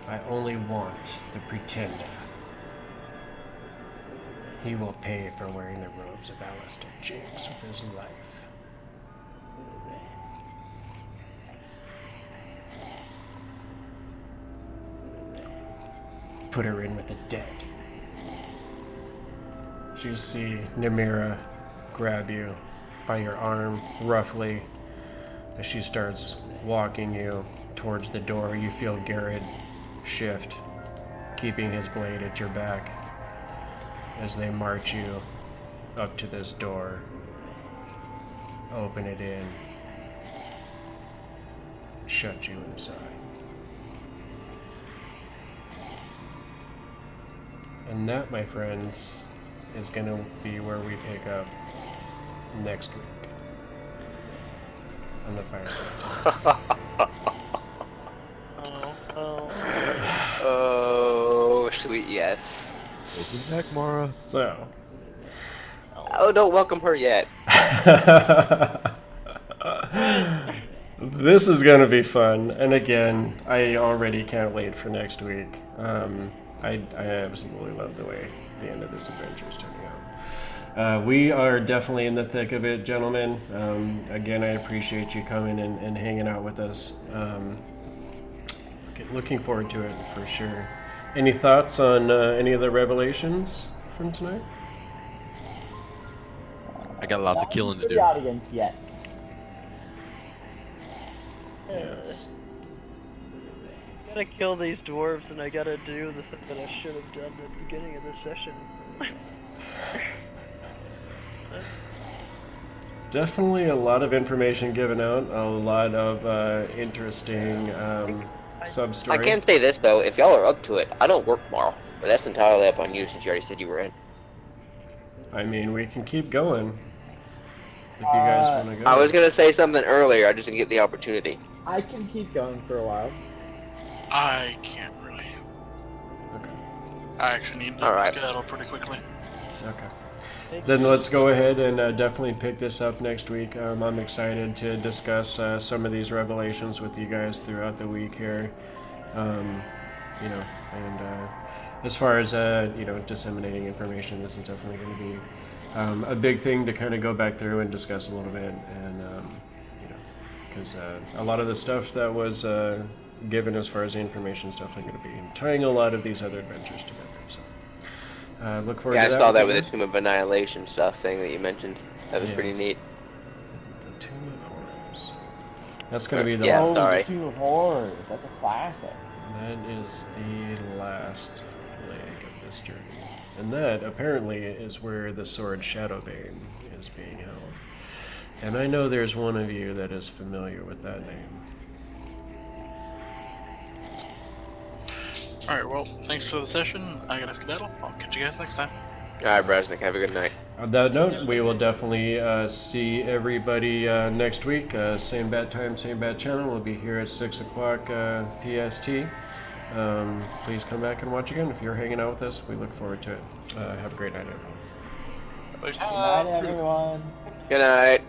I only want the pretender. He will pay for wearing the robes of Alistair Jinx with his life. Put her in with the dead. You see Namira grab you by your arm roughly as she starts walking you towards the door. You feel Garrett shift, keeping his blade at your back as they march you up to this door. Open it in. Shut you inside. And that, my friends, is going to be where we pick up next week on the Fireside Tales. Oh, sweet yes. Welcome back, Mara. So. Oh, don't welcome her yet. This is going to be fun. And again, I already can't wait for next week. I absolutely love the way the end of this adventure is turning out. We are definitely in the thick of it, gentlemen. Again, I appreciate you coming and hanging out with us. Looking forward to it for sure. Any thoughts on any of the revelations from tonight? I got lots of killing to For do. the audience yet. Yes. Gotta kill these dwarves, and I gotta do the thing that I should have done at the beginning of this session. Definitely a lot of information given out, a lot of interesting sub-story. I can say this though, if y'all are up to it, I don't work tomorrow, but that's entirely up on you since you already said you were in. I mean, we can keep going if you guys want to go. I was gonna say something earlier, I just didn't get the opportunity. I can keep going for a while. I can't really. Okay. I actually need to Alright. skedaddle pretty quickly. Okay. Then let's go ahead and definitely pick this up next week. I'm excited to discuss some of these revelations with you guys throughout the week here. You know, and as far as you know, disseminating information, this is definitely going to be a big thing to kind of go back through and discuss a little bit, and you know, because a lot of the stuff that was given as far as the information is definitely going to be tying a lot of these other adventures together. So look forward Yeah, I to that. saw that you with the guys. Tomb of Annihilation stuff thing that you mentioned. That was pretty Yes. neat. The Tomb of Horrors. That's going to be the Yeah, last. sorry. The Tomb of Horrors. That's a classic. That is the last leg of this journey. And that, apparently, is where the sword Shadowbane is being held. And I know there's one of you that is familiar with that name. Alright, well, thanks for the session. I gotta skedaddle. I'll catch you guys next time. Alright, Brasnic, have a good night. On that note, we will definitely see everybody next week. Same bat time, same bat channel. We'll be here at 6 o'clock PST. Please come back and watch again. If you're hanging out with us, we look forward to it. Have a great night, everyone. Bye. Good night, everyone. Good night.